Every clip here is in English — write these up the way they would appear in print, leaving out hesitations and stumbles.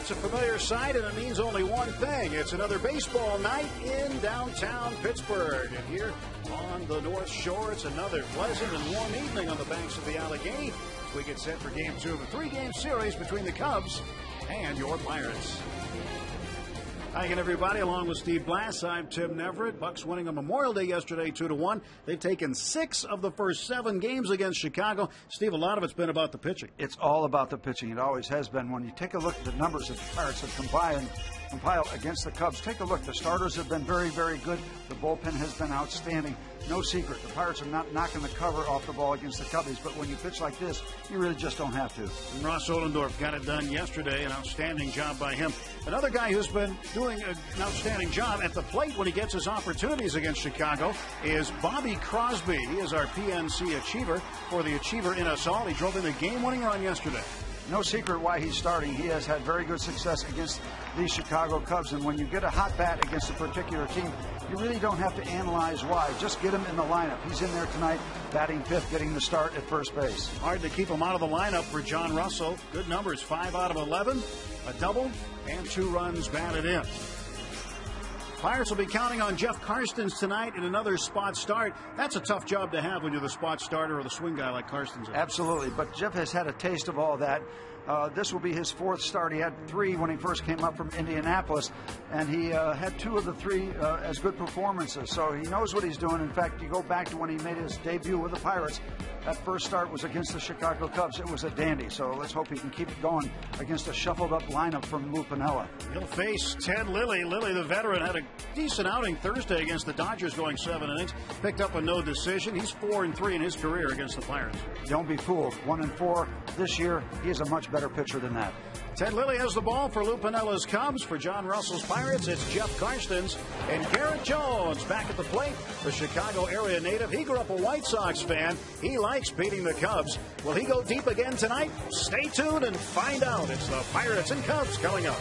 It's a familiar sight, and it means only one thing. It's another baseball night in downtown Pittsburgh. And here on the North Shore, it's another pleasant and warm evening on the banks of the Allegheny. We get set for Game 2 of a 3-game series between the Cubs and your Pirates. Hi again, everybody. Along with Steve Blass, I'm Tim Neverett. Bucks winning on Memorial Day yesterday, 2-1. They've taken 6 of the first 7 games against Chicago. Steve, a lot of it's been about the pitching. It's all about the pitching. It always has been. When you take a look at the numbers that the Pirates have compiled against the Cubs, take a look. The starters have been very, very good. The bullpen has been outstanding. No secret, the Pirates are not knocking the cover off the ball against the Cubbies, but when you pitch like this, you really just don't have to. And Ross Ohlendorf got it done yesterday, an outstanding job by him. Another guy who's been doing an outstanding job at the plate when he gets his opportunities against Chicago is Bobby Crosby. He is our PNC achiever for the Achiever in us all. He drove in the game-winning run yesterday. No secret why he's starting. He has had very good success against these Chicago Cubs, and when you get a hot bat against a particular team, you really don't have to analyze why. Just get him in the lineup. He's in there tonight, batting fifth, getting the start at first base. Hard to keep him out of the lineup for John Russell. Good numbers, 5 out of 11, a double, and 2 runs batted in. Pirates will be counting on Jeff Karstens tonight in another spot start. That's a tough job to have when you're the spot starter or the swing guy like Karstens is. Absolutely, but Jeff has had a taste of all that. This will be his 4th start. He had 3 when he first came up from Indianapolis, and he had 2 of the 3 as good performances. So he knows what he's doing. In fact, you go back to when he made his debut with the Pirates. That first start was against the Chicago Cubs. It was a dandy. So let's hope he can keep it going against a shuffled-up lineup from Lou Piniella. He'll face Ted Lilly. Lilly, the veteran, had a decent outing Thursday against the Dodgers, going 7 innings. Picked up a no decision. He's 4-3 in his career against the Pirates. Don't be fooled. 1-4 this year. He is a much better pitcher than that. Ted Lilly has the ball for Lou Piniella's Cubs. For John Russell's Pirates, it's Jeff Karstens and Garrett Jones back at the plate. The Chicago area native. He grew up a White Sox fan. He likes beating the Cubs. Will he go deep again tonight? Stay tuned and find out. It's the Pirates and Cubs coming up.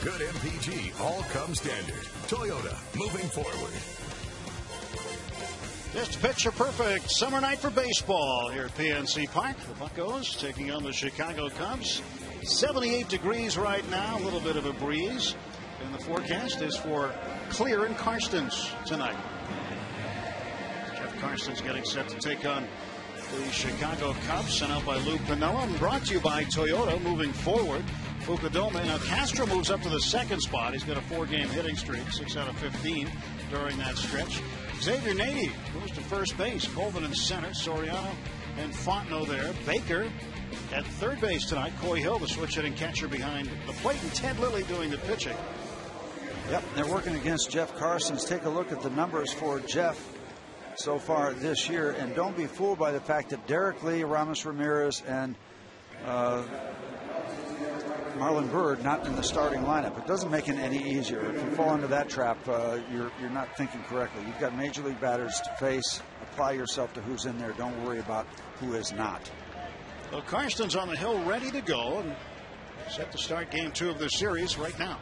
Good MPG, all come standard. Toyota, moving forward. Just picture perfect summer night for baseball here at PNC Park. The Buccos taking on the Chicago Cubs. 78 degrees right now, a little bit of a breeze. And the forecast is for clear in Karstens tonight. Jeff Karstens getting set to take on the Chicago Cubs, sent out by Lou Piniella, and brought to you by Toyota, moving forward. Fukudome. Now Castro moves up to the 2nd spot. He's got a 4-game hitting streak, 6 out of 15 during that stretch. Xavier Nady moves to first base. Colvin in center. Soriano and Fontenot there. Baker at third base tonight. Coy Hill, the switch hitting catcher behind the plate, and Ted Lilly doing the pitching. Yep, they're working against Jeff Carson's. Take a look at the numbers for Jeff so far this year, and don't be fooled by the fact that Derek Lee, Ramos Ramirez, and Marlon Byrd not in the starting lineup. It doesn't make it any easier. If you fall into that trap, you're not thinking correctly. You've got major league batters to face. Apply yourself to who's in there. Don't worry about who is not. Well, Karsten's on the hill ready to go and set to start game 2 of the series right now.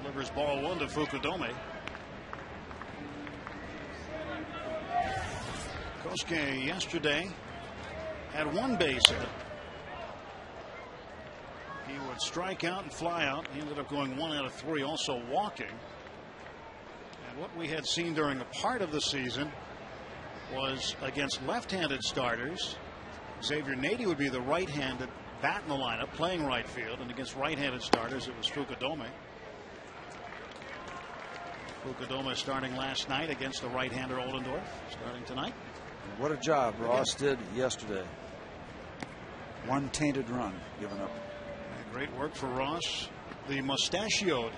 Delivers ball 1 to Fukudome. Kosuke yesterday had 1 base hit. He would strike out and fly out. He ended up going 1 out of 3, also walking. And what we had seen during a part of the season was against left-handed starters, Xavier Nady would be the right-handed bat in the lineup, playing right field, and against right-handed starters, it was Fukudome. Fukudome starting last night against the right-hander Oldendorf, starting tonight. What a job Ross did yesterday. 1 tainted run given up. Great work for Ross, the mustachioed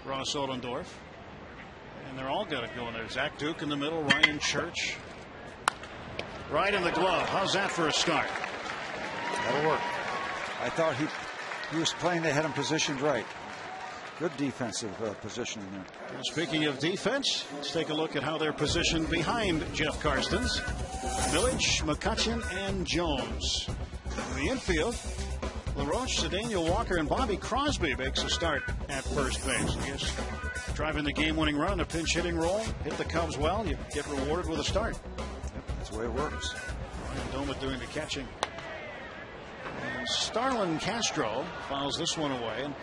Ross Oldendorf. And they're all got it going there. Zach Duke in the middle, Ryan Church right in the glove. How's that for a start? That'll work. I thought he was playing, they had him positioned right. Good defensive positioning there. Well, speaking of defense, let's take a look at how they're positioned behind Jeff Karstens. Village, McCutcheon, and Jones. In the infield, LaRoche, Cedeno Walker, and Bobby Crosby makes a start at first base. I guess driving the game-winning run, a pinch-hitting role, hit the Cubs well, you get rewarded with a start. Yep, that's the way it works. Ryan Doma doing the catching. And Starlin Castro fouls this one away. And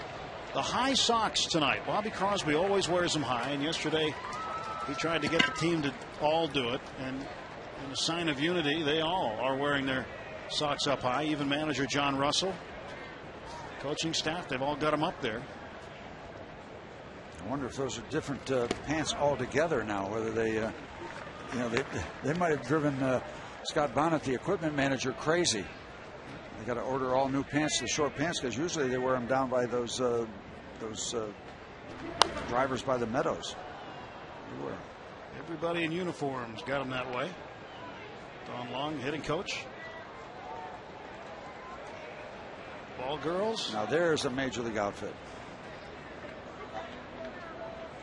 the high socks tonight. Bobby Crosby always wears them high, and yesterday he tried to get the team to all do it. And in a sign of unity, they all are wearing their socks up high. Even manager John Russell. Coaching staff, they've all got them up there. I wonder if those are different pants altogether now. Whether they might have driven Scott Bonnet, the equipment manager, crazy. They got to order all new pants, the short pants, because usually they wear them down by those drivers by the meadows. Everybody in uniforms got them that way. Don Long, hitting coach. Ball girls. Now there's a major league outfit.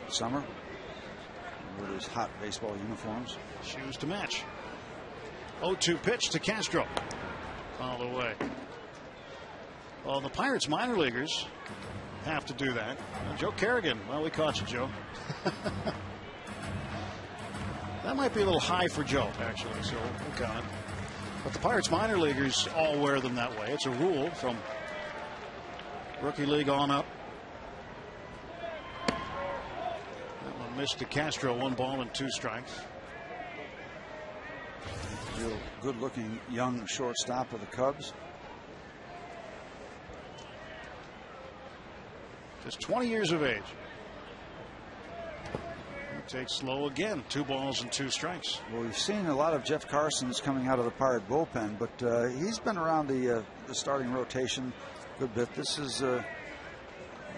Summer with his hot baseball uniforms. Shoes to match. 0-2 pitch to Castro. All the way. Well, the Pirates minor leaguers have to do that. Joe Kerrigan. Well, we caught you, Joe. That might be a little high for Joe, actually, so we'll count it. But the Pirates minor leaguers all wear them that way. It's a rule from rookie league on up. That one missed to Castro. 1 ball and 2 strikes. Real good-looking young shortstop of the Cubs. Just 20 years of age. He takes slow again. 2 balls and 2 strikes. Well, we've seen a lot of Jeff Carson's coming out of the Pirate bullpen, but he's been around the starting rotation a good bit. This is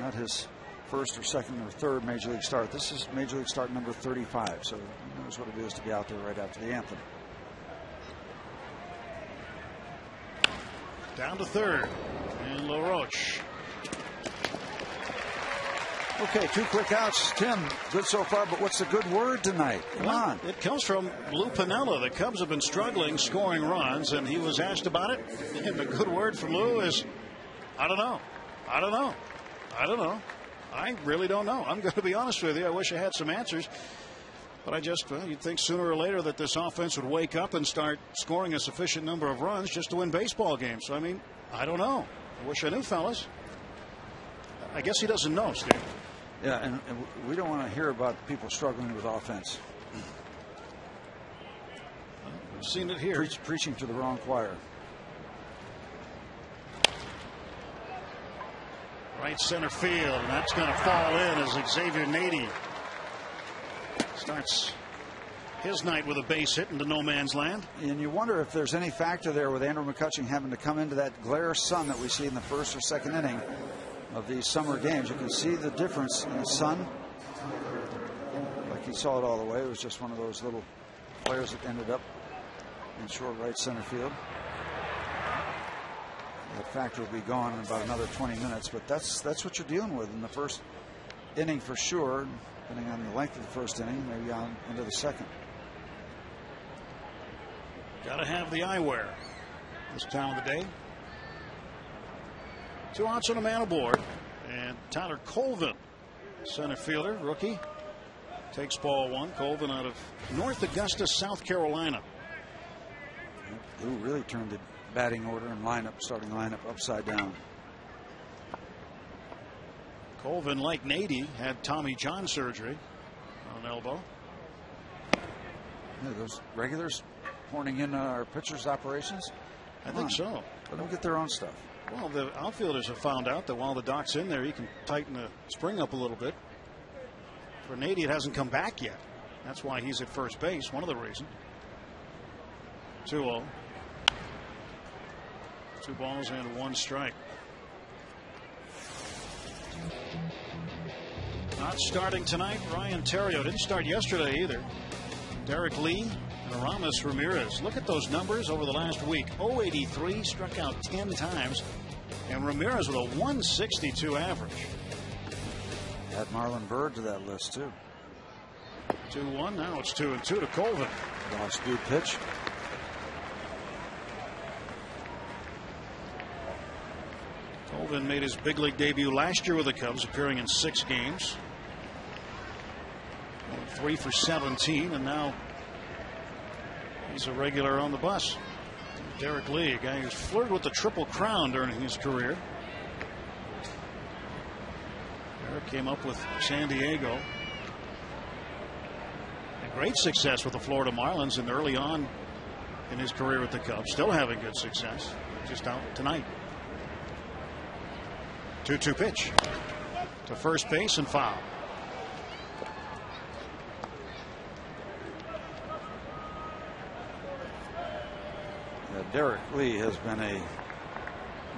not his first or second or third major league start. This is major league start number 35, so he knows what it is to be out there right after the anthem. Down to third, and LaRoche. Okay, 2 quick outs. Tim, good so far, but what's the good word tonight? Come on. It comes from Lou Piniella. The Cubs have been struggling scoring runs, and he was asked about it. And the good word from Lou is, I don't know. I don't know. I don't know. I really don't know. I'm going to be honest with you. I wish I had some answers. But you'd think sooner or later that this offense would wake up and start scoring a sufficient number of runs just to win baseball games. So, I don't know. I wish I knew, fellas. I guess he doesn't know, Steve. Yeah, and we don't want to hear about people struggling with offense. We've seen it here. Preaching to the wrong choir. Right center field, and that's going to fall in as Xavier Nady starts his night with a base hit into no man's land. And you wonder if there's any factor there with Andrew McCutcheon having to come into that glare sun that we see in the first or second inning of these summer games. You can see the difference in the sun. Like you saw it all the way. It was just one of those little players that ended up in short right center field. That factor will be gone in about another 20 minutes, but that's what you're dealing with in the first inning for sure, depending on the length of the first inning, maybe on into the second. Got to have the eyewear this time of the day. 2 outs and a man aboard, and Tyler Colvin, center fielder, rookie, takes ball 1. Colvin out of North Augusta, South Carolina. Who really turned the batting order and starting lineup upside down. Colvin, like Nady, had Tommy John surgery on an elbow. Yeah, those regulars horning in our pitchers' operations. I think so. Let them get their own stuff. Well, the outfielders have found out that while the doc's in there, he can tighten the spring up a little bit. For Nady, it hasn't come back yet. That's why he's at first base. One of the reasons. 2-0. 2 balls and 1 strike. Not starting tonight, Ryan Theriot. Didn't start yesterday either. Derek Lee and Aramis Ramirez. Look at those numbers over the last week. 083, struck out 10 times. And Ramirez with a 162 average. Add Marlon Byrd to that list too. 2-1. Now it's 2-2 to Colvin. Off speed pitch. Colvin made his big league debut last year with the Cubs, appearing in 6 games. 3 for 17, and now he's a regular on the bus. Derek Lee, a guy who's flirted with the Triple Crown during his career. Derek came up with San Diego. And great success with the Florida Marlins, and early on in his career with the Cubs. Still having good success. Just out tonight. 2-2 pitch to first base and foul. Derek Lee has been a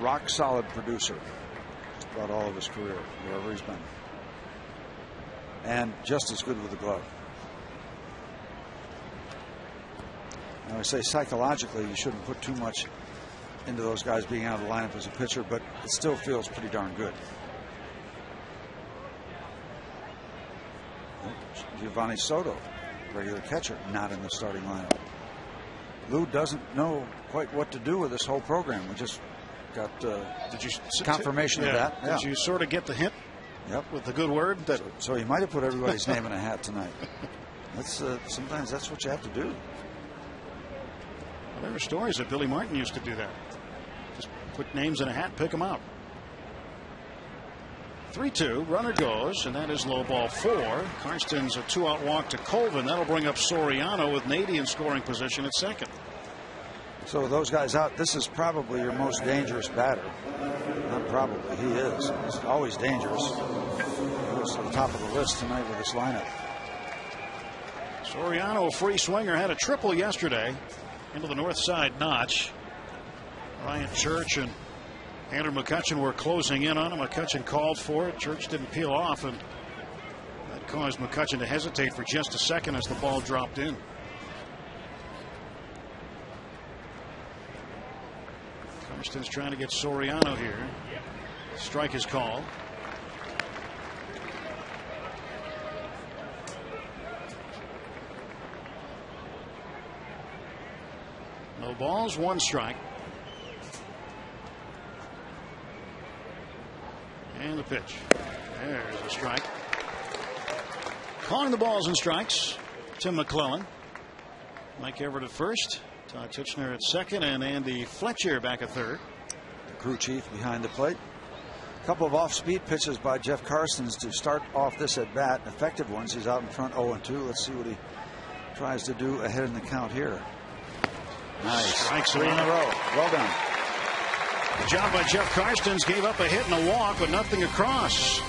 rock solid producer throughout all of his career, wherever he's been, and just as good with the glove. I would say psychologically you shouldn't put too much into those guys being out of the lineup as a pitcher, but it still feels pretty darn good. Giovanni Soto, regular catcher, not in the starting lineup. Lou doesn't know quite what to do with this whole program. We just got confirmation of that. Did you sort of get the hint? Yep. With the good word that. So he might have put everybody's name in a hat tonight. That's sometimes that's what you have to do. Well, there were stories that Billy Martin used to do that. Just put names in a hat, pick them out. 3-2, runner goes, and that is low ball 4. Karsten's a 2-out walk to Colvin. That'll bring up Soriano with Nady in scoring position at second. So those guys out, this is probably your most dangerous batter. Not probably, he is. He's always dangerous. He was at the top of the list tonight with this lineup. Soriano, a free swinger, had a triple yesterday into the north side notch. Ryan Church and Andrew McCutchen were closing in on him. McCutchen called for it. Church didn't peel off, and that caused McCutchen to hesitate for just a second as the ball dropped in. Karsten's trying to get Soriano here. Strike is called. No balls, 1 strike. And the pitch. There's a strike. Calling the balls and strikes, Tim McClellan. Mike Everett at first. Todd Titchener at second, and Andy Fletcher back at third. The crew chief behind the plate. A couple of off-speed pitches by Jeff Karstens to start off this at bat. Effective ones. He's out in front 0-2. Let's see what he tries to do ahead in the count here. Nice. Strikes 3 in a row. Well done. Good job by Jeff Karstens. Gave up a hit and a walk, but nothing across.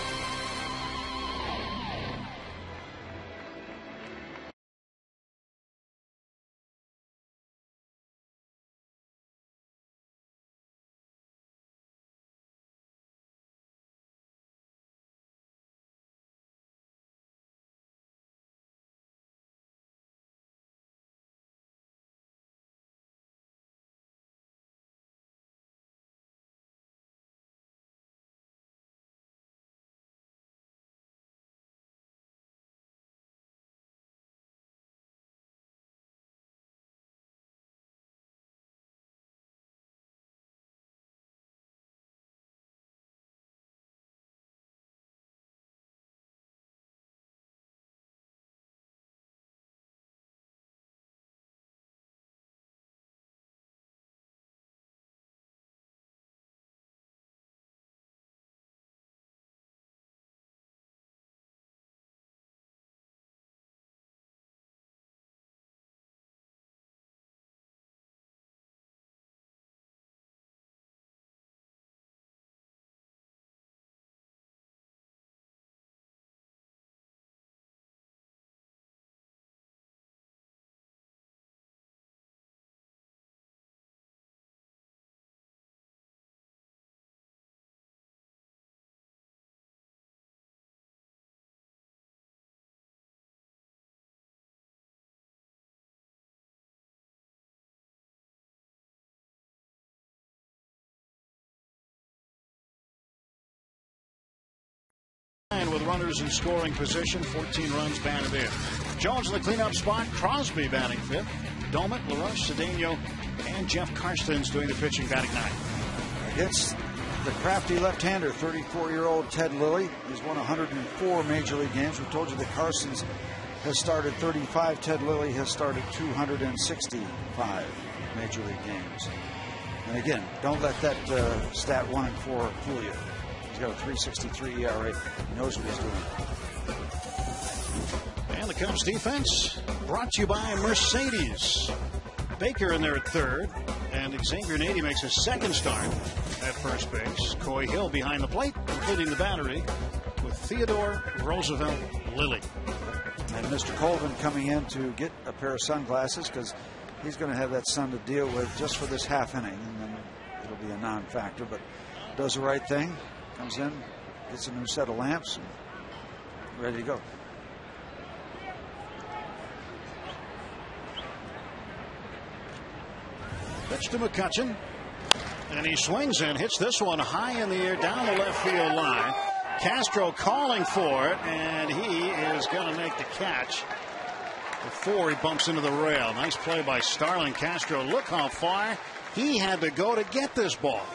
with runners in scoring position, 14 runs batted in. Jones in the cleanup spot, Crosby batting fifth. Domet, LaRoche, Cedeno, and Jeff Karstens doing the pitching, batting ninth. Against the crafty left-hander, 34-year-old Ted Lilly. He's won 104 Major League games. We told you that Karstens has started 35. Ted Lilly has started 265 Major League games. And again, don't let that stat 1 and 4 fool you. He's got a 3.63 ERA. He knows what he's doing. And the Cubs defense brought to you by Mercedes. Baker in there at third, and Xavier Nady makes his second start at first base. Coy Hill behind the plate, completing the battery with Theodore Roosevelt Lilly. And Mr. Colvin coming in to get a pair of sunglasses because he's going to have that sun to deal with just for this half inning, and then it'll be a non-factor, but does the right thing. Comes in, gets a new set of lamps, and ready to go. Pitch to McCutchen, and he swings and hits this one high in the air down the left field line. Castro calling for it, and he is going to make the catch before he bumps into the rail. Nice play by Starlin Castro. Look how far he had to go to get this ball.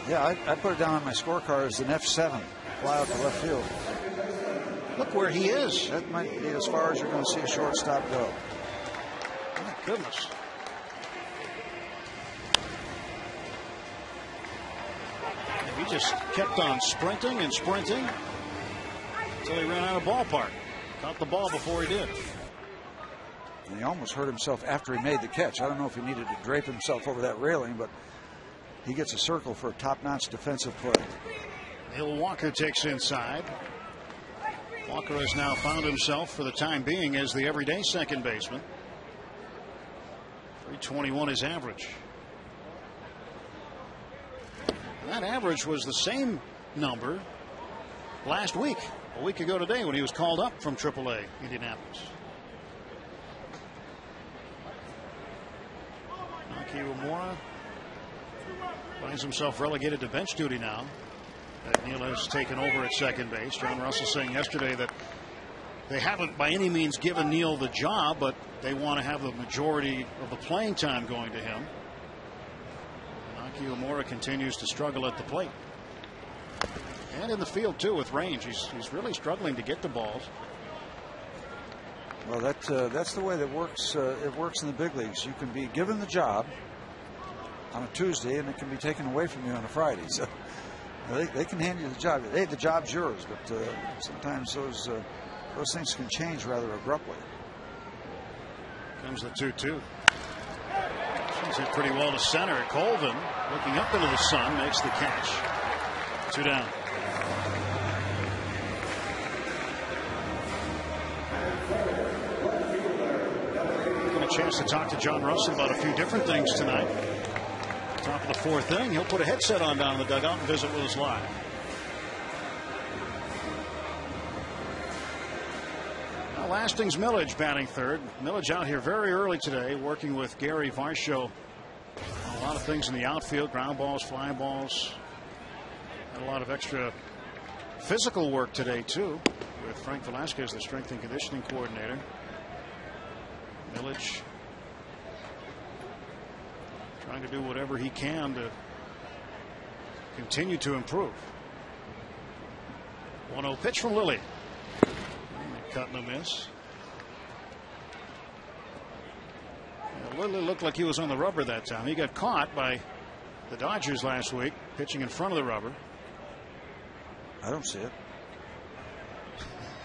Yeah, I put it down on my scorecard as an F7, fly out to left field. Look where he is. That might be as far as you're going to see a shortstop go. My goodness. He just kept on sprinting and sprinting until he ran out of ballpark. Caught the ball before he did. And he almost hurt himself after he made the catch. I don't know if he needed to drape himself over that railing, but he gets a circle for a top-notch defensive play. Neil Walker takes inside. Walker has now found himself, for the time being, as the everyday second baseman. 321 is average. That average was the same number last week, a week ago today, when he was called up from AAA Indianapolis. Aki Umura finds himself relegated to bench duty now. Neil has taken over at second base. John Russell saying yesterday that they haven't by any means given Neil the job, but they want to have the majority of the playing time going to him. Aki Umura continues to struggle at the plate. And in the field, too, with range. He's really struggling to get the balls. Well, that's the way that works. It works in the big leagues. You can be given the job on a Tuesday, and it can be taken away from you on a Friday. So they can hand you the job. Hey, the job's yours, but sometimes those things can change rather abruptly. Comes the 2-2. She's hit pretty well to center. Colvin, looking up into the sun, makes the catch. 2 down. Getting a chance to talk to John Russell about a few different things tonight. Top of the fourth inning, he'll put a headset on down in the dugout and visit with us live. Now Lasting's Millage batting third. Millage out here very early today, working with Gary Varsho. A lot of things in the outfield, ground balls, fly balls. Had a lot of extra physical work today, too, with Frank Velasquez, the strength and conditioning coordinator. Millage trying to do whatever he can to continue to improve. 1-0 pitch from Lilly. Cut and a miss. Lilly looked like he was on the rubber that time. He got caught by the Dodgers last week, pitching in front of the rubber. I don't see it.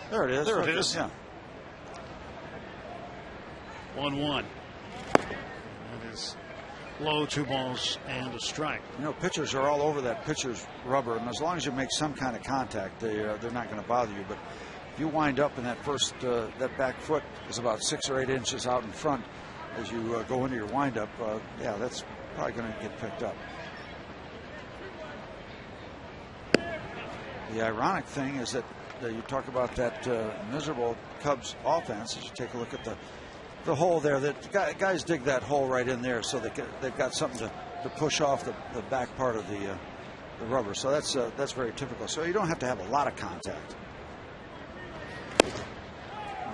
There it is. There it is. Yeah. 1-1. It is low, 2 balls and a strike. You know, pitchers are all over that pitcher's rubber, and as long as you make some kind of contact, they're not going to bother you. But if you wind up in that first, that back foot is about 6 or 8 inches out in front as you go into your windup, yeah, that's probably going to get picked up. The ironic thing is that you talk about that miserable Cubs offense. As you take a look at the hole there, that guys dig that hole right in there, so they've got something to push off the back part of the rubber. So that's very typical. So you don't have to have a lot of contact.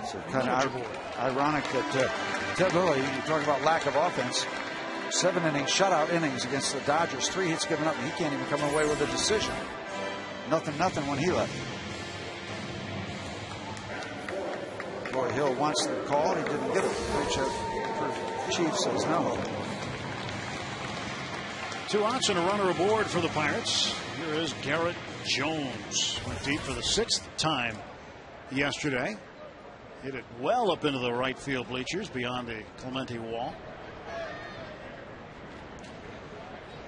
It's kind of ironic that Ted Lilly, you talk about lack of offense, 7 innings, shutout innings against the Dodgers, 3 hits given up, and he can't even come away with a decision. Nothing when he left. Roy Hill wants the call. He didn't get it. Chief says no. 2 outs and a runner aboard for the Pirates. Here is Garrett Jones. Went deep for the 6th time yesterday. Hit it well up into the right field bleachers beyond the Clemente wall.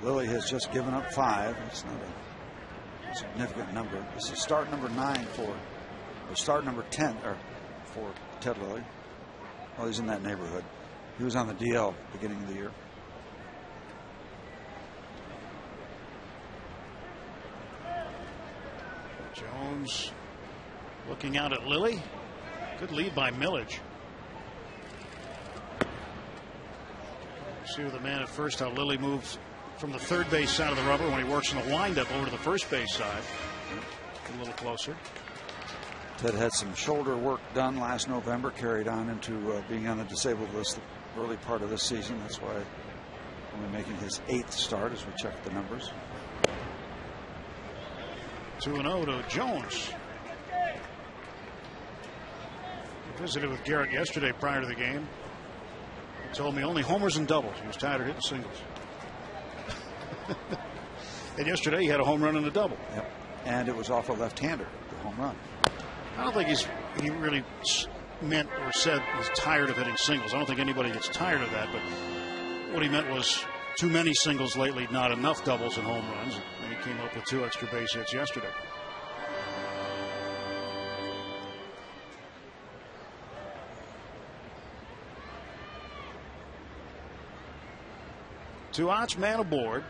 Lilly has just given up 5. It's not a significant number. This is start number 9 or start number 10 for Ted Lilly. Well, he's in that neighborhood. He was on the DL beginning of the year. Jones looking out at Lilly. Good lead by Millage. See with the man at first how Lilly moves from the third base side of the rubber when he works in the windup over to the first base side. A little closer. Ted had some shoulder work done last November, carried on into being on the disabled list the early part of this season. That's why only making his 8th start as we check the numbers. 2-0 to Jones. I visited with Garrett yesterday prior to the game. He told me only homers and doubles. He was tired of hitting singles. And yesterday he had a home run and a double. Yep. And it was off a left-hander, the home run. I don't think he really meant or said he's tired of hitting singles. I don't think anybody gets tired of that, but what he meant was too many singles lately, not enough doubles and home runs. And he came up with 2 extra base hits yesterday. Two outs, man aboard.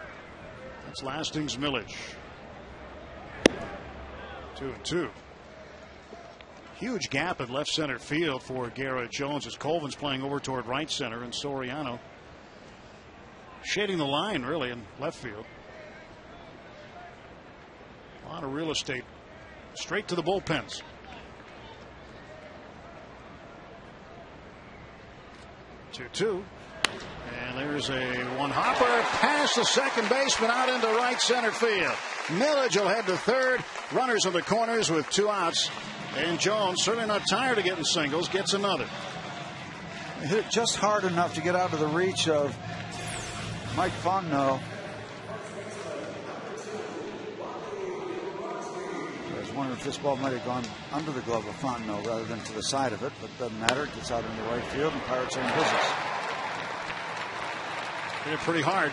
That's Lasting's Millage. 2-2. Huge gap at left center field for Garrett Jones as Colvin's playing over toward right center and Soriano shading the line really in left field. A lot of real estate straight to the bullpens. 2-2. And there's a one hopper past the second baseman out into right center field. Millage will head to third. Runners in the corners with 2 outs. And Jones, certainly not tired of getting singles, gets another. He hit it just hard enough to get out of the reach of Mike Fontenot. I was wondering if this ball might have gone under the glove of Fontenot rather than to the side of it, but it doesn't matter. It gets out into right field, and Pirates are in business. Hit it pretty hard.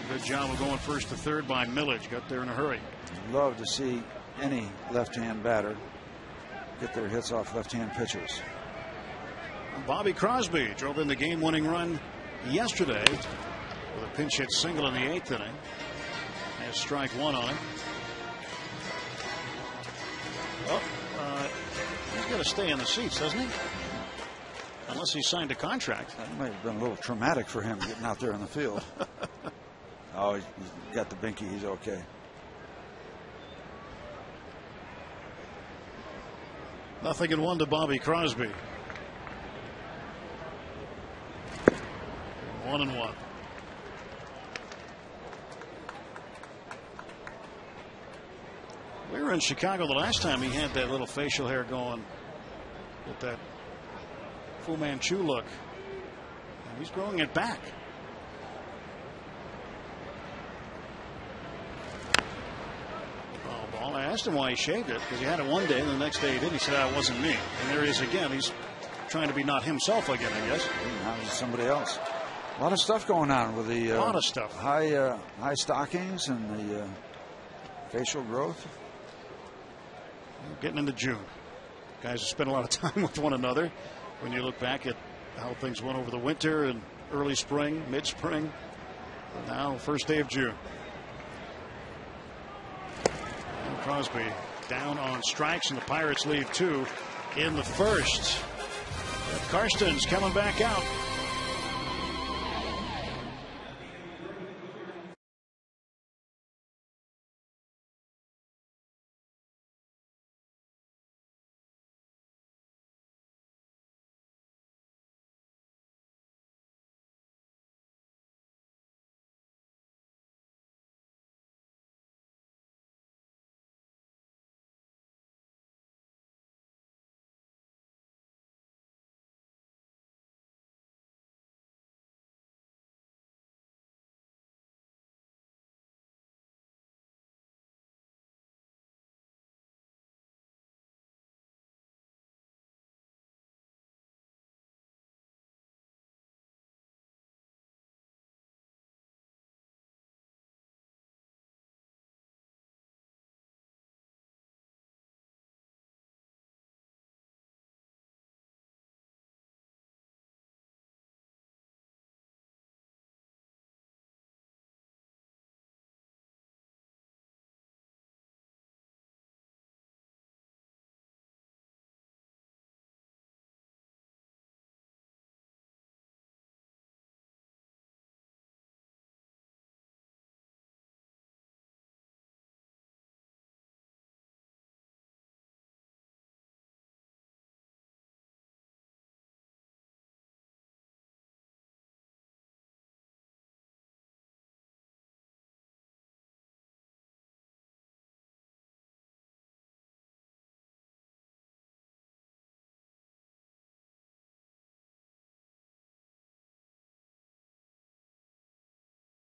Good job of going first to third by Millage. Got there in a hurry. Love to see any left-hand batter get their hits off left-hand pitchers. Bobby Crosby drove in the game-winning run yesterday with a pinch hit single in the 8th inning. Has strike 1 on him. Well, he's got to stay in the seats, doesn't he? Unless he signed a contract. That might have been a little traumatic for him getting out there in the field. Oh, he's got the binky. He's okay. Nothing in 1 to Bobby Crosby. 1-1. We were in Chicago the last time he had that little facial hair going with that Fu Manchu look. And he's growing it back. Ball. I asked him why he shaved it because he had it one day and the next day he didn't. He said, "That wasn't me." And there he is again. He's trying to be not himself again, I guess. Now he's somebody else. A lot of stuff going on with the a lot of stuff. High stockings and the facial growth. Getting into June. Guys have spent a lot of time with one another. When you look back at how things went over the winter and early spring, mid-spring, now first day of June. And Crosby down on strikes, and the Pirates lead 2 in the first. Karsten's coming back out.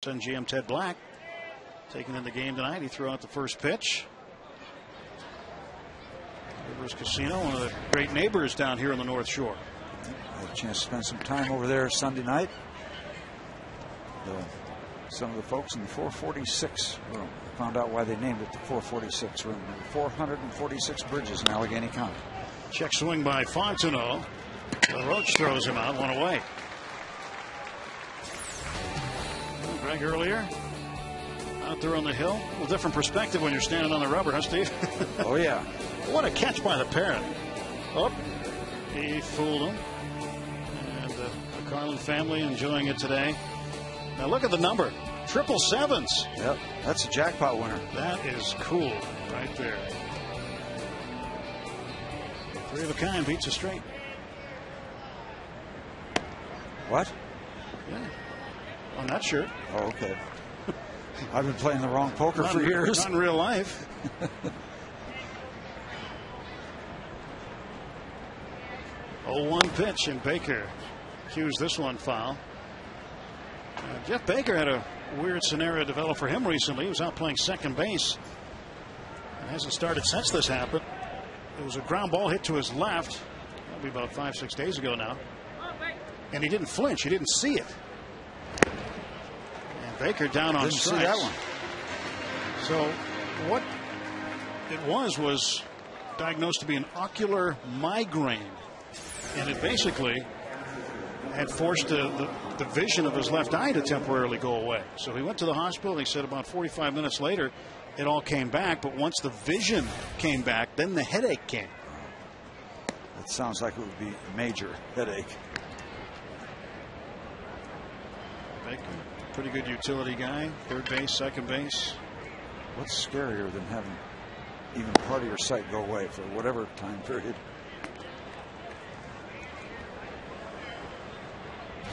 And GM Ted Black taking in the game tonight. He threw out the first pitch. Rivers Casino, one of the great neighbors down here on the North Shore. I had a chance to spend some time over there Sunday night. Some of the folks in the 446 room. Found out why they named it the 446 room. There were 446 bridges in Allegheny County. Check swing by Fontenot. Roach throws him out, one away. Greg earlier out there on the hill. A little different perspective when you're standing on the rubber, huh, Steve? Oh, yeah. What a catch by the parrot. Oh, he fooled him. And the Carlin family enjoying it today. Now look at the number. 777s. Yep, that's a jackpot winner. That is cool right there. 3 of a kind beats a straight. What? Yeah. On that shirt. Oh, okay. I've been playing the wrong poker for years. Not in real life. 0-1 pitch, and Baker cues this one foul. Jeff Baker had a weird scenario develop for him recently. He was out playing second base. It hasn't started since this happened. It was a ground ball hit to his left. That'll be about 5-6 days ago now. And he didn't flinch. He didn't see it. And Baker down on strikes. Didn't see that one. So what it was diagnosed to be an ocular migraine. And it basically had forced the vision of his left eye to temporarily go away. So he went to the hospital. He said about 45 minutes later, it all came back. But once the vision came back, then the headache came. It sounds like it would be a major headache. Baker, pretty good utility guy. Third base, second base. What's scarier than having even part of your sight go away for whatever time period?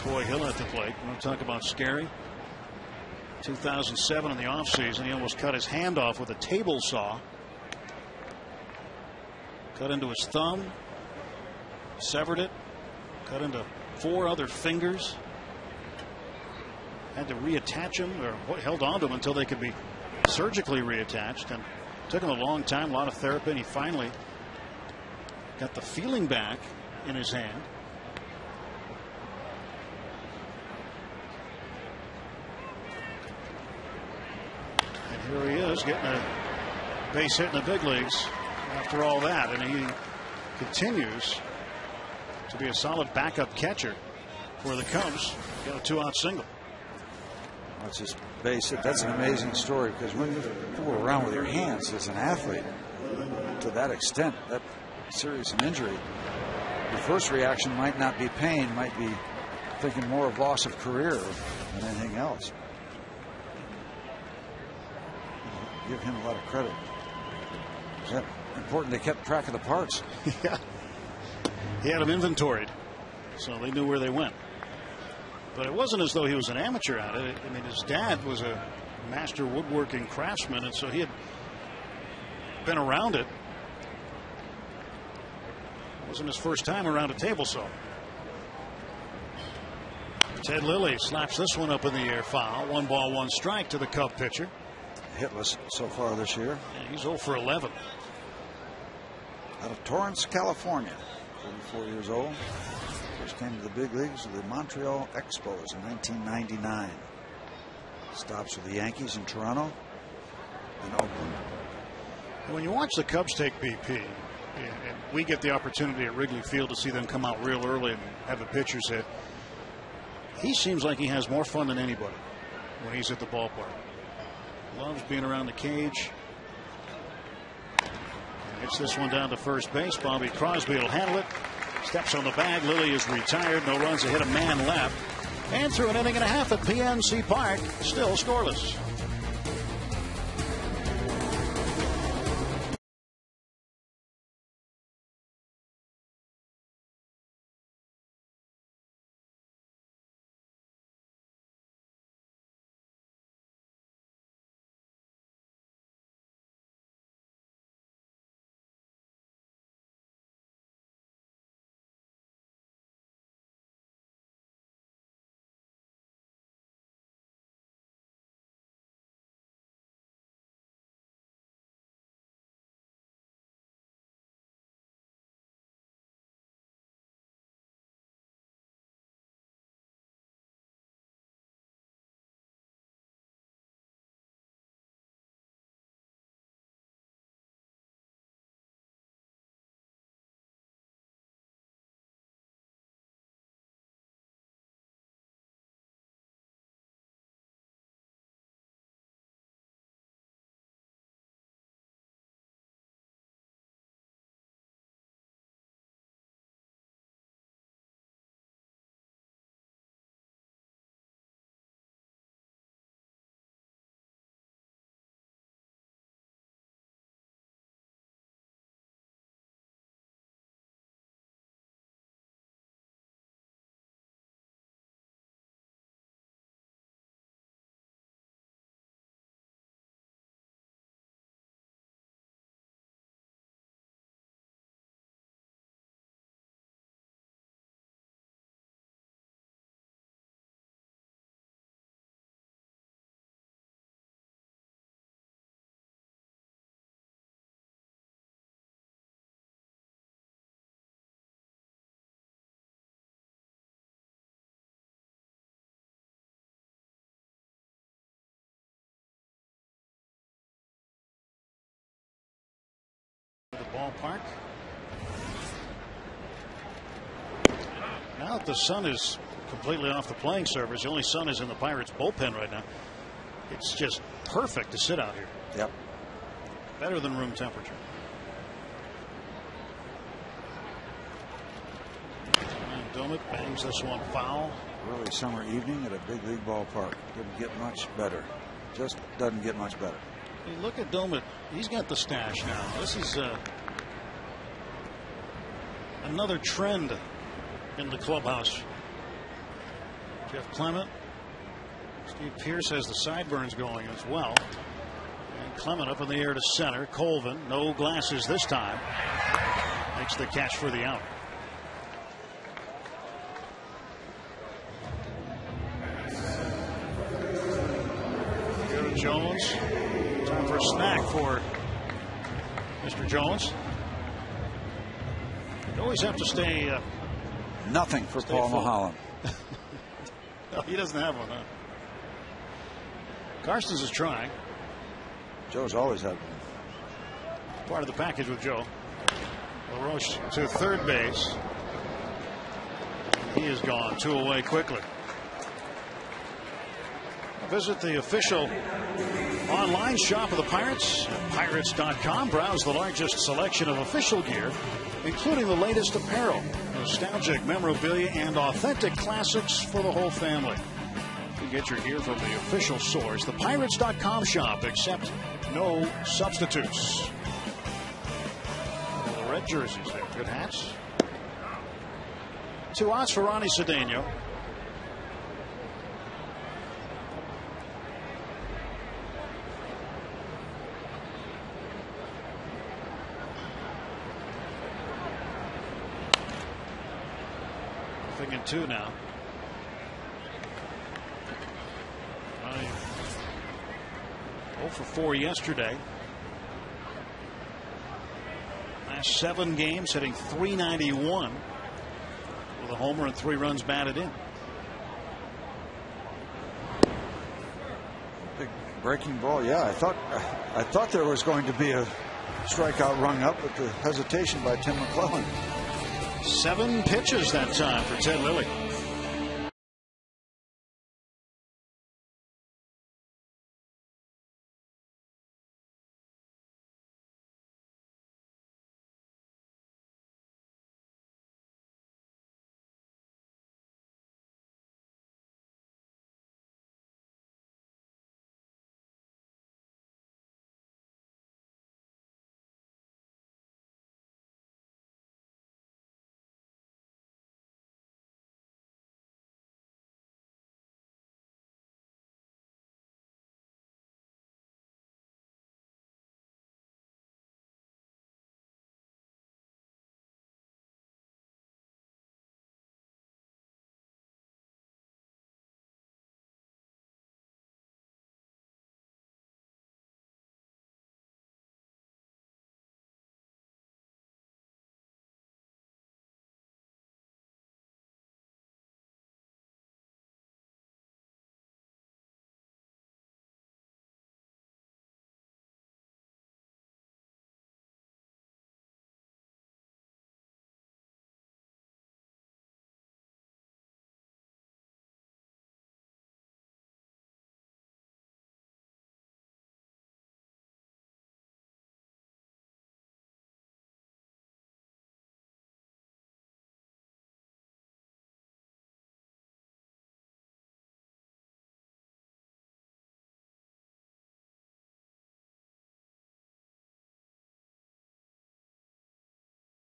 Troy Hill at the plate. We want to talk about scary. 2007 in the offseason, he almost cut his hand off with a table saw. Cut into his thumb. Severed it. Cut into 4 other fingers. Had to reattach him, or held on to him until they could be surgically reattached. And it took him a long time, a lot of therapy, and he finally got the feeling back in his hand. Here he is getting a base hit in the big leagues after all that, and he continues to be a solid backup catcher for the Cubs. Got a 2-out single. That's just base hit. That's an amazing story, because when you fool around with your hands as an athlete to that extent, that serious an injury, your first reaction might not be pain, might be thinking more of loss of career than anything else. Give him a lot of credit. Is that important? They kept track of the parts. Yeah. He had them inventoried, so they knew where they went. But it wasn't as though he was an amateur at it. I mean, his dad was a master woodworking craftsman, and so he had been around it. It wasn't his first time around a table saw. Ted Lilly slaps this one up in the air, foul. 1 ball, 1 strike to the Cub pitcher. Hitless so far this year. Yeah, he's 0 for 11. Out of Torrance, California. 44 years old. First came to the big leagues with the Montreal Expos in 1999. Stops with the Yankees in Toronto and Oakland. When you watch the Cubs take BP, and we get the opportunity at Wrigley Field to see them come out real early and have the pitchers hit, he seems like he has more fun than anybody when he's at the ballpark. Loves being around the cage. Hits this one down to first base. Bobby Crosby will handle it. Steps on the bag. Lilly is retired. No runs. A hit, a man left. And through an inning and a half at PNC Park, still scoreless. ballpark. Now that the sun is completely off the playing surface, the only sun is in the Pirates bullpen right now. It's just perfect to sit out here. Yep. Better than room temperature. And Domit bangs this one foul. Early summer evening at a big league ballpark. Didn't get much better. Just doesn't get much better. Hey, look at Domit. He's got the stash now. This is another trend in the clubhouse. Jeff Clement. Steve Pearce has the sideburns going as well. And Clement up in the air to center. Colvin, no glasses this time. Makes the catch for the out. Jones. Time for a snack for Mr. Jones. You always have to stay. Nothing for Paul Mulholland. No, he doesn't have one, huh? Karstens is trying. Joe's always had one. Part of the package with Joe. LaRoche to third base. He is gone. 2 away quickly. Visit the official online shop of the Pirates at Pirates.com. Browse the largest selection of official gear, including the latest apparel, nostalgic memorabilia, and authentic classics for the whole family. You get your gear from the official source, the Pirates.com shop, except no substitutes. Well, the red jerseys there, good hats. 2 outs for Ronnie Cedeno. And 2 now. 0 for 4 yesterday. Last 7 games hitting .391 with a homer and 3 runs batted in. Big breaking ball. Yeah, I thought there was going to be a strikeout rung up, but the hesitation by Tim McClellan. 7 pitches that time for Ted Lilly.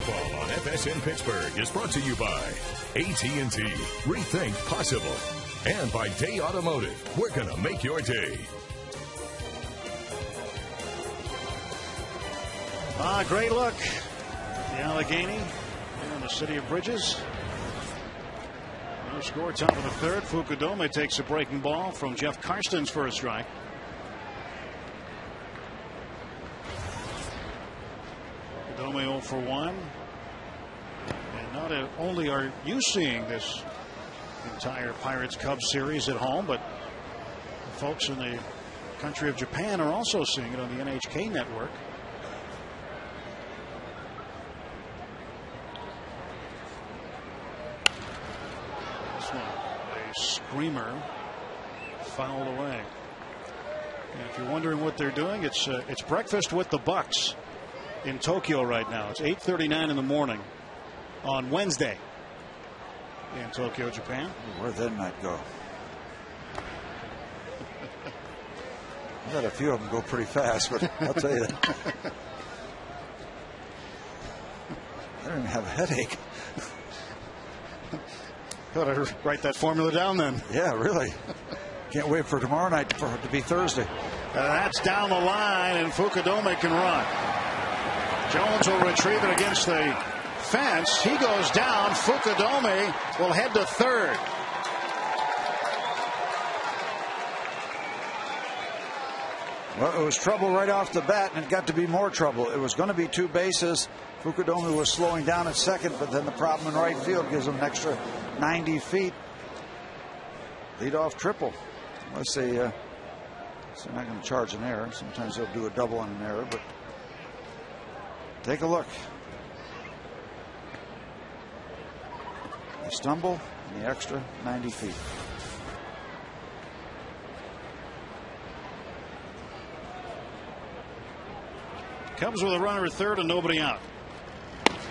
On FSN Pittsburgh is brought to you by AT&T. Rethink possible. And by Day Automotive. We're going to make your day. Great look. The Allegheny in the city of Bridges. No score, top of the third. Fukudome takes a breaking ball from Jeff Karstens for a strike. Fukudome 0 for 1. And not only are you seeing this entire Pirates-Cubs series at home, but the folks in the country of Japan are also seeing it on the NHK network. A screamer fouled away. And if you're wondering what they're doing, it's breakfast with the Bucks in Tokyo right now. It's 8:39 in the morning on Wednesday in Tokyo, Japan. Where'd that night go? I've had a few of them go pretty fast, but I'll tell you that. I don't even have a headache. Got to write that formula down then. Yeah, really. Can't wait for tomorrow night for it to be Thursday. That's down the line, and Fukudome can run. Jones will retrieve it against the fence. He goes down. Fukudome will head to third. Well, it was trouble right off the bat, and it got to be more trouble. It was going to be 2 bases. Fukudome was slowing down at second, but then the problem in right field gives him an extra 90 feet. Leadoff triple. Unless they're not going to charge an error. Sometimes they'll do a double on an error, but take a look. The stumble and the extra 90 feet. Cubs with a runner at third and nobody out.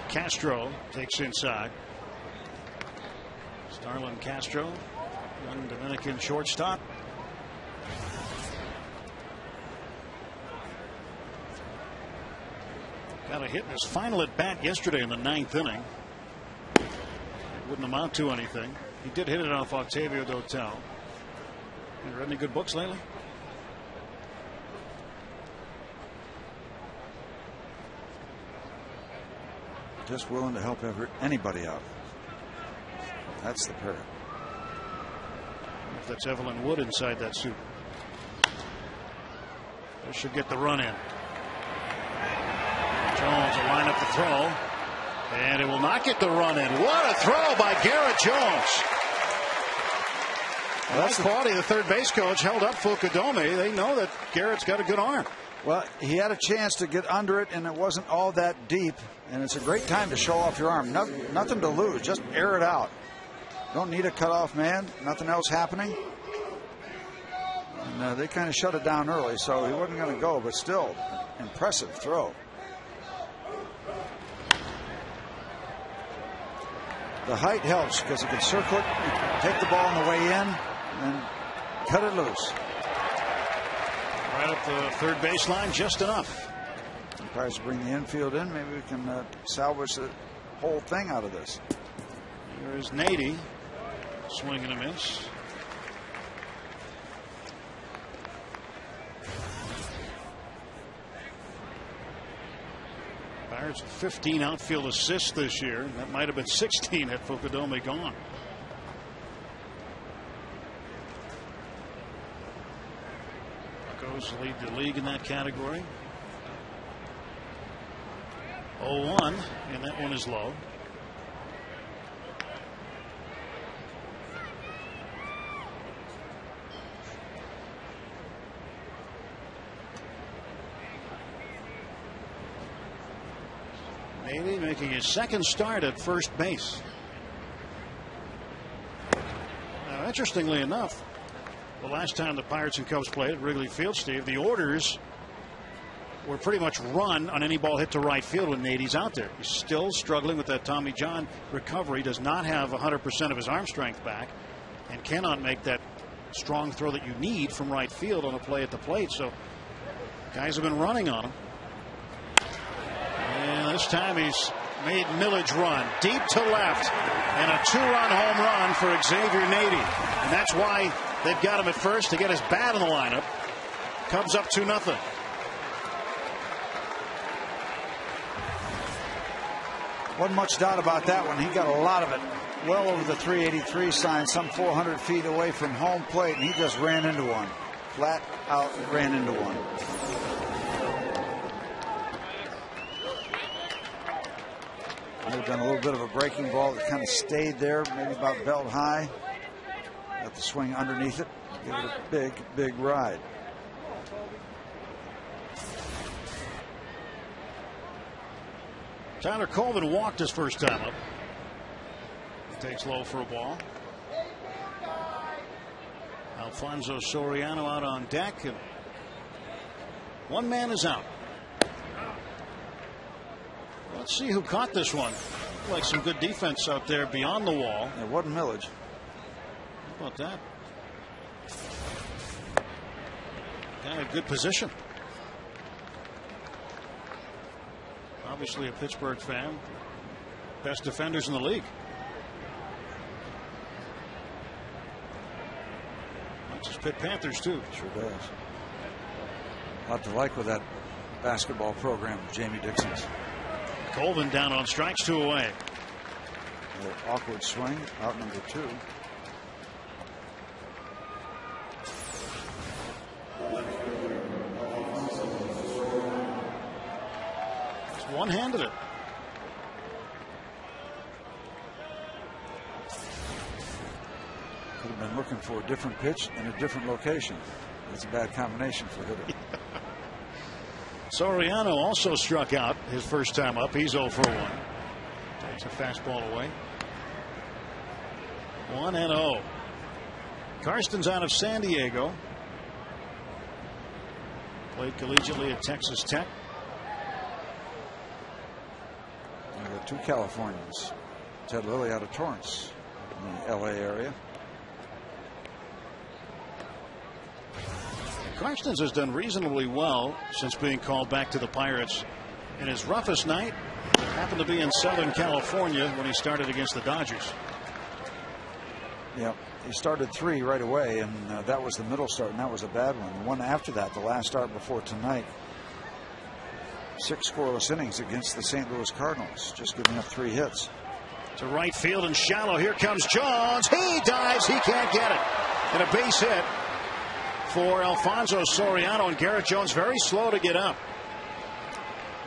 Castro takes inside. Starlin Castro, young Dominican shortstop. Got a hit in his final at bat yesterday in the 9th inning. It wouldn't amount to anything. He did hit it off Octavio Dotel. You read any good books lately? Just willing to help anybody out. That's the parrot. If that's Evelyn Wood inside that suit. This should get the run in. Jones will line up the throw. And it will not get the run in. What a throw by Garrett Jones. Well, that's Claudia, the third base coach, held up Fukudome. They know that Garrett's got a good arm. Well, he had a chance to get under it, and it wasn't all that deep. And it's a great time to show off your arm. Nothing to lose. Just air it out. Don't need a cutoff man. Nothing else happening. And they kind of shut it down early, so he wasn't going to go. But still, impressive throw. The height helps because he can circle it, take the ball on the way in, and cut it loose. Right up the third baseline, just enough. Tries to bring the infield in. Maybe we can salvage the whole thing out of this. Here's Nady. Swing and a miss. Pirates 15 outfield assists this year. That might have been 16 had Fukudome gone. Goes to lead the league in that category. 0-1, and that one is low. Nady making his second start at first base. Now, interestingly enough, the last time the Pirates and Cubs played at Wrigley Field, Steve, the orders were pretty much run on any ball hit to right field when Nady's out there. He's still struggling with that Tommy John recovery, does not have 100% of his arm strength back, and cannot make that strong throw that you need from right field on a play at the plate. So guys have been running on him. And this time he's made Millage run deep to left, and a 2-run home run for Xavier Nady. And that's why they've got him at first to get his bat in the lineup. Cubs up 2-0. Wasn't much doubt about that one. He got a lot of it. Well over the 383 sign, some 400 feet away from home plate, and he just ran into one. Flat out ran into one. They've done a little bit of a breaking ball that kind of stayed there, maybe about belt high. Got the swing underneath it. Give it a big, big ride. Tyler Colvin walked his first time up. Takes low for a ball. Alfonso Soriano out on deck, and one man is out. Let's see who caught this one. Like some good defense out there beyond the wall. It wasn't Millage. How about that? Got a good position. Obviously a Pittsburgh fan. Best defenders in the league. That's Pitt Panthers too. Sure does. A lot to like with that basketball program, Jamie Dixon's. Colvin down on strikes, 2 away. An awkward swing, out number 2. Just one-handed it. Could have been looking for a different pitch in a different location. That's a bad combination for hitter. Soriano also struck out his first time up. He's 0 for 1. Takes a fastball away. 1-0. Karsten's out of San Diego. Played collegiately at Texas Tech. We've got 2 Californians. Ted Lilly out of Torrance in the LA area. Karstens has done reasonably well since being called back to the Pirates. In his roughest night happened to be in Southern California when he started against the Dodgers. Yep, he started 3 right away, and that was the middle start, and that was a bad one. The one after that, the last start before tonight, 6 scoreless innings against the St. Louis Cardinals, just giving up 3 hits. To right field and shallow. Here comes Jones. He dives. He can't get it. And a base hit for Alfonso Soriano, and Garrett Jones very slow to get up.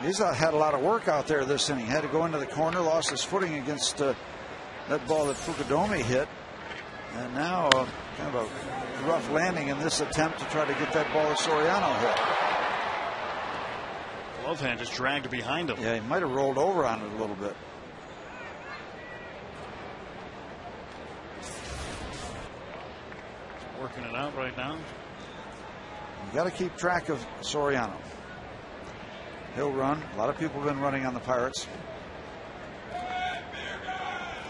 He's had a lot of work out there this inning. Had to go into the corner, lost his footing against that ball that Fukudomi hit, and now kind of a rough landing in this attempt to try to get that ball that Soriano hit. Glove hand is dragged behind him. Yeah, he might have rolled over on it a little bit. Working it out right now. You got to keep track of Soriano. He'll run. A lot of people have been running on the Pirates.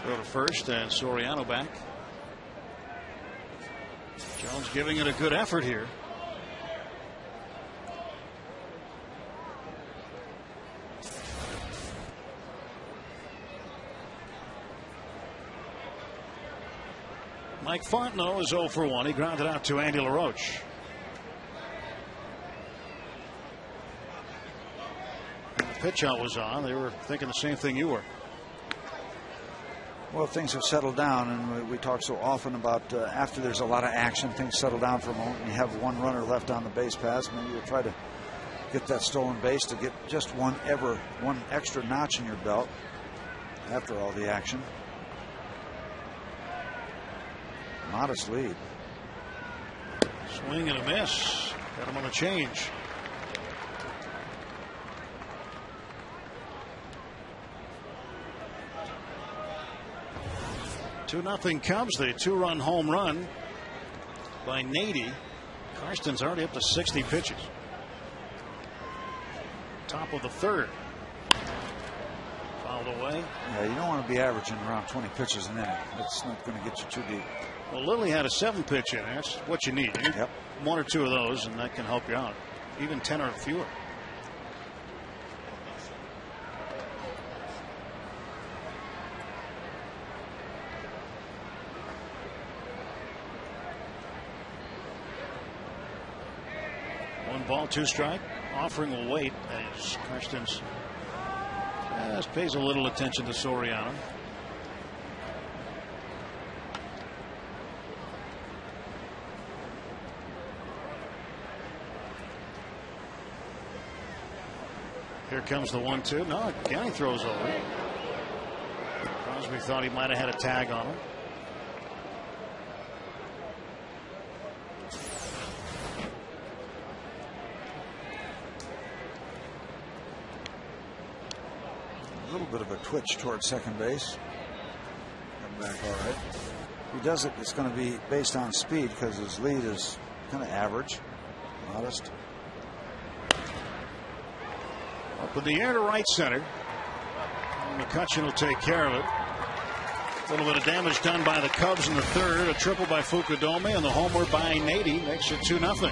Throw to first, and Soriano back. Jones giving it a good effort here. Mike Fontenot is 0 for 1. He grounded out to Andy LaRoche. And the pitch out was on. They were thinking the same thing you were. Well, things have settled down, and we talk so often about after there's a lot of action, things settle down for a moment, and you have 1 runner left on the base paths. Maybe you'll try to get that stolen base to get just one extra notch in your belt after all the action. Modest lead. Swing and a miss. Got him on the change. Two nothing Cubs. The 2-run home run by Nady. Karsten's already up to 60 pitches. Top of the 3rd. Fouled away. Yeah, you don't want to be averaging around 20 pitches an inning. That's not going to get you too deep. Well, Lilly had a 7-pitch inning. That's what you need. You need 1 or 2 of those, and that can help you out. Even 10 or fewer. One ball, 2 strike. Offering will wait as Karstens pays a little attention to Soriano. Here comes the 1-2. No, again he throws over. Crosby thought he might have had a tag on him. A little bit of a twitch towards second base. Come back all right. he does it, it's going to be based on speed because his lead is kind of average, modest. Up in the air to right center. McCutchen will take care of it. A little bit of damage done by the Cubs in the third. A triple by Fukudome and the homer by Nady makes it 2-0.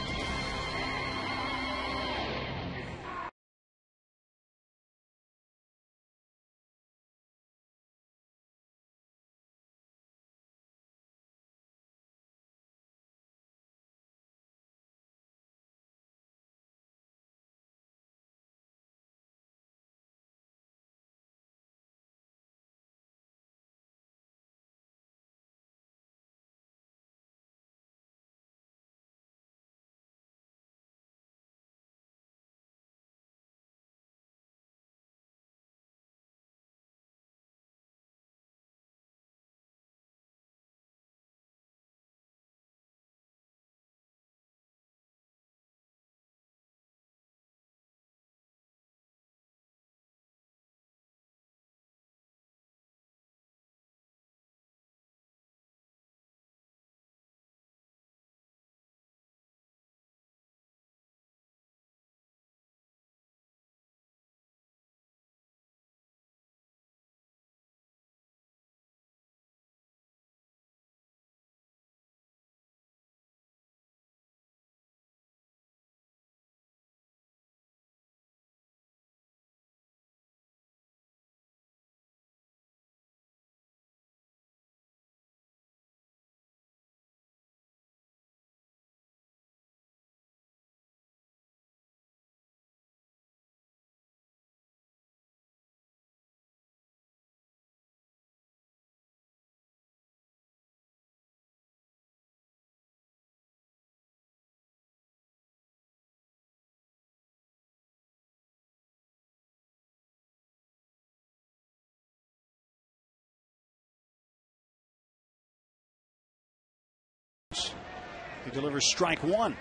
He delivers strike one.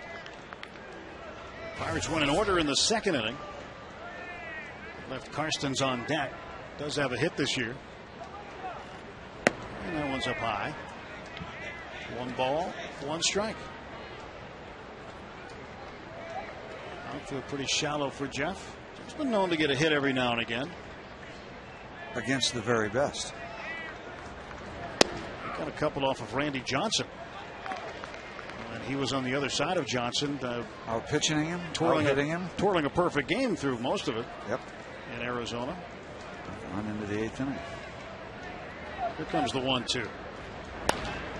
Pirates went in order in the second inning. Left Karstens on deck. Does have a hit this year. And that one's up high. 1 ball, 1 strike. Outfield pretty shallow for Jeff. He's been known to get a hit every now and again. Against the very best. He got a couple off of Randy Johnson. And he was on the other side of Johnson. Out pitching him, hitting him. Twirling a perfect game through most of it. Yep. In Arizona. On into the 8th inning. Here comes the 1-2.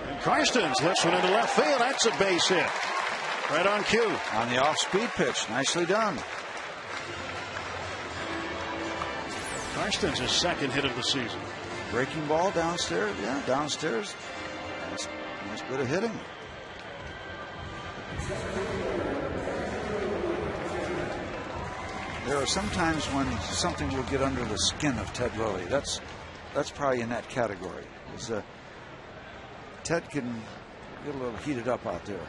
And Karstens lifts one into left field. That's a base hit. Right on cue. On the off-speed pitch. Nicely done. Karstens' his second hit of the season. Breaking ball downstairs. Yeah, downstairs. Nice bit of hitting. There are some times when something will get under the skin of Ted Lilly. That's probably in that category. Ted can get a little heated up out there.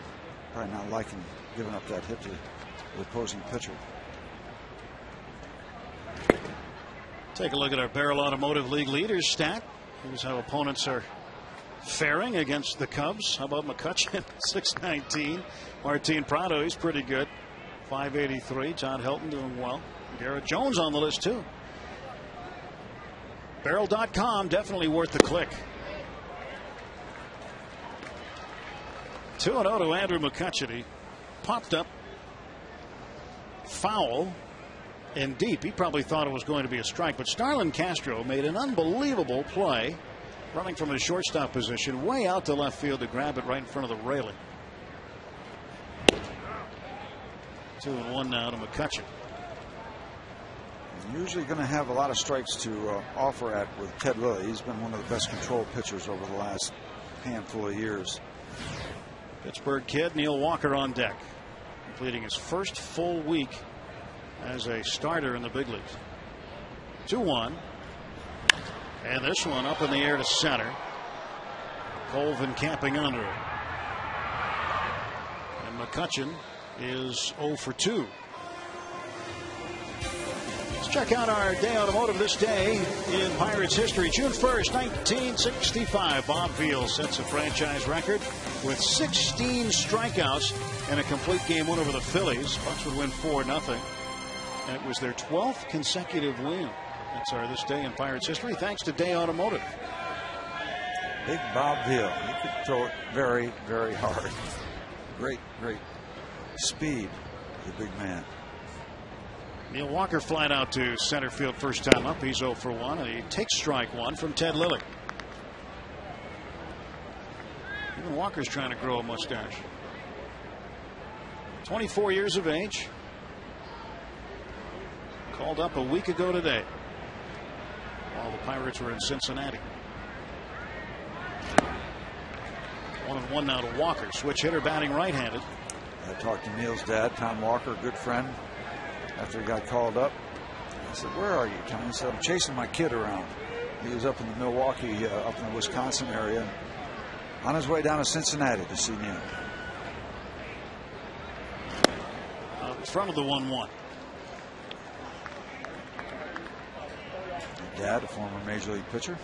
Probably not liking giving up that hit to the opposing pitcher. Take a look at our Barrel Automotive League leaders stat. Here's how opponents are faring against the Cubs. How about McCutchen? 619. Martin Prado, he's pretty good. 583. Todd Helton doing well. Garrett Jones on the list too. Barrel.com, definitely worth the click. 2-0 to Andrew McCutchen. He popped up foul and deep. He probably thought it was going to be a strike, but Starlin Castro made an unbelievable play, running from his shortstop position way out to left field to grab it right in front of the railing. 2-1 now to McCutchen. Usually going to have a lot of strikes to offer at with Ted Lilly. He's been one of the best control pitchers over the last handful of years. Pittsburgh kid Neil Walker on deck, completing his first full week as a starter in the big leagues. 2-1. And this one up in the air to center. Colvin camping under it. And McCutchen is 0 for 2. Let's check out our day automotive this day in Pirates history. June 1st, 1965. Bob Veal sets a franchise record with 16 strikeouts and a complete game win over the Phillies. Bucks would win 4-0. And it was their 12th consecutive win. That's our this day in Pirates history, thanks to Day Automotive. Big Bob Veal. He could throw it very, very hard. Great speed, the big man. Neil Walker flying out to center field first time up. He's 0 for 1, and he takes strike one from Ted Lilly. Even Walker's trying to grow a mustache. 24 years of age. Called up a week ago today while the Pirates were in Cincinnati. 1-1 now to Walker. Switch hitter batting right-handed. I talked to Neil's dad, Tom Walker, a good friend, after he got called up. I said, "Where are you, Tom?" He said, "I'm chasing my kid around." He was up in the Milwaukee, up in the Wisconsin area, on his way down to Cincinnati to see Neil. In front of the 1-1. Dad, a former Major League pitcher.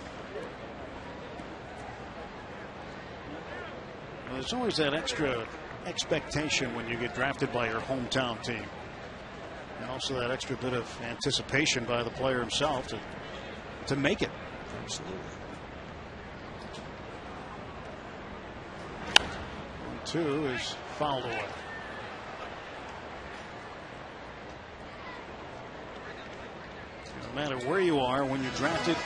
Well, there's always that extra expectation when you get drafted by your hometown team. And also that extra bit of anticipation by the player himself to make it. Absolutely. 1-2 is fouled away. No matter where you are, when you're drafted,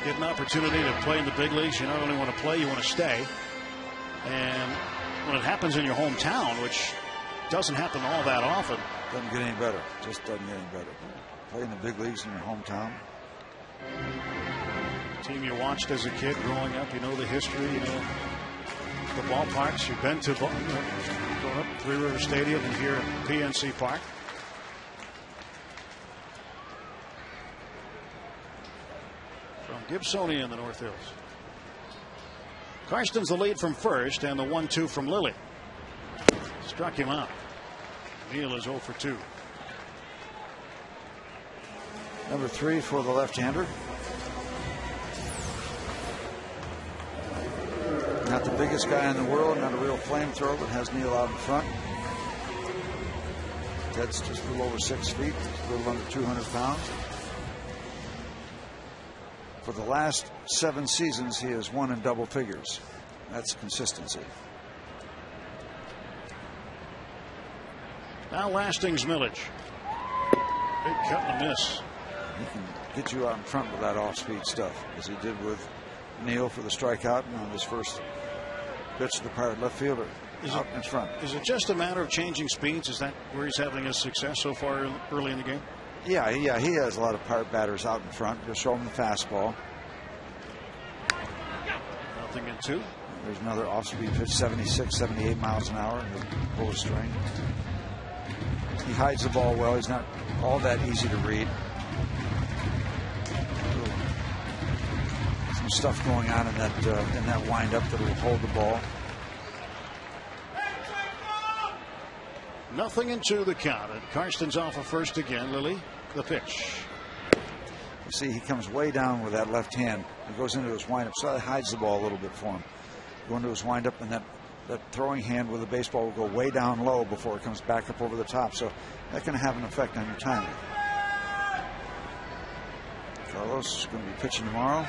get an opportunity to play in the big leagues. You not only want to play, you want to stay. And when it happens in your hometown, which doesn't happen all that often. Doesn't get any better. Just doesn't get any better. Play in the big leagues in your hometown. Team you watched as a kid growing up, you know the history, you know the ballparks. You've been to going up Three River Stadium and here at PNC Park. From Gibsonia in the North Hills. Karsten's the lead from first, and the 1-2 from Lilly. Struck him out. Neal is 0 for 2. Number 3 for the left-hander. Not the biggest guy in the world, not a real flamethrower, but has Neal out in front. Ted's just a little over 6 feet, a little under 200 pounds. For the last 7 seasons, he has won in double figures. That's consistency. Now Lasting's Millage. Big cut and a miss. He can get you out in front with that off-speed stuff, as he did with Neal for the strikeout and on his first pitch to the Pirate left fielder. Out in front. Is it just a matter of changing speeds? Is that where he's having his success so far early in the game? Yeah, he has a lot of Pirate batters out in front. Just show him the fastball. 0-2. There's another off-speed pitch, 76, 78 miles an hour, and pull a string. He hides the ball well. He's not all that easy to read. Some stuff going on in that windup that will hold the ball. 0-2 the count. And Karsten's off of first again. Lilly, the pitch. You see, he comes way down with that left hand. He goes into his windup, so that hides the ball a little bit for him. Go into his windup, and that throwing hand with the baseball will go way down low before it comes back up over the top. So that can have an effect on your timing. Carlos is going to be pitching tomorrow.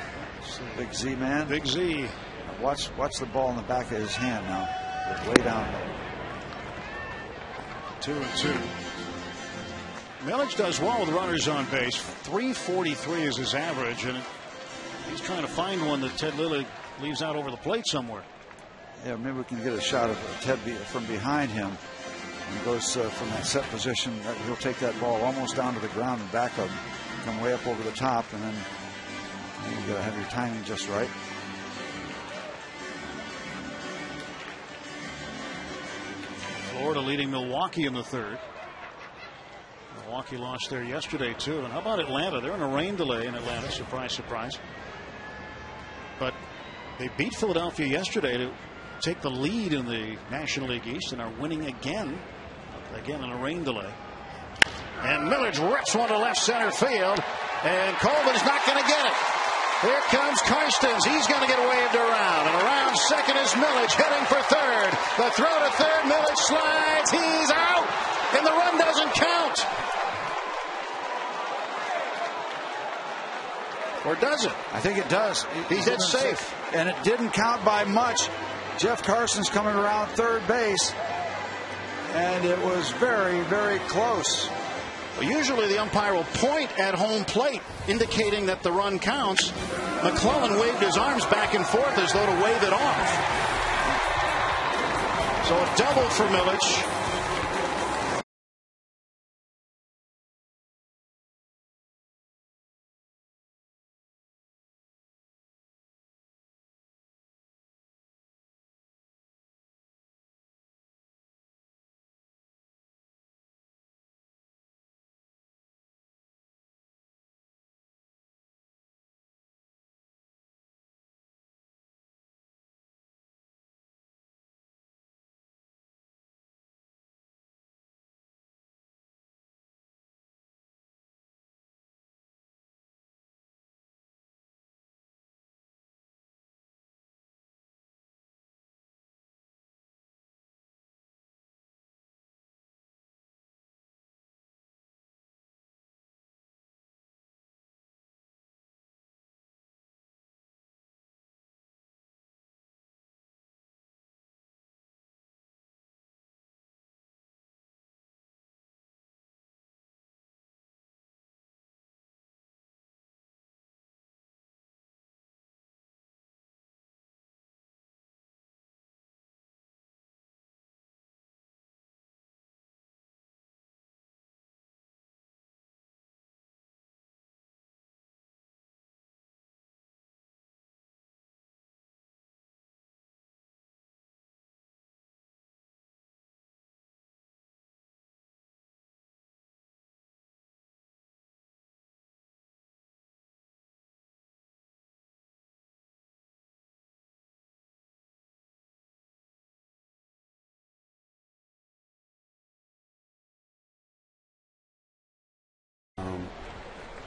Big Z man. Big Z. Now watch the ball in the back of his hand now. Way down low. 2-2. Millage does well with runners on base. 343 is his average, and he's trying to find one that Ted Lilly leaves out over the plate somewhere. Yeah, maybe we can get a shot of Ted from behind him. And he goes from that set position. He'll take that ball almost down to the ground and back up, come way up over the top, and then you got to have your timing just right. Florida leading Milwaukee in the third. Milwaukee lost there yesterday, too. And how about Atlanta? They're in a rain delay in Atlanta. Surprise, surprise. But they beat Philadelphia yesterday to take the lead in the National League East and are winning again in a rain delay. And Millage rips one to left center field. And Coleman's not going to get it. Here comes Karstens. He's going to get waved around. And around second is Millage heading for third. The throw to third. Millage slides. He's out. And the run doesn't count. Or does it? I think it does. He's hit safe. And it didn't count by much. Jeff Carson's coming around third base. And it was very, very close. Well, usually the umpire will point at home plate, indicating that the run counts. McClellan waved his arms back and forth as though to wave it off. So a double for Millage.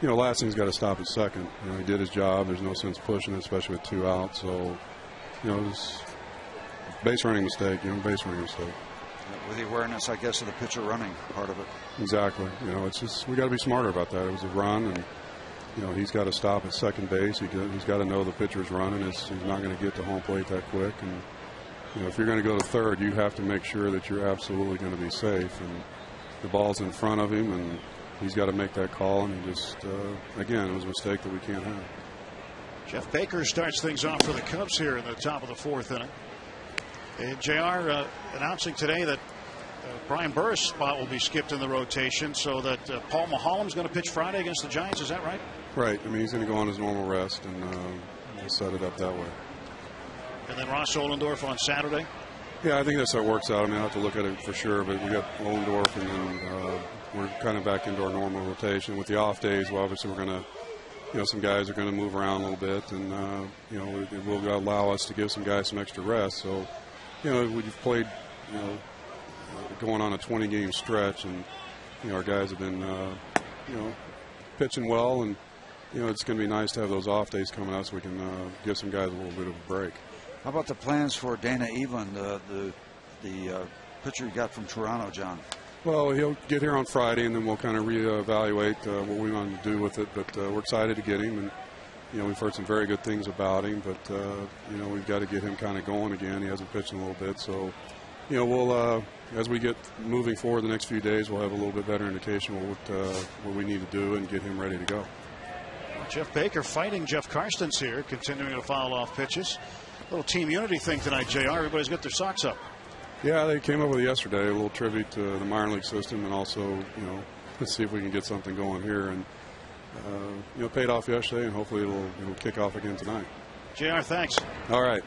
Lassing's got to stop at second. He did his job. There's no sense pushing it, especially with two out. So, it was base running mistake. Base running mistake. With the awareness, I guess, of the pitcher running part of it. Exactly. It's just we got to be smarter about that. It was a run, and he's got to stop at second base. He's got to know the pitcher's running. He's not going to get to home plate that quick. And if you're going to go to third, you have to make sure that you're absolutely going to be safe. And the ball's in front of him, and he's got to make that call, and he just, again, it was a mistake that we can't have. Jeff Baker starts things off for the Cubs here in the top of the fourth inning. And JR announcing today that Brian Burris' spot will be skipped in the rotation so that Paul Maholm's going to pitch Friday against the Giants. Is that right? Right. He's going to go on his normal rest, and we'll set it up that way. And then Ross Ohlendorf on Saturday? Yeah, I think that's how it works out. I have to look at it for sure, but we got Ohlendorf, and then we're kind of back into our normal rotation. With the off days, well, obviously we're going to, some guys are going to move around a little bit, and, it will allow us to give some guys some extra rest. So, we've played, going on a 20-game stretch, and, our guys have been, pitching well, and, it's going to be nice to have those off days coming out so we can give some guys a little bit of a break. How about the plans for Dana Eveland, the pitcher you got from Toronto, John? Well, he'll get here on Friday, and then we'll kind of reevaluate what we want to do with it. But we're excited to get him, and we've heard some very good things about him. But we've got to get him kind of going again. He hasn't pitched in a little bit, so we'll as we get moving forward the next few days, we'll have a little bit better indication what we need to do and get him ready to go. Jeff Baker fighting Jeff Karstens here, continuing to foul off pitches. Little team unity thing tonight, JR. Everybody's got their socks up. Yeah, they came up with it yesterday, a little tribute to the minor league system, and also, let's see if we can get something going here. And, paid off yesterday, and hopefully it'll kick off again tonight. JR, thanks. All right.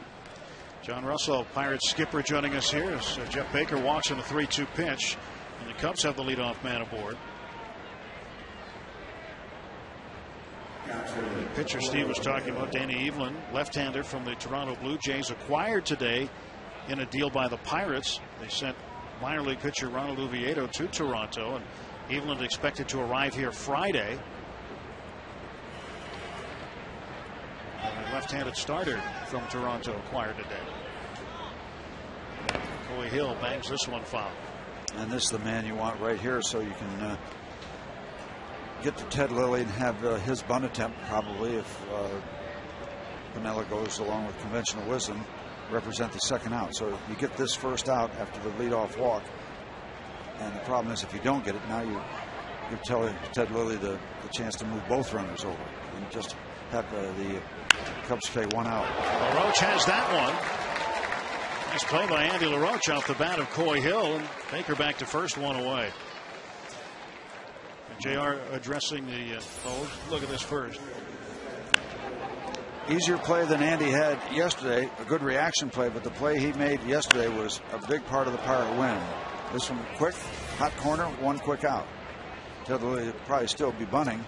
John Russell, Pirates skipper, joining us here as Jeff Baker walks in a 3-2 pitch, and the Cubs have the leadoff man aboard. The pitcher Steve was talking about, Danny Eveland, left-hander from the Toronto Blue Jays, acquired today in a deal by the Pirates. They sent minor league pitcher Ronald Oviedo to Toronto, and Eveland expected to arrive here Friday. A left-handed starter from Toronto acquired today. Coy Hill bangs this one foul. And this is the man you want right here, so you can get to Ted Lilly and have his bunt attempt, probably, if Piniella goes along with conventional wisdom, represent the second out. So you get this first out after the leadoff walk. And the problem is, if you don't get it, now you tell Ted Lilly the chance to move both runners over and just have the Cubs pay one out. LaRoche has that one. Nice play by Andy LaRoche off the bat of Coy Hill, and Baker back to first, one away. And JR addressing the look at this first. Easier play than Andy had yesterday, a good reaction play, but the play he made yesterday was a big part of the Pirate win. This one quick, hot corner, one quick out. Ted Lilly would probably still be bunting,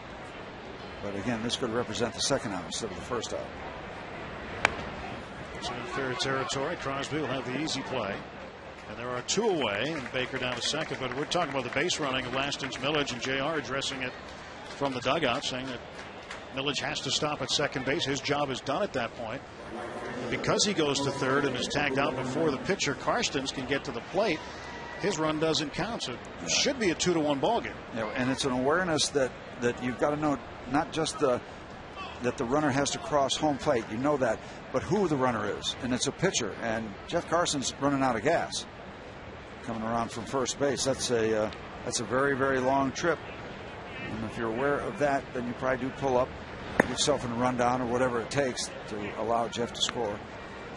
but again, this could represent the second out instead of the first out. It's in fair territory. Crosby will have the easy play. And there are two away, and Baker down to second. But we're talking about the base running of Lastings, Millage, and JR addressing it from the dugout, saying that Millage has to stop at second base. His job is done at that point. And because he goes to third and is tagged out before the pitcher, Karstens, can get to the plate, his run doesn't count. So it should be a 2-1 ball game. Yeah, and it's an awareness that you've got to know, not just that the runner has to cross home plate. You know that, but who the runner is, and it's a pitcher. And Jeff Carson's running out of gas, coming around from first base. That's a very, very long trip. And if you're aware of that, then you probably do pull up, get yourself in a rundown or whatever it takes to allow Jeff to score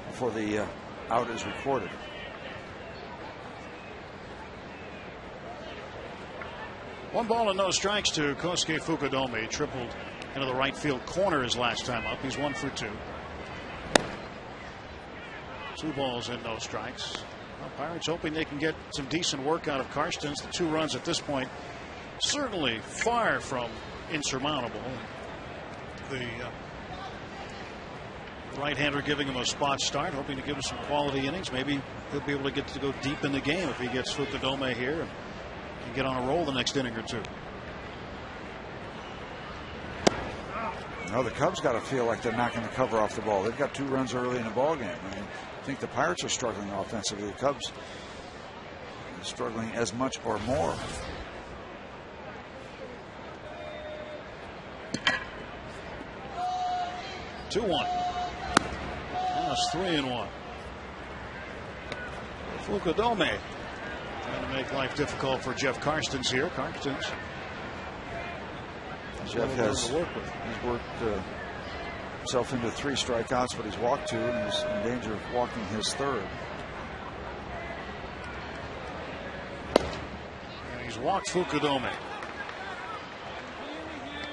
before the out is recorded. One ball and no strikes to Kosuke Fukudome. He tripled into the right field corner his last time up. He's 1 for 2. 2 balls and no strikes. Well, Pirates hoping they can get some decent work out of Karstens. The 2 runs at this point certainly far from insurmountable. The right-hander giving him a spot start, hoping to give him some quality innings. Maybe he'll be able to get to go deep in the game if he gets Fukudome here and can get on a roll the next inning or two. No, the Cubs got to feel like they're knocking the cover off the ball. They've got 2 runs early in the ball game. I mean, I think the Pirates are struggling offensively. The Cubs are struggling as much or more. Two one. Now it's 3-1. Fukudome trying to make life difficult for Jeff Karstens here. Karstens. Jeff he's worked himself into 3 strikeouts, but he's walked 2 and he's in danger of walking his 3rd. And he's walked Fukudome.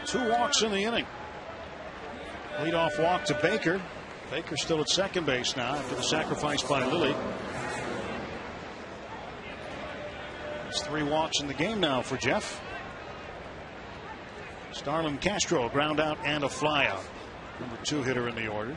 2 walks in the inning. Leadoff walk to Baker. Baker still at second base now after the sacrifice by Lilly. It's 3 walks in the game now for Jeff. Starlin Castro, ground out and a fly out. Number 2 hitter in the order.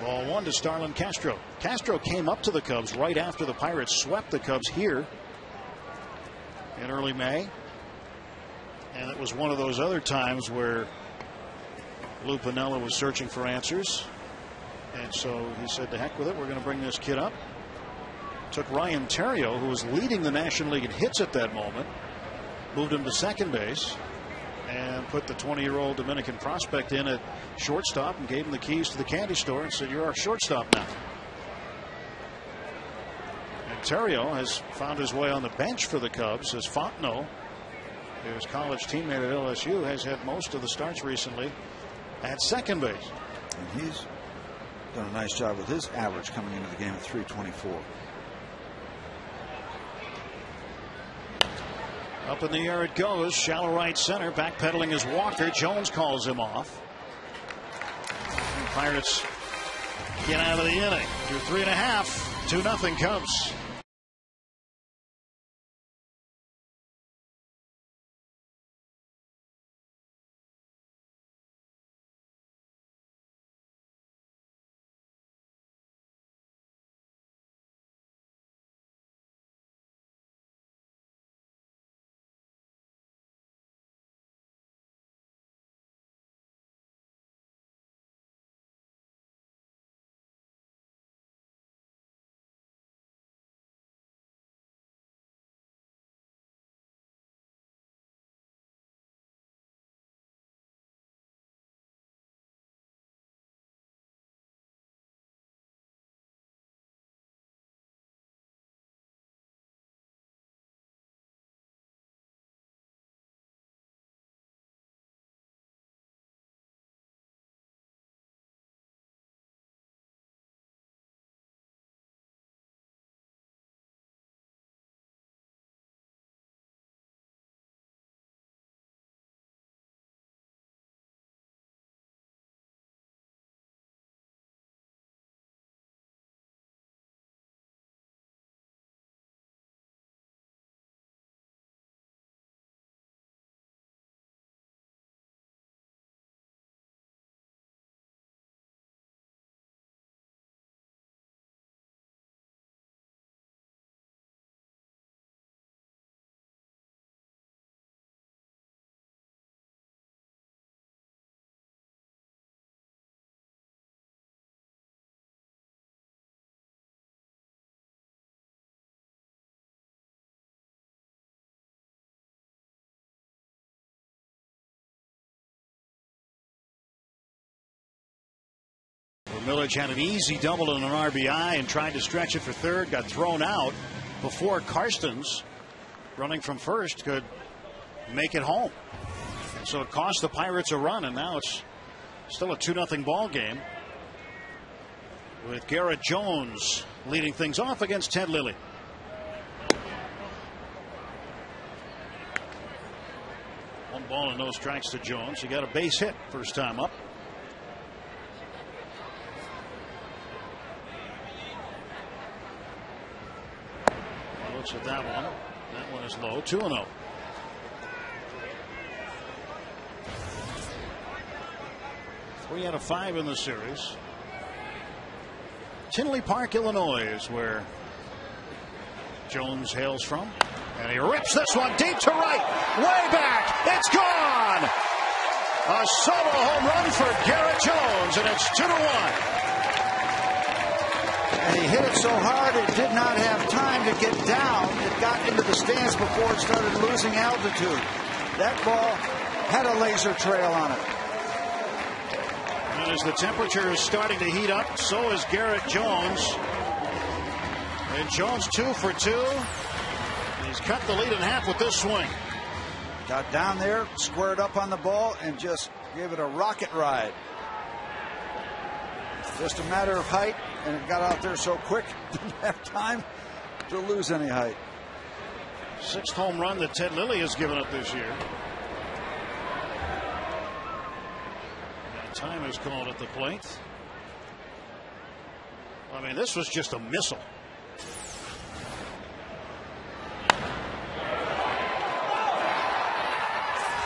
Ball 1 to Starlin Castro. Castro came up to the Cubs right after the Pirates swept the Cubs here in early May. And it was one of those other times where Lou Piniella was searching for answers. And so he said, to heck with it, we're going to bring this kid up. Took Ryan Theriot, who was leading the National League in hits at that moment, moved him to second base, and put the 20-year-old Dominican prospect in at shortstop and gave him the keys to the candy store and said, you're our shortstop now. And Theriot has found his way on the bench for the Cubs as Fontenot, his college teammate at LSU, has had most of the starts recently at second base. And he's done a nice job with his average coming into the game at .324. Up in the air it goes. Shallow right center. Backpedaling is Walker. Jones calls him off. And Pirates get out of the inning. Through 3.5. 2-0 Cubs. Millage had an easy double and an RBI and tried to stretch it for third, got thrown out before Karstens, running from first, could make it home. And so it cost the Pirates a run, and now it's still a 2-0 ball game with Garrett Jones leading things off against Ted Lilly. One ball and no strikes to Jones. He got a base hit first time up. Looks at that one. That one is low. 2-0. Three out of 5 in the series. Tinley Park, Illinois is where Jones hails from. And he rips this one deep to right. Way back. It's gone. A solo home run for Garrett Jones, and it's 2-1. And he hit it so hard it did not have time to get down. It got into the stands before it started losing altitude. That ball had a laser trail on it. And as the temperature is starting to heat up, so is Garrett Jones. And Jones 2 for 2. He's cut the lead in half with this swing. Got down there, squared up on the ball, and just gave it a rocket ride. Just a matter of height, and it got out there so quick, didn't have time to lose any height. 6th home run that Ted Lilly has given up this year. And time is called at the plate. I mean, this was just a missile.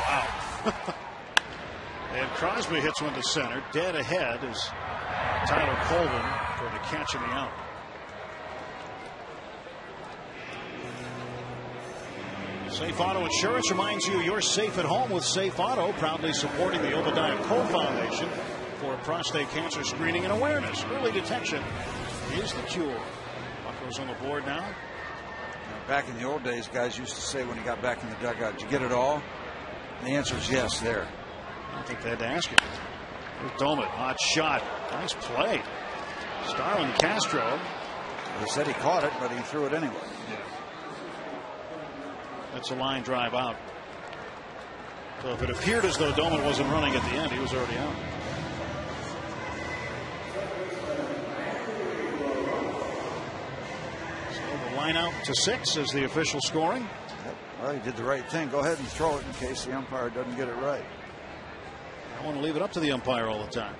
Wow. And Crosby hits one to center. Dead ahead is Tyler Colvin for the catch in the out. Safe Auto Insurance reminds you you're safe at home with Safe Auto, proudly supporting the Obadiah Cole Foundation for prostate cancer screening and awareness. Early detection is the cure. Bucco's on the board now. Back in the old days, guys used to say when he got back in the dugout, did you get it all? And the answer is yes there. I don't think they had to ask him. Here's Domet, hot shot. Nice play. Starlin Castro. They said he caught it, but he threw it anyway. Yeah. That's a line drive out. So if it appeared as though Domet wasn't running at the end, he was already out. So the line out to 6 is the official scoring. Well, he did the right thing. Go ahead and throw it in case the umpire doesn't get it right. I want to leave it up to the umpire all the time.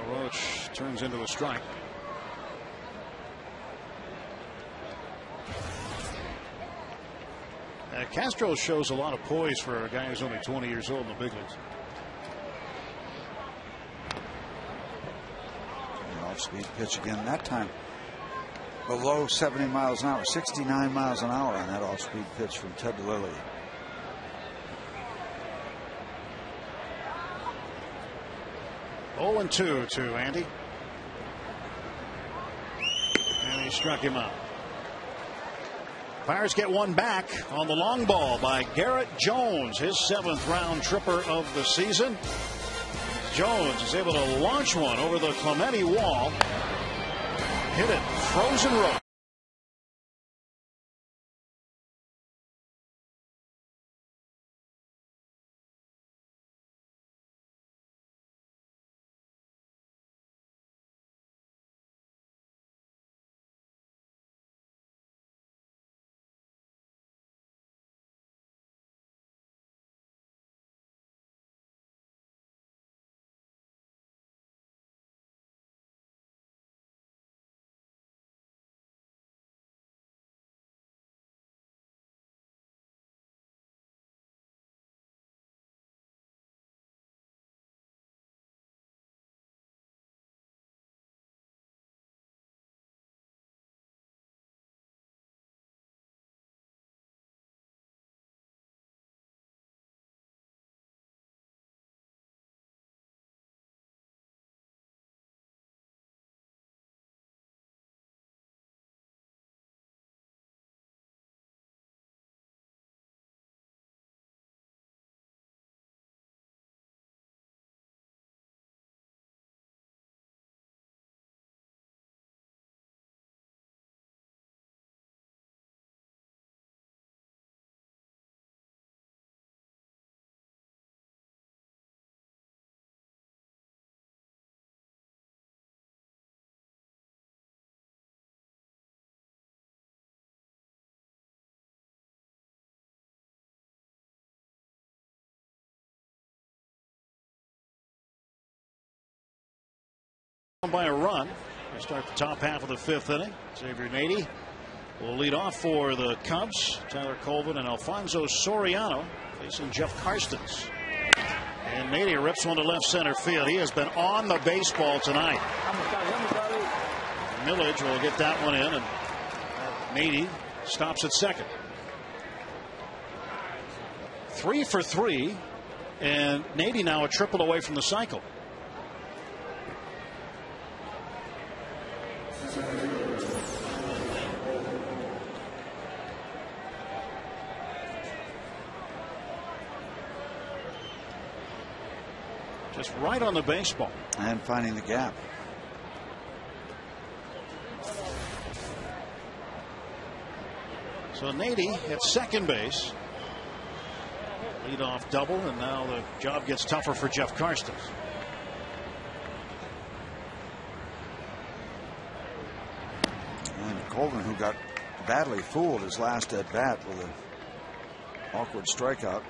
Roach turns into a strike. Castro shows a lot of poise for a guy who's only 20 years old in the big leagues. An off-speed pitch again. That time below 70 miles an hour. 69 miles an hour on that off-speed pitch from Ted Lilly. Oh, 0-2 to Andy. And he struck him out. Pirates get one back on the long ball by Garrett Jones, his 7th round tripper of the season. Jones is able to launch one over the Clemente wall. Hit it frozen road. by a run. We start the top half of the 5th inning. Xavier Nady will lead off for the Cubs. Tyler Colvin and Alfonso Soriano facing Jeff Karstens. And Nady rips one to left center field. He has been on the baseball tonight. Millage will get that one in, and Nady stops at second. 3 for 3, and Nady now a triple away from the cycle. Just right on the baseball. And finding the gap. So Nady at second base. Leadoff double, and now the job gets tougher for Jeff Karstens. And Colvin, who got badly fooled his last at bat with an awkward strikeout.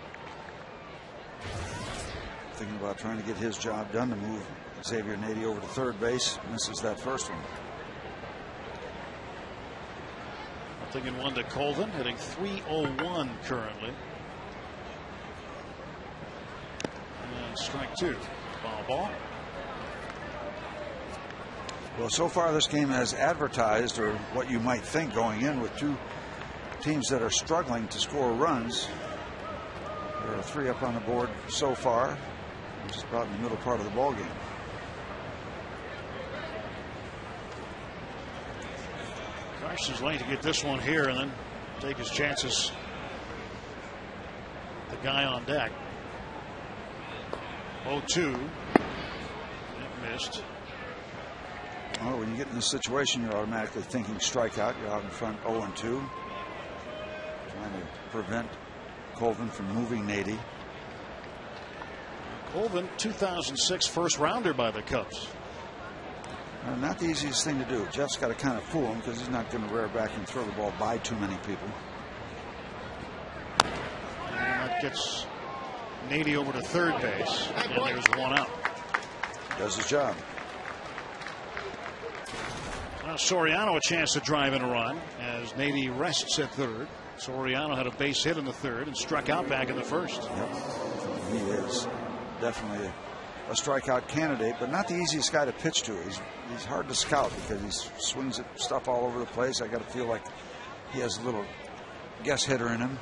Thinking about trying to get his job done to move Xavier Nady over to third base. Misses that first one. Thinking 1 to Colvin, hitting .301 currently. And strike 2. Ball. Well, so far this game has advertised, or what you might think going in, with two teams that are struggling to score runs. There are 3 up on the board so far, which is about in the middle part of the ball game. Karstens late to get this one here and then take his chances. The guy on deck. 0-2. It missed. Well, when you get in this situation, you're automatically thinking strikeout. You're out in front 0-2. Trying to prevent Colvin from moving Nady. Colvin, 2006 first rounder by the Cubs. Not the easiest thing to do. Jeff's got to kind of fool him because he's not going to rear back and throw the ball by too many people. And that gets Nady over to third base. And there's one out. Does his job. Now Soriano a chance to drive in a run as Nady rests at third. Soriano had a base hit in the third and struck out back in the first. Yep. He is definitely a strikeout candidate, but not the easiest guy to pitch to. He's hard to scout because he swings at stuff all over the place. I got to feel like he has a little guess hitter in him.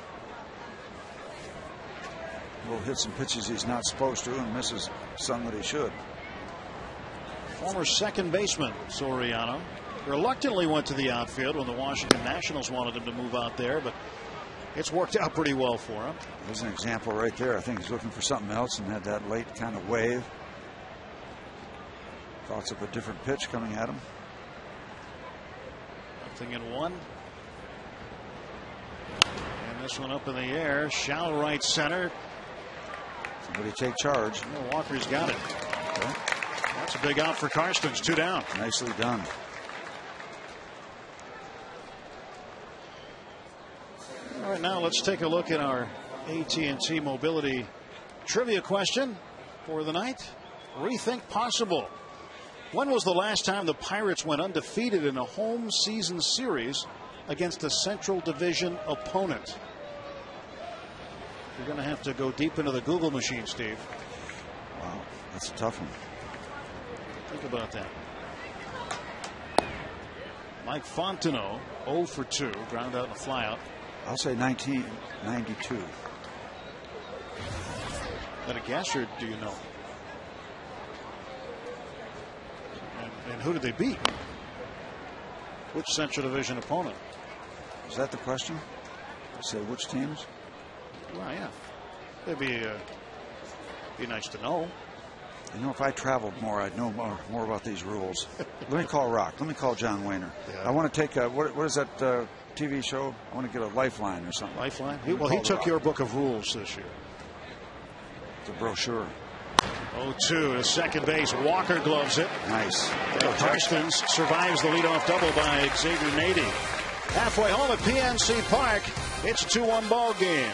Will hit some pitches he's not supposed to and misses some that he should. Former second baseman Soriano reluctantly went to the outfield when the Washington Nationals wanted him to move out there, but it's worked out pretty well for him. There's an example right there. I think he's looking for something else and had that late kind of wave. Thoughts of a different pitch coming at him. Nothing in 1. And this one up in the air. Shallow right center. Somebody take charge. Oh, Walker's got it. Okay. That's a big out for Karstens. 2 down. Nicely done. All right, now let's take a look at our AT&T Mobility trivia question for the night. Rethink possible. When was the last time the Pirates went undefeated in a home season series against a Central Division opponent? You're going to have to go deep into the Google machine, Steve. Wow, that's a tough one. Think about that. Mike Fontenot, 0 for 2, ground out and a flyout. I'll say 1992. Is that a guess, or do you know? And who did they beat? Which Central Division opponent? Is that the question? Say which teams? Well, yeah. It'd be nice to know. You know, if I traveled more, I'd know more about these rules. Let me call Rock. Let me call John Wayner. Yeah. I want to take what is that TV show? I want to get a Lifeline or something. Lifeline? Well, he took your book of rules this year. The brochure. 0-2 to second base. Walker gloves it. Nice. Karstens survives the leadoff double by Xavier Nady. Halfway home at PNC Park, it's a 2-1 ball game.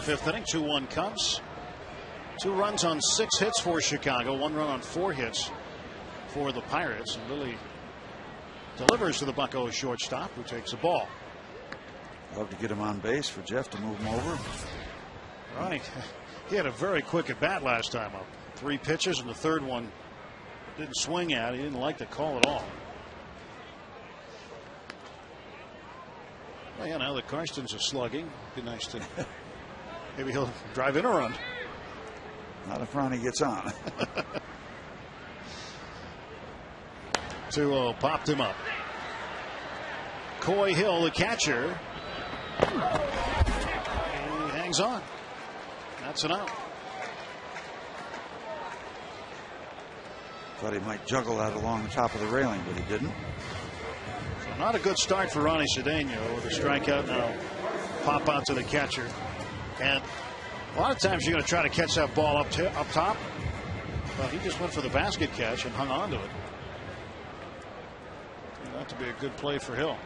fifth inning. 2-1 Cubs. 2 runs on 6 hits for Chicago. 1 run on 4 hits for the Pirates. And Lilly delivers to the Buccos shortstop, who takes the ball. Love to get him on base for Jeff to move him over. Right. He had a very quick at bat last time up. 3 pitches, and the third one didn't swing at. He didn't like the call at all. Well, yeah, now that Karstens is slugging, it'd be nice to maybe he'll drive in a run. Not if Ronnie gets on. 2-0 popped him up. Coy Hill, the catcher. He hangs on. That's an out. Thought he might juggle that along the top of the railing, but he didn't. So not a good start for Ronnie Cedeno with a strikeout now. Pop out to the catcher. And a lot of times you're going to try to catch that ball up top. But he just went for the basket catch and hung on to it. Turned out to be a good play for Hill.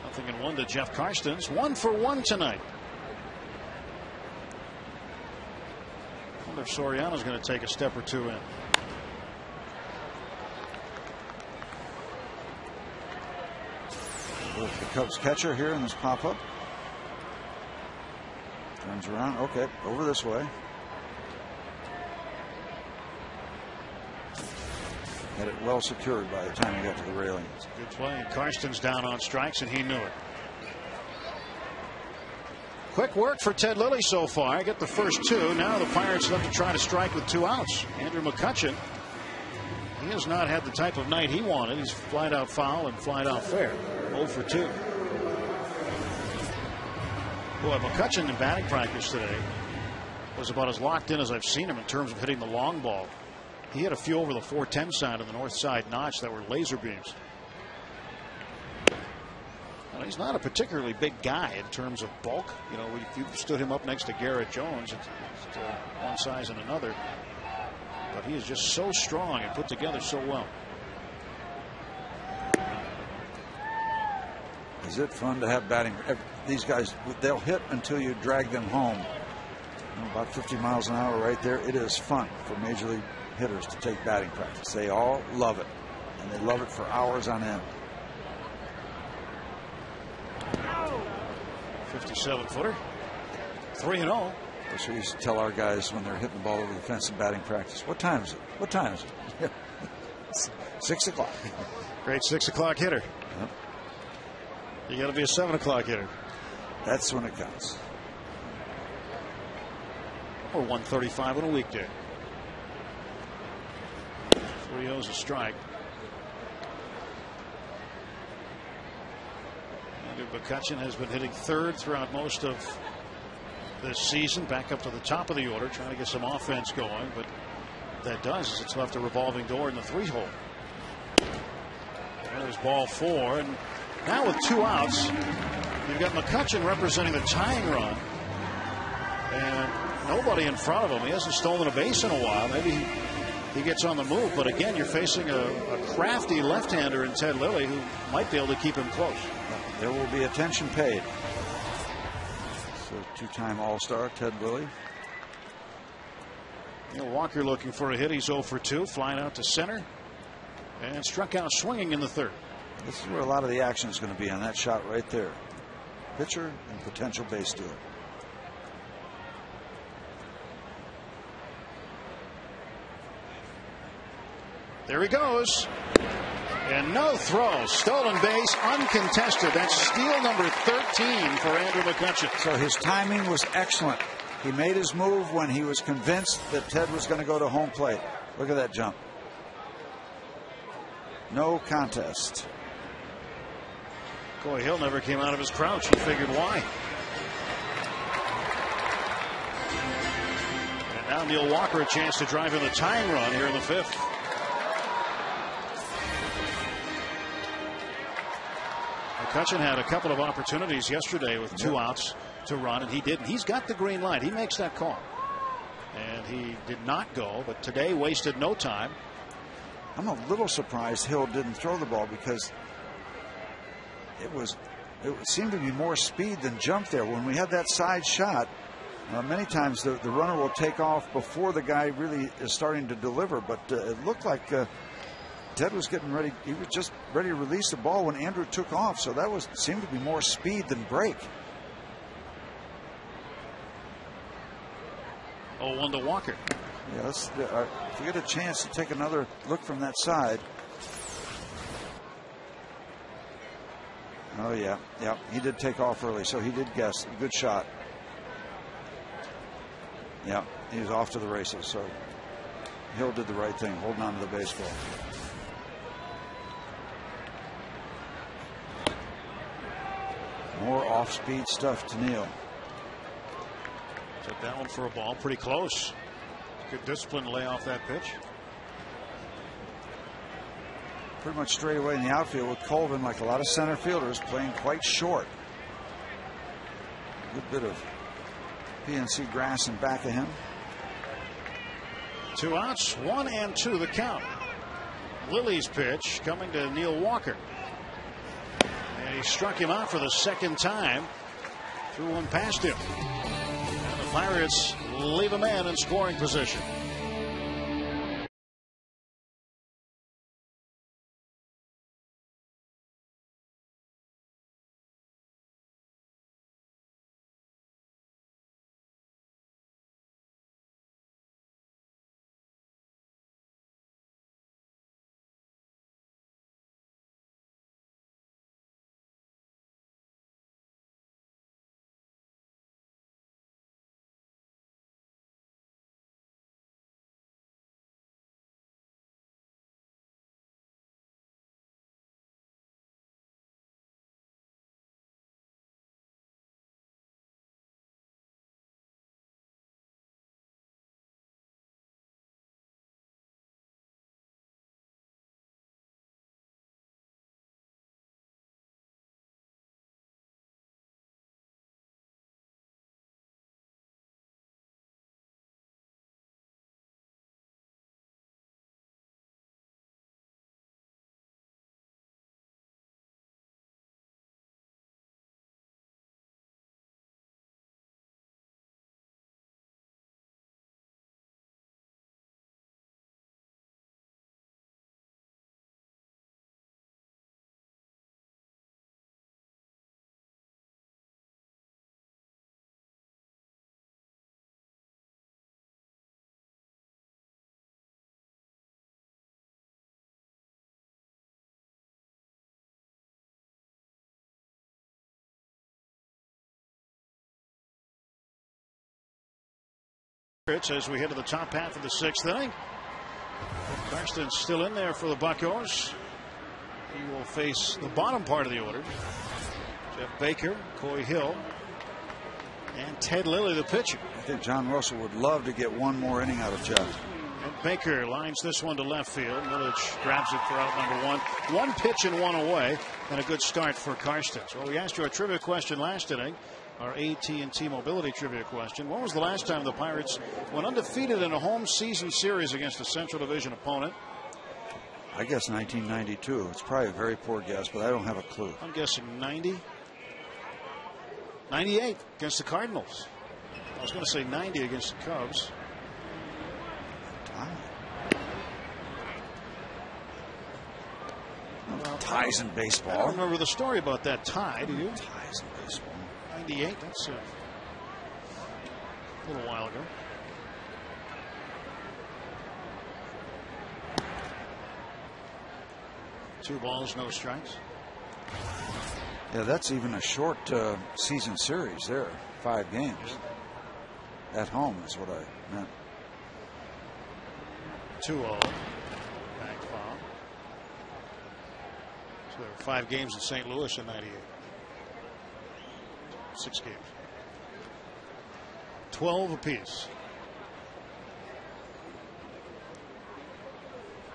Nothing in 1 to Jeff Karstens. 1 for 1 tonight. I wonder if Soriano's going to take a step or 2 in. The Cubs catcher here in this pop-up. Turns around. Okay, over this way. Had it well secured by the time he got to the railing. It's a good play. Karstens down on strikes, and he knew it. Quick work for Ted Lilly so far. Get the first 2. Now the Pirates have to try to strike with 2 outs. Andrew McCutchen, he has not had the type of night he wanted. He's flied out foul and flied out fair. 0 for 2. Boy, McCutchen in batting practice today was about as locked in as I've seen him in terms of hitting the long ball. He had a few over the 410 side on the north side notch that were laser beams. Now, he's not a particularly big guy in terms of bulk. You know, if you stood him up next to Garrett Jones, it's one size and another. But he is just so strong and put together so well. Is it fun to have batting? These guys, they'll hit until you drag them home. You know, about 50 miles an hour right there. It is fun for Major League hitters to take batting practice. They all love it, and they love it for hours on end. 57-footer. 3-0. That's what we used to tell our guys when they're hitting the ball over the fence in batting practice. What time is it? What time is it? 6 o'clock. Great 6 o'clock hitter. Yep. You got to be a 7 o'clock hitter. That's when it counts. Or 135 on a weekday. 3-0's a strike. Andrew McCutchen has been hitting third throughout most of this season, back up to the top of the order, trying to get some offense going. But that does is it's left a revolving door in the 3-hole. There's ball 4, and now with 2 outs, you've got McCutchen representing the tying run, and nobody in front of him. He hasn't stolen a base in a while. Maybe he gets on the move, but again, you're facing a crafty left-hander in Ted Lilly who might be able to keep him close. There will be attention paid. So, 2-time All-Star Ted Lilly. Walker looking for a hit. He's 0 for 2, flying out to center, and struck out swinging in the 3rd. This is where a lot of the action is going to be on that shot right there. Pitcher and potential base stealer. There he goes. And no throw. Stolen base, uncontested. That's steal number 13 for Andrew McCutchen. So his timing was excellent. He made his move when he was convinced that Ted was going to go to home plate. Look at that jump. No contest. Coy Hill never came out of his crouch. He figured why. And now Neil Walker a chance to drive in the tying run here in the 5th. McCutchen had a couple of opportunities yesterday with 2 outs to run, and he didn't. He's got the green light. He makes that call. And he did not go, but today wasted no time. I'm a little surprised Hill didn't throw the ball, because it seemed to be more speed than jump there. When we had that side shot, many times the runner will take off before the guy really is starting to deliver, but it looked like Ted was getting ready. He was just ready to release the ball when Andrew took off, so that seemed to be more speed than break. 0-1 to Walker. Yeah, if we get a chance to take another look from that side. Oh, yeah. He did take off early, so he did guess. Good shot. Yeah, he was off to the races, so Hill did the right thing, holding on to the baseball. More off-speed stuff to Neal. Took that one for a ball, pretty close. Good discipline to lay off that pitch. Pretty much straight away in the outfield with Colvin, like a lot of center fielders, playing quite short. Good bit of PNC grass in back of him. 2 outs, 1-2 the count. Lily's pitch coming to Neal Walker. And he struck him out for the second time. Threw one past him. And the Pirates leave a man in scoring position. As we head to the top half of the 6th inning. Karsten's still in there for the Buccos. He will face the bottom part of the order. Jeff Baker, Coy Hill, and Ted Lilly, the pitcher. I think John Russell would love to get one more inning out of Jeff. And Baker lines this one to left field. Millich grabs it for out number 1. 1 pitch and 1 away, and a good start for Karsten. So we asked you a trivia question last inning. Our AT&T Mobility trivia question. When was the last time the Pirates went undefeated in a home season series against a Central Division opponent? I guess 1992. It's probably a very poor guess, but I don't have a clue. I'm guessing 90. 98 against the Cardinals. I was going to say 90 against the Cubs. Ties in baseball. I don't remember the story about that tie, do you? Ties in baseball. 98, that's a little while ago. Two balls, no strikes. Yeah, that's even a short season series there. 5 games. At home is what I meant. 2-0. Back foul. So there were 5 games in St. Louis in 98. 6 games. 12 apiece.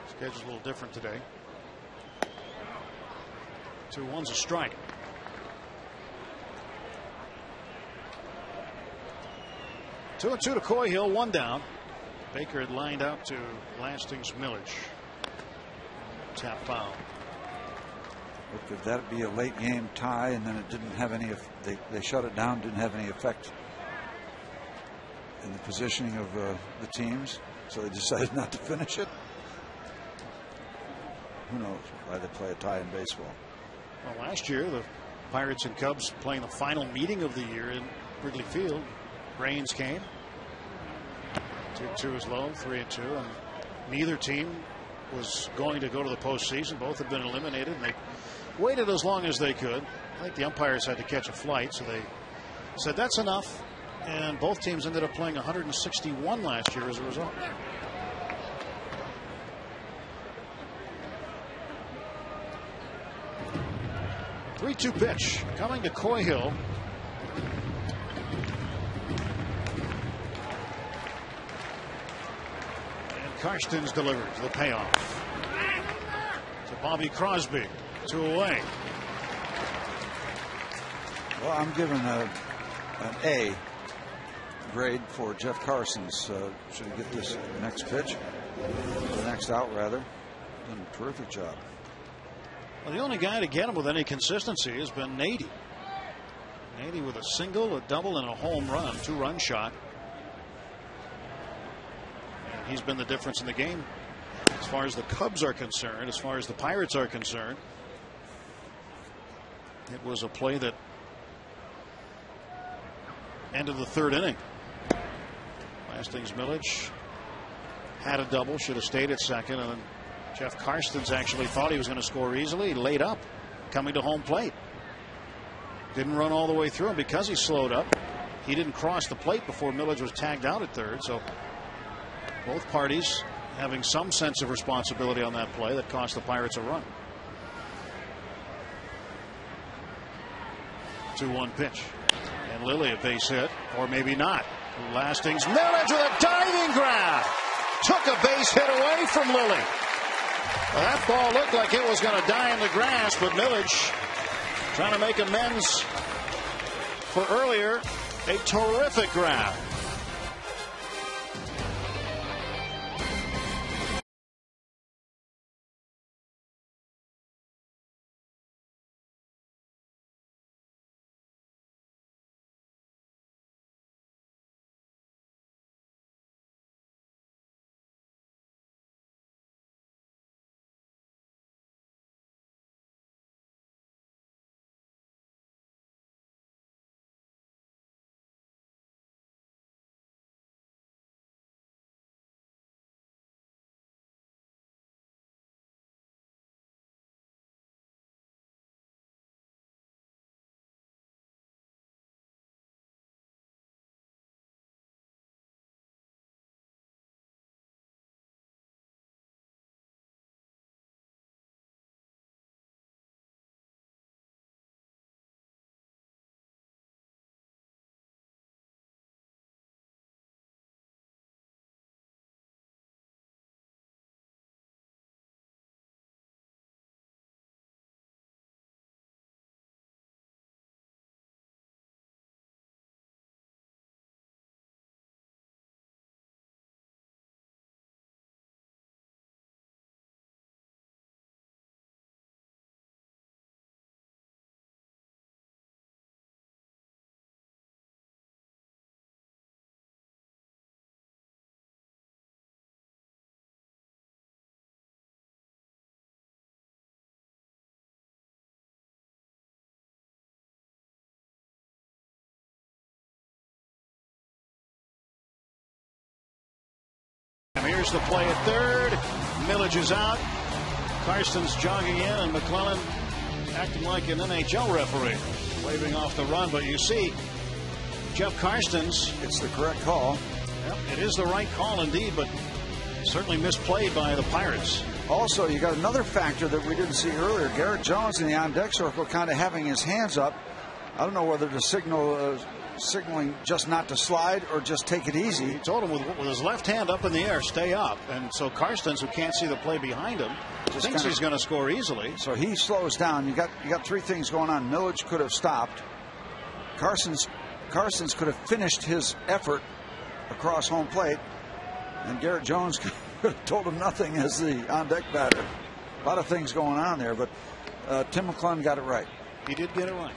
Schedule's a little different today. 2-1's a strike. Two and 2 to Coy Hill, 1 down. Baker had lined out to Lasting's Millich. Tap foul. But could that be a late game tie, and then it didn't have any, they shut it down, didn't have any effect in the positioning of the teams, so they decided not to finish it? Who knows why they play a tie in baseball? Well, last year the Pirates and Cubs playing the final meeting of the year in Wrigley Field. Rains came. 2-2 is low, 3-2, and neither team was going to go to the postseason. Both have been eliminated, and they waited as long as they could. I think the umpires had to catch a flight, so they said that's enough. And both teams ended up playing 161 last year as a result. Three-two pitch coming to Coyhill. And Karstens delivers the payoff to Bobby Crosby. 2 away. Well, I'm giving an A grade for Jeff Karstens. Should he get this next pitch, the next out rather? Done a terrific job. Well, the only guy to get him with any consistency has been Nady. Nady with a single, a double, and a home run, 2-run shot. And he's been the difference in the game as far as the Cubs are concerned. As far as the Pirates are concerned, it was a play that ended the 3rd inning. Lastings Milledge had a double, should have stayed at second, and then Jeff Karstens actually thought he was going to score easily. He laid up coming to home plate. Didn't run all the way through, and because he slowed up, he didn't cross the plate before Milledge was tagged out at third. So both parties having some sense of responsibility on that play that cost the Pirates a run. 2-1 pitch. And Lilly a base hit, or maybe not. Lastings, Milledge with a diving grab. Took a base hit away from Lilly. Well, that ball looked like it was going to die in the grass, but Milledge trying to make amends for earlier. A terrific grab. Here's the play at third. Milledge is out. Karstens jogging in, and McClellan acting like an NHL referee, waving off the run. But you see, Jeff Karstens. It's the correct call. Yep, it is the right call indeed, but certainly misplayed by the Pirates. Also, you got another factor that we didn't see earlier. Garrett Jones in the on-deck circle kind of having his hands up. I don't know whether to signaling just not to slide or just take it easy. He told him with his left hand up in the air, stay up. And so Karstens, who can't see the play behind him, just thinks he's going to score easily. So he slows down. You got 3 things going on. Milledge could have stopped. Karstens could have finished his effort across home plate, and Garrett Jones could have told him nothing as the on-deck batter. A lot of things going on there, but Tim McClellan got it right. He did get it right.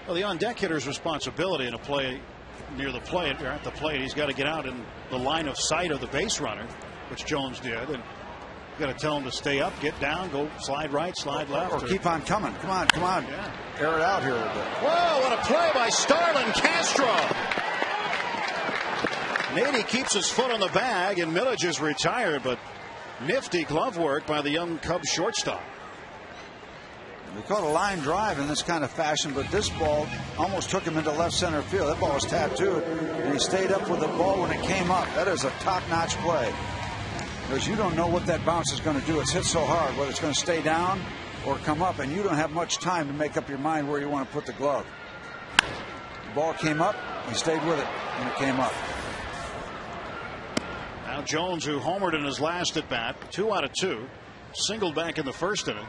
Well, the on-deck hitter's responsibility in a play near the plate, or at the plate, he's got to get out in the line of sight of the base runner, which Jones did, and you got to tell him to stay up, get down, go slide right, slide left, or keep on coming. Come on, come on. Yeah. Air it out here a little bit. Whoa, what a play by Starlin Castro. Nady keeps his foot on the bag, and Millage is retired, but nifty glove work by the young Cubs shortstop. We caught a line drive in this kind of fashion, but this ball almost took him into left center field. That ball was tattooed, and he stayed up with the ball when it came up. That is a top-notch play, because you don't know what that bounce is going to do. It's hit so hard, whether it's going to stay down or come up, and you don't have much time to make up your mind where you want to put the glove. The ball came up, he stayed with it, and it came up. Now Jones, who homered in his last at bat, 2 out of 2, singled back in the first inning.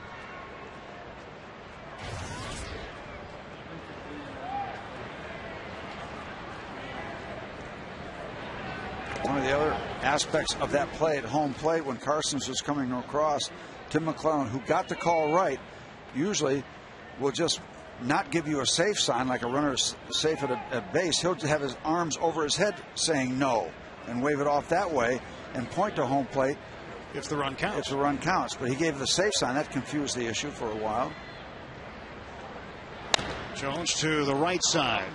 One of the other aspects of that play at home plate, when Carsons was coming across, Tim McClellan, who got the call right, usually will just not give you a safe sign like a runner is safe at base. He'll have his arms over his head saying no and wave it off that way and point to home plate if the run counts. If the run counts. But he gave the safe sign. That confused the issue for a while. Jones to the right side,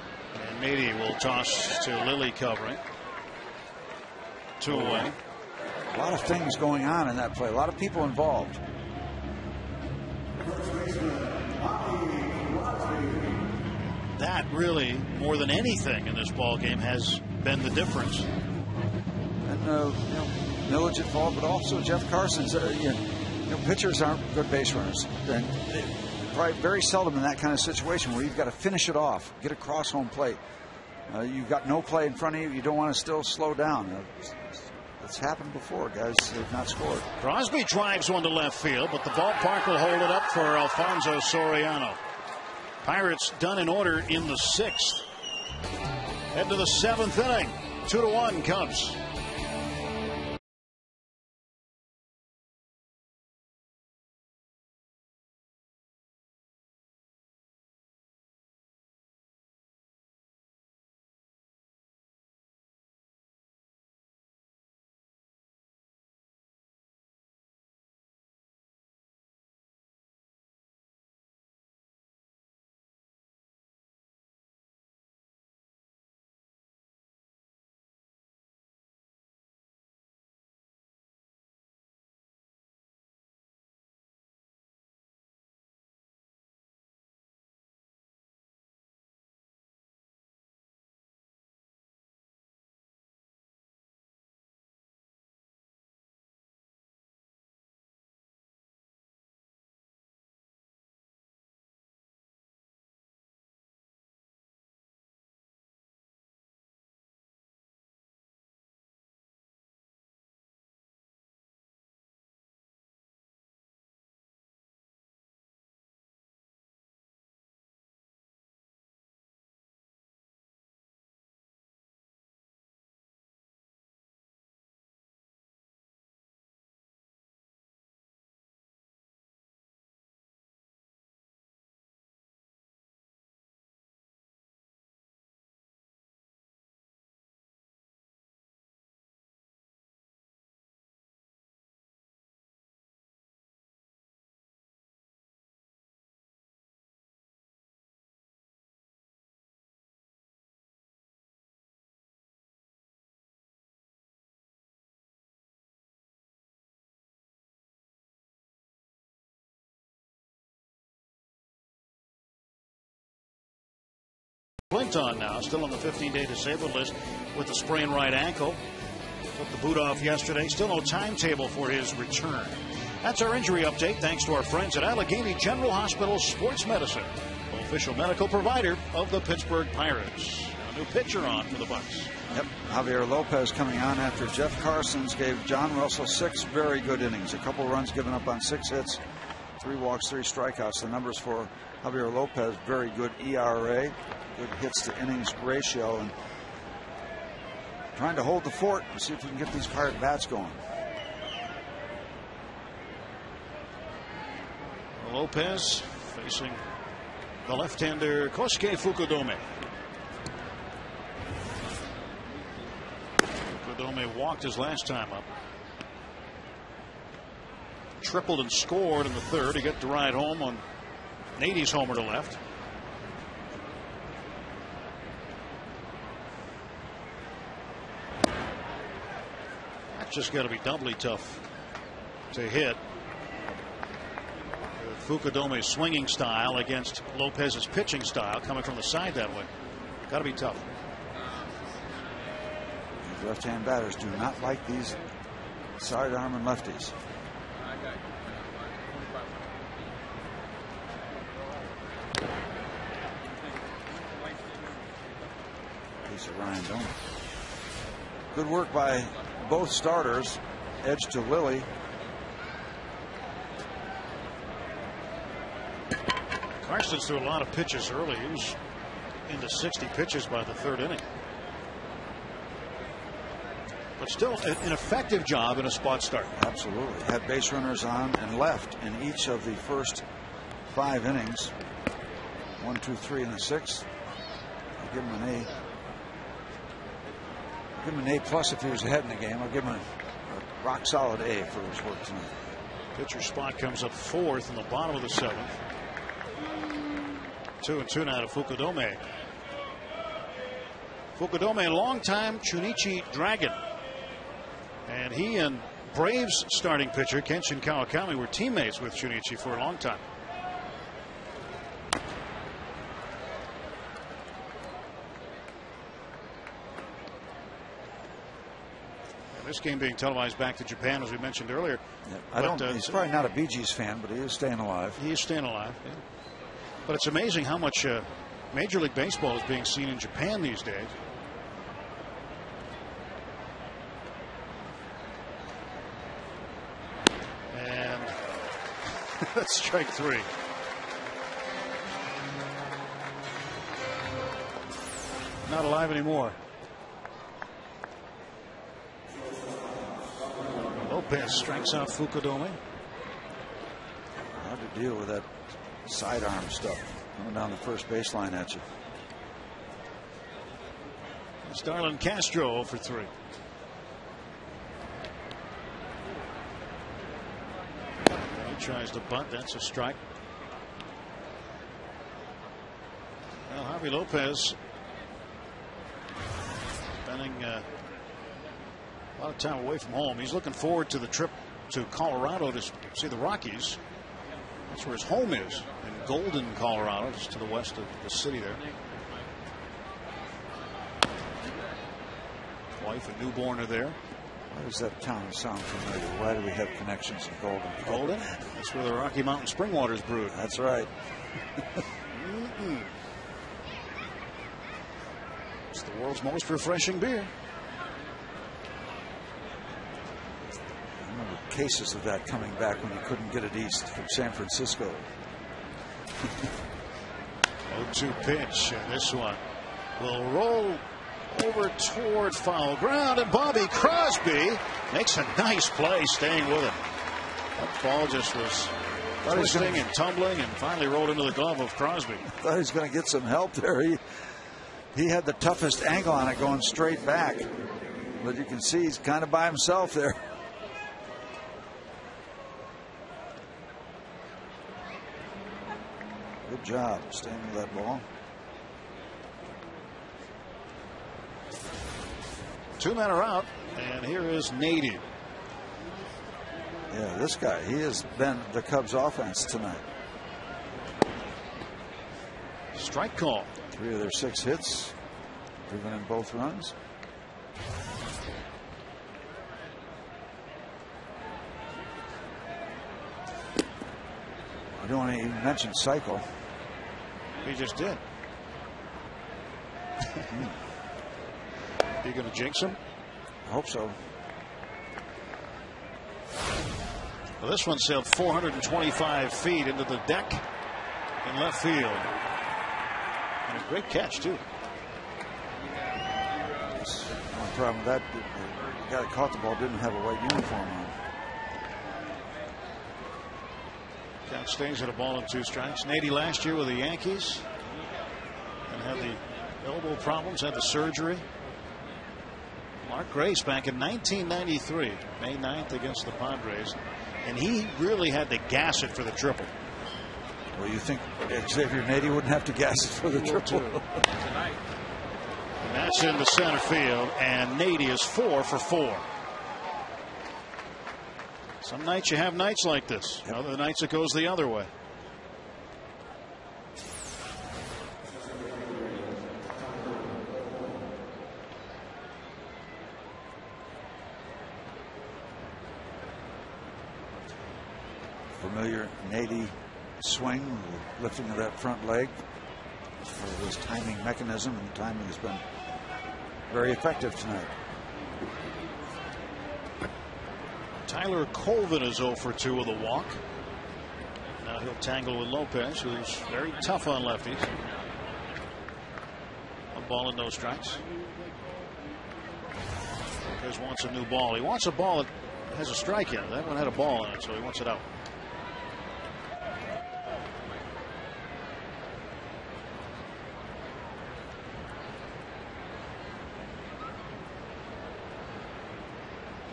and Nady will toss to Lilly covering. 2 away. A lot of things going on in that play. A lot of people involved. That really, more than anything in this ball game, has been the difference. And Millage at fault, but also Jeff Carson's. Pitchers aren't good base runners. And probably very seldom in that kind of situation where you've got to finish it off, get across home plate. You've got no play in front of you. You don't want to still slow down. It's happened before, guys. They've not scored. Crosby drives one to left field, but the ballpark will hold it up for Alfonso Soriano. Pirates done in order in the 6th. Head to the 7th inning. 2-1 Cubs. Clinton now still on the 15-day disabled list with the sprained right ankle. Took the boot off yesterday. Still no timetable for his return. That's our injury update. Thanks to our friends at Allegheny General Hospital Sports Medicine, official medical provider of the Pittsburgh Pirates. A new pitcher on for the Bucks. Yep, Javier Lopez coming on after Jeff Carsons gave John Russell 6 very good innings. A couple runs given up on 6 hits, 3 walks, 3 strikeouts. The numbers for Javier Lopez, very good ERA, good hits to innings ratio, and trying to hold the fort and see if we can get these Pirate bats going. Lopez facing the left-hander Kosuke Fukudome. Fukudome walked his last time up. Tripled and scored in the third. He got to ride home on Nady's homer to left. That's just got to be doubly tough to hit. Fukudome's swinging style against Lopez's pitching style coming from the side that way. Got to be tough. These left-hand batters do not like these sidearm and lefties. Piece of Ryan Doman. Good work by both starters. Edge to Lilly. Karstens threw a lot of pitches early. He was into 60 pitches by the third inning. But still an effective job in a spot start. Absolutely. Had base runners on and left in each of the first 5 innings. 1, 2, 3 in the 6th. I'll give him an A. I'll give him an A plus if he was ahead in the game. I'll give him a rock solid A for his work tonight. Pitcher spot comes up 4th in the bottom of the 7th. 2-2 now to Fukudome. Fukudome, a longtime Chunichi Dragon. And he and Braves starting pitcher Kenshin Kawakami were teammates with Chunichi for a long time. This game being televised back to Japan, as we mentioned earlier. Yeah, he's probably not a Bee Gees fan, but he is staying alive. He is staying alive. Yeah. But it's amazing how much Major League Baseball is being seen in Japan these days. And that's strike 3. Not alive anymore. Lopez strikes out Fukudome. Hard to deal with that sidearm stuff coming down the first baseline at you. Starlin Castro 0 for 3. He tries to bunt. That's a strike. Well, Javi Lopez spending a lot of time away from home. He's looking forward to the trip to Colorado to see the Rockies. That's where his home is, in Golden, Colorado, just to the west of the city there. Wife and newborn are there. Why does that town sound familiar? Why do we have connections in Golden? Golden? That's where the Rocky Mountain spring water is brewed. That's right. It's the world's most refreshing beer. I remember cases of that coming back when you couldn't get it east from San Francisco. 0-2 pitch, and this one will roll over toward foul ground, and Bobby Crosby makes a nice play staying with him. That ball just was twisting and tumbling and finally rolled into the glove of Crosby. I thought he was going to get some help there. He had the toughest angle on it going straight back, but you can see he's kind of by himself there. Good job staying with that ball. 2 men are out, and here is Nady. Yeah, this guy, he has been the Cubs offense tonight. Strike call. 3 of their 6 hits, driven in both runs. I don't want to even mention cycle. He just did. You going to jinx him? I hope so. Well, this one sailed 425 feet into the deck in left field. And a great catch, too. One problem with that, the guy that caught the ball didn't have a white uniform on. Count stays at a ball and 2 strikes. Nady last year with the Yankees and had the elbow problems, had the surgery. Mark Grace back in 1993, May 9th against the Padres, and he really had to gas it for the triple. Well, you think Xavier Nady wouldn't have to gas it for the triple? And that's in the center field, and Nady is 4 for 4. Some nights you have nights like this. Yep. Other nights it goes the other way. Familiar Nady swing, lifting of that front leg for his timing mechanism, and the timing has been very effective tonight. Tyler Colvin is 0 for 2 with a walk. Now he'll tangle with Lopez, who's very tough on lefties. 1 ball and no strikes. Lopez wants a new ball. He wants a ball that has a strike in it. That one had a ball in it, so he wants it out.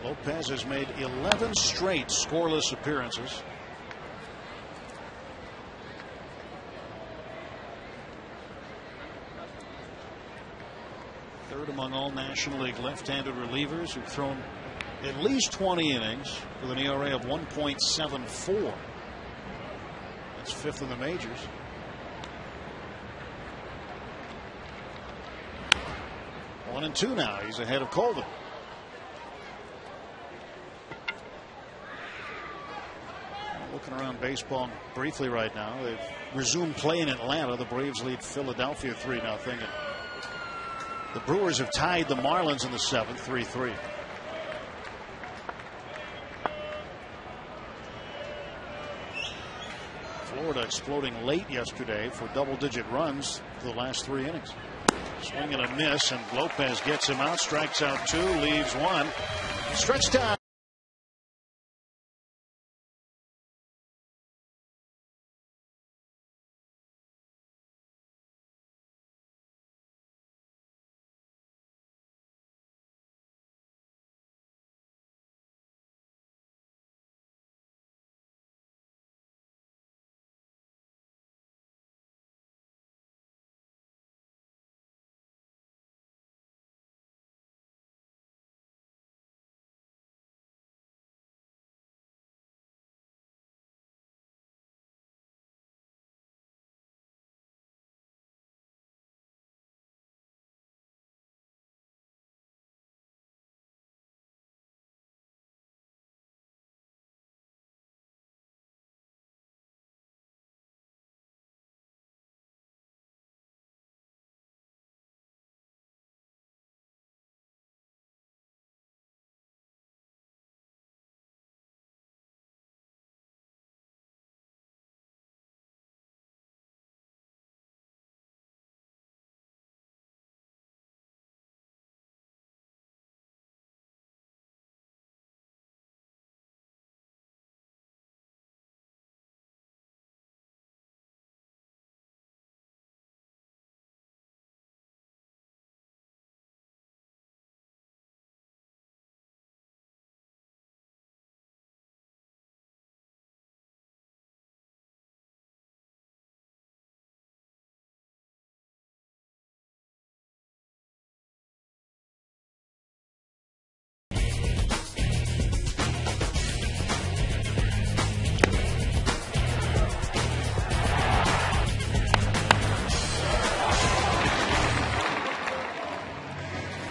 Lopez has made 11 straight scoreless appearances. Third among all National League left-handed relievers who've thrown at least 20 innings with an ERA of 1.74. That's 5th in the majors. One and 2 now. He's ahead of Colvin. Looking around baseball briefly right now. They've resumed play in Atlanta. The Braves lead Philadelphia 3-0. And the Brewers have tied the Marlins in the 7th, 3-3. Florida exploding late yesterday for double-digit runs for the last 3 innings. Swing and a miss, and Lopez gets him out, strikes out 2, leaves 1. Stretch time.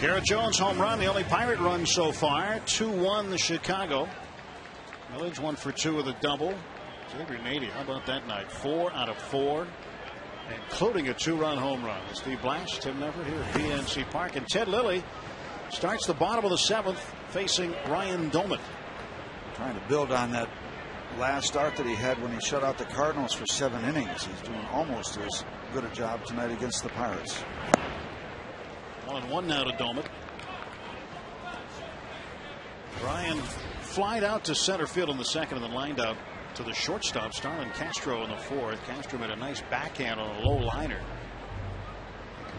Garrett Jones home run, the only Pirate run so far. 2-1 the Chicago. Village 1 for 2 with a double. Xavier Nady, how about that night? 4 out of 4, including a 2-run home run. Steve Blash, Tim Neverett here at PNC Park, and Ted Lilly starts the bottom of the 7th facing Ryan Doman. Trying to build on that last start that he had when he shut out the Cardinals for 7 innings. He's doing almost as good a job tonight against the Pirates. 1-1 now to Doman. Ryan flied out to center field in the 2nd and then lined out to the shortstop, Starlin Castro in the fourth. Castro made a nice backhand on a low liner.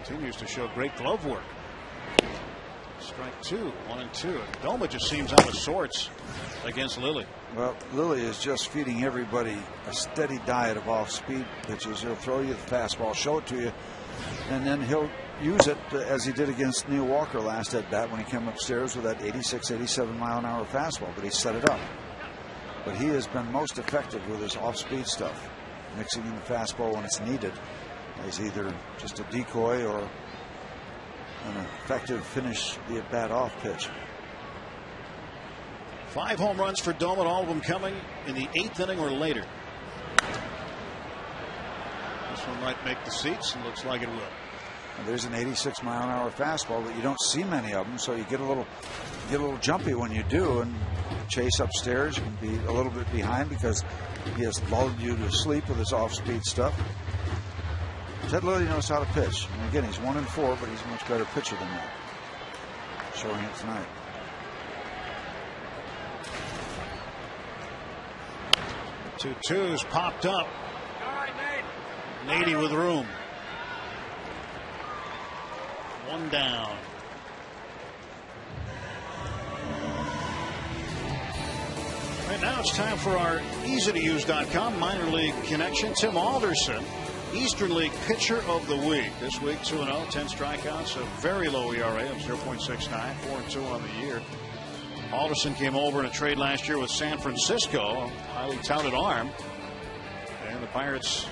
Continues to show great glove work. Strike two, 1-2. Doma just seems out of sorts against Lilly. Well, Lilly is just feeding everybody a steady diet of off-speed pitches. He'll throw you the fastball, show it to you, and then he'll use it as he did against Neil Walker last at bat when he came upstairs with that 86, 87 mile an hour fastball. But he set it up. But he has been most effective with his off-speed stuff, mixing in the fastball when it's needed as either just a decoy or an effective finish the at-bat off pitch. 5 home runs for Doma, all of them coming in the 8th inning or later. This one might make the seats, and looks like it will. And there's an 86 mile an hour fastball, but you don't see many of them, so you get a little jumpy when you do, and chase upstairs. You can be a little bit behind because he has lulled you to sleep with his off-speed stuff. Ted Lilly knows how to pitch. And again, he's 1-4, but he's a much better pitcher than that. Showing it tonight. Two twos popped up. Nady with room. One down. Right now it's time for our easy-to-use.com minor league connection. Tim Alderson, Eastern League Pitcher of the Week. This week 2-0, 10 strikeouts, a very low ERA of 0.69, 4-2 on the year. Alderson came over in a trade last year with San Francisco, a highly touted arm. And the Pirates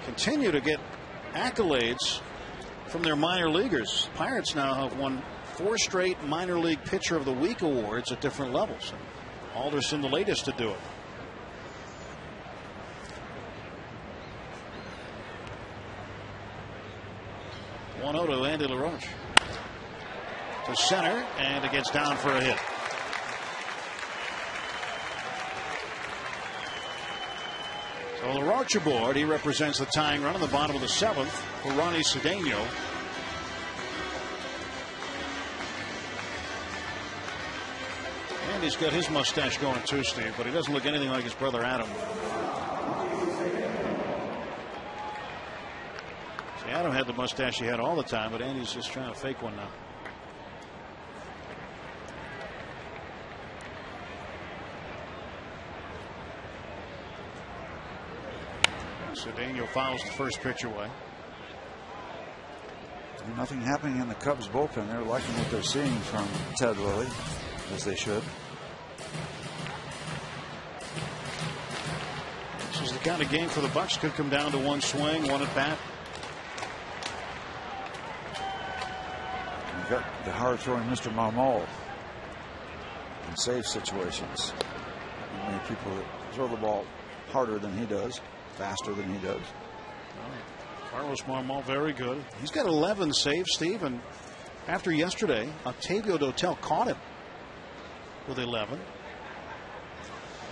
continue to get accolades from their minor leaguers. Pirates now have won 4 straight minor league Pitcher of the Week awards at different levels. Alderson the latest to do it. One-0 to Andy LaRoche. To center, and it gets down for a hit. So LaRoche aboard. He represents the tying run in the bottom of the 7th for Ronnie Cedeno. And he's got his mustache going too, Steve, but he doesn't look anything like his brother Adam. See, Adam had the mustache he had all the time, but Andy's just trying to fake one now. Cedeno fouls the first pitch away. Nothing happening in the Cubs bullpen. They're liking what they're seeing from Ted Lilly, as they should. This is the kind of game for the Bucks. Could come down to one swing, one at bat. You've got the hard throwing Mr. Marmol in safe situations. Many people that throw the ball harder than he does, faster than he does. Carlos Marmol, very good. He's got 11 saves, Steve, and after yesterday, Octavio Dotel caught him with 11.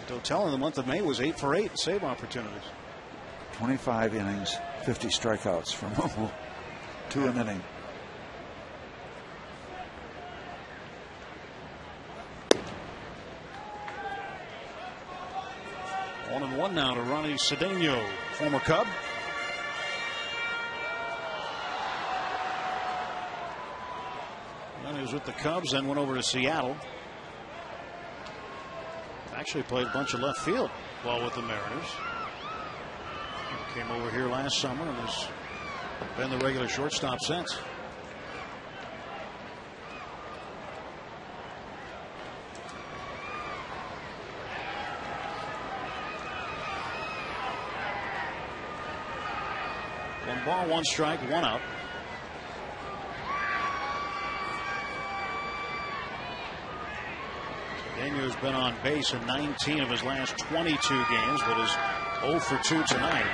Dotel in the month of May was 8 for 8 save opportunities. 25 innings, 50 strikeouts from Marmol. 2 an inning. One and one now to Ronnie Cedeno, former Cub. He was with the Cubs, then went over to Seattle. Actually played a bunch of left field while with the Mariners. Came over here last summer and has been the regular shortstop since. One ball, one strike, one out. Cedeno has been on base in 19 of his last 22 games, but is 0 for 2 tonight.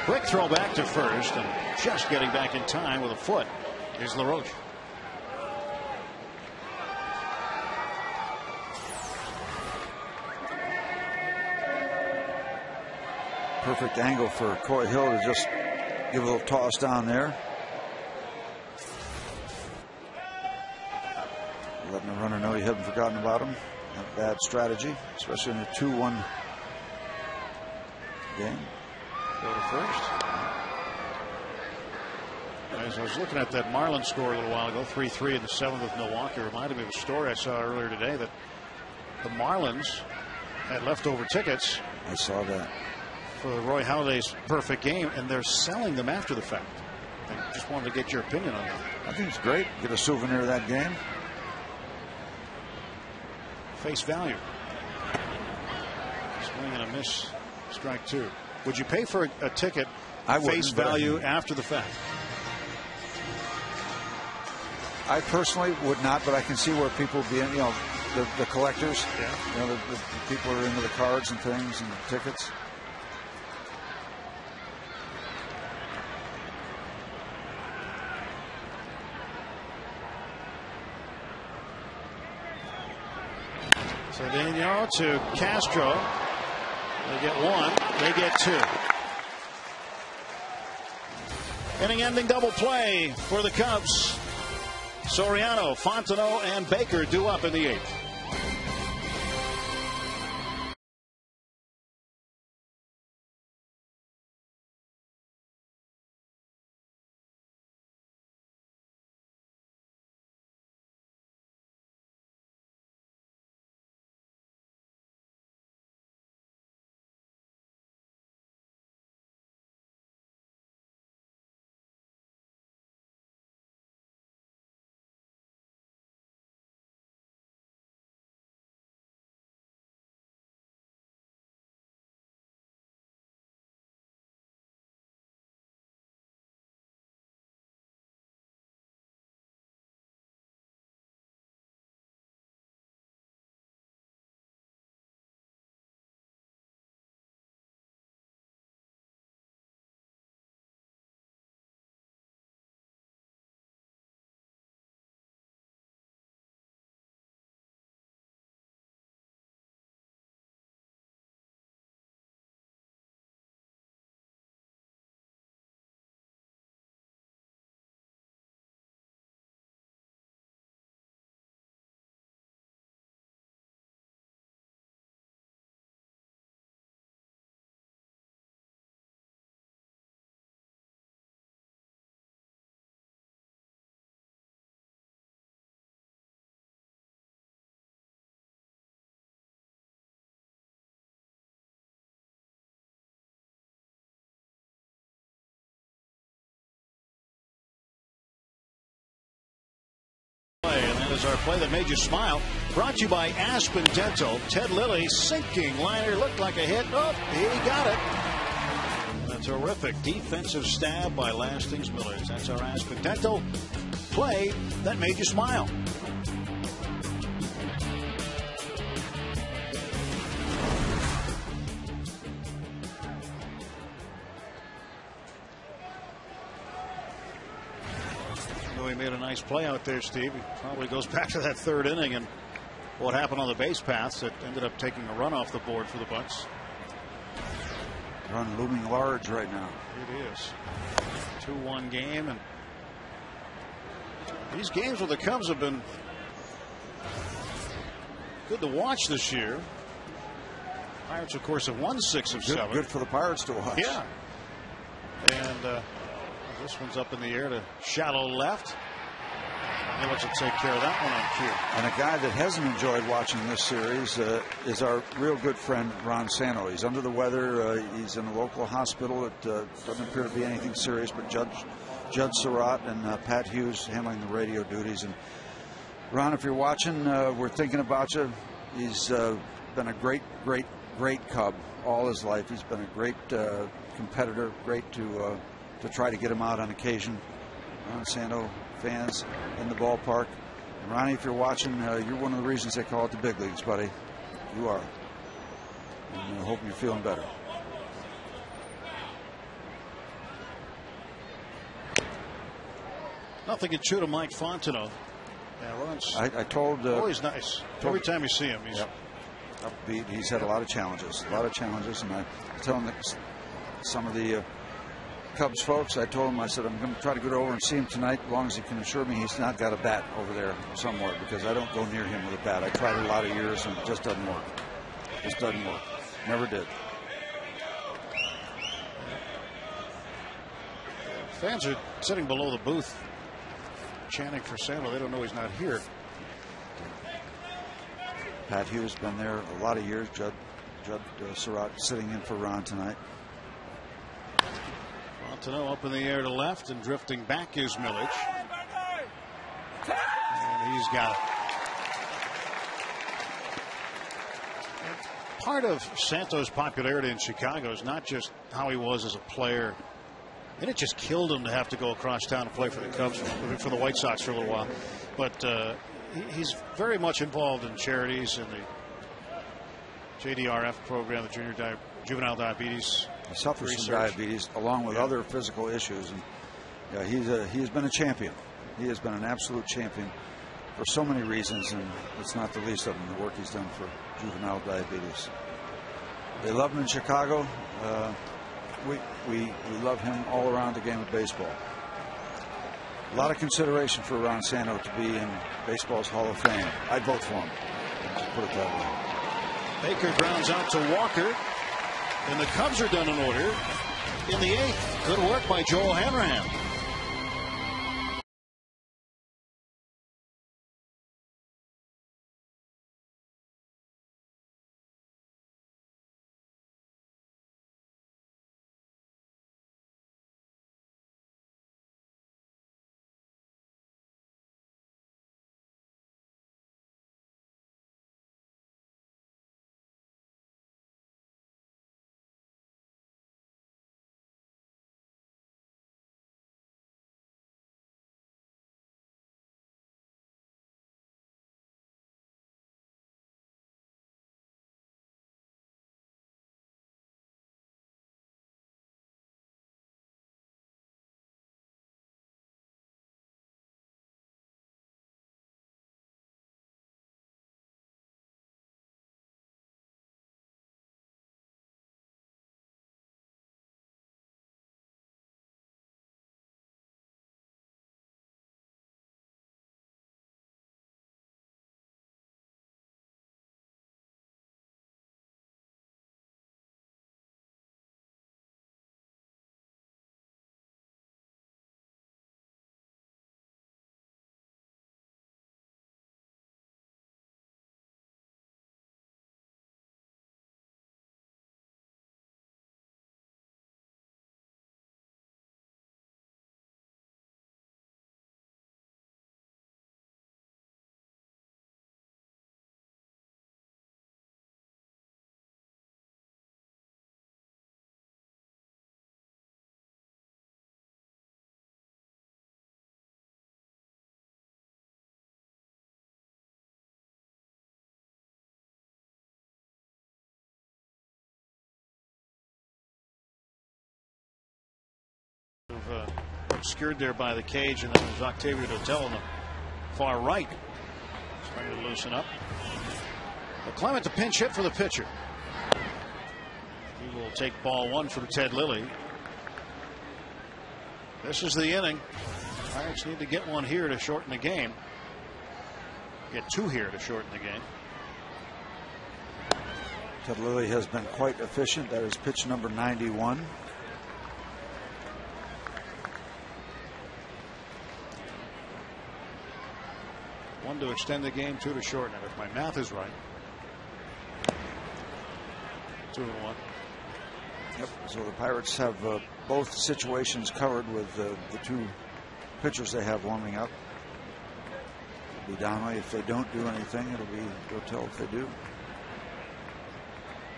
Quick throw back to first, and just getting back in time with a foot is LaRoche. Perfect angle for Coy Hill to just give a little toss down there. Letting the runner know you haven't forgotten about him. Not a bad strategy, especially in a 2-1 game. Go to first. As I was looking at that Marlins score a little while ago, 3-3 in the 7th with Milwaukee, reminded me of a story I saw earlier today that the Marlins had leftover tickets. I saw that. For Roy Halladay's perfect game, and they're selling them after the fact. I just wanted to get your opinion on that. I think it's great. Get a souvenir of that game. Face value. Swing and a miss. Strike 2. Would you pay for a ticket face value after the fact? I personally would not, but I can see where people would be in, the collectors. Yeah. The people who are into the cards and things and the tickets. Cedeno to Castro. They get 1. They get 2. Inning-ending double play for the Cubs. Soriano, Fontenot, and Baker due up in the 8th. And that is our play that made you smile. Brought to you by Aspen Dental. Ted Lilly, sinking liner, looked like a hit. Oh, he got it. A terrific defensive stab by Lastings Millers. That's our Aspen Dental play that made you smile. He made a nice play out there, Steve. He probably goes back to that 3rd inning and what happened on the base paths that ended up taking a run off the board for the Bucks. Run looming large right now. It is. 2-1 game, and these games with the Cubs have been good to watch this year. Pirates, of course, have won 6 of 7. Good for the Pirates to watch. Yeah. And this one's up in the air to shallow left. He lets it take care of that one on cue. And a guy that hasn't enjoyed watching this series is our real good friend Ron Santo. He's under the weather. He's in a local hospital. It doesn't appear to be anything serious, but Judd Surratt and Pat Hughes handling the radio duties. And Ron, if you're watching, we're thinking about you. He's been a great Cub all his life. He's been a great competitor. Great to try to get him out on occasion. Ron Santo fans in the ballpark. And Ronnie, if you're watching, you're one of the reasons they call it the big leagues, buddy. You are. And I hope you're feeling better. Nothing can shoot to Mike Fontenot. Yeah, Ron's I told. Always nice. Every time you see him, he's upbeat. He's had a lot of challenges. And I tell him that some of the Cubs folks, I told him, I said, I'm going to try to get over and see him tonight as long as he can assure me he's not got a bat over there somewhere, because I don't go near him with a bat. I tried it a lot of years and it just doesn't work. Just doesn't work. Never did. Fans are sitting below the booth chanting for Sano. They don't know he's not here. Pat Hughes been there a lot of years. Judd Surratt sitting in for Ron tonight. Fontenot up in the air to left, and drifting back is Milic. And he's got it. Part of Santos' popularity in Chicago is not just how he was as a player. And it just killed him to have to go across town and play for the Cubs, for the White Sox for a little while. But he's very much involved in charities and the JDRF program, the Juvenile Diabetes. He suffers research. from diabetes along with other physical issues. And yeah, he's been a champion. He has been an absolute champion for so many reasons, and it's not the least of them, the work he's done for juvenile diabetes. They love him in Chicago. We love him all around the game of baseball. A lot of consideration for Ron Santo to be in baseball's Hall of Fame. I'd vote for him. Just put it that way. Baker grounds out to Walker, and the Cubs are done in order in the 8th. Good work by Joel Hanrahan. Obscured there by the cage, and then there's Octavio Dotel on the far right. Trying to loosen up. But Clement to pinch hit for the pitcher. He will take ball 1 from Ted Lilly. This is the inning. Pirates need to get one here to shorten the game. Get 2 here to shorten the game. Ted Lilly has been quite efficient. That is pitch number 91. One to extend the game, 2 to shorten it, if my math is right. 2-1. Yep. So the Pirates have both situations covered with the 2 pitchers they have warming up. It'll be Donnelly if they don't do anything. It'll be Dotel if they do.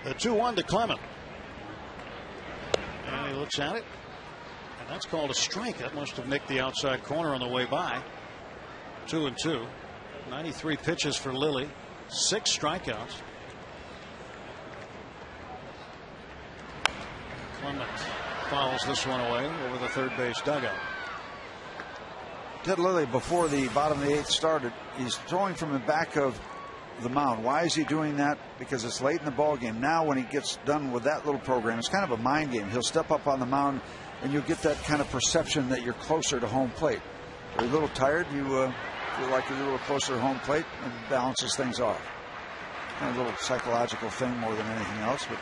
The 2-1 to Clement. And he looks at it. And that's called a strike. That must have nicked the outside corner on the way by. 2-2. 93 pitches for Lilly. 6 strikeouts. Clement fouls this one away over the third base dugout. Ted Lilly, before the bottom of the 8th started, he's throwing from the back of the mound. Why is he doing that? Because it's late in the ball game. Now when he gets done with that little program, it's kind of a mind game. He'll step up on the mound and you'll get that kind of perception that you're closer to home plate. Are you a little tired? You feel like you're a little closer to home plate, and balances things off. Kind of a little psychological thing more than anything else. But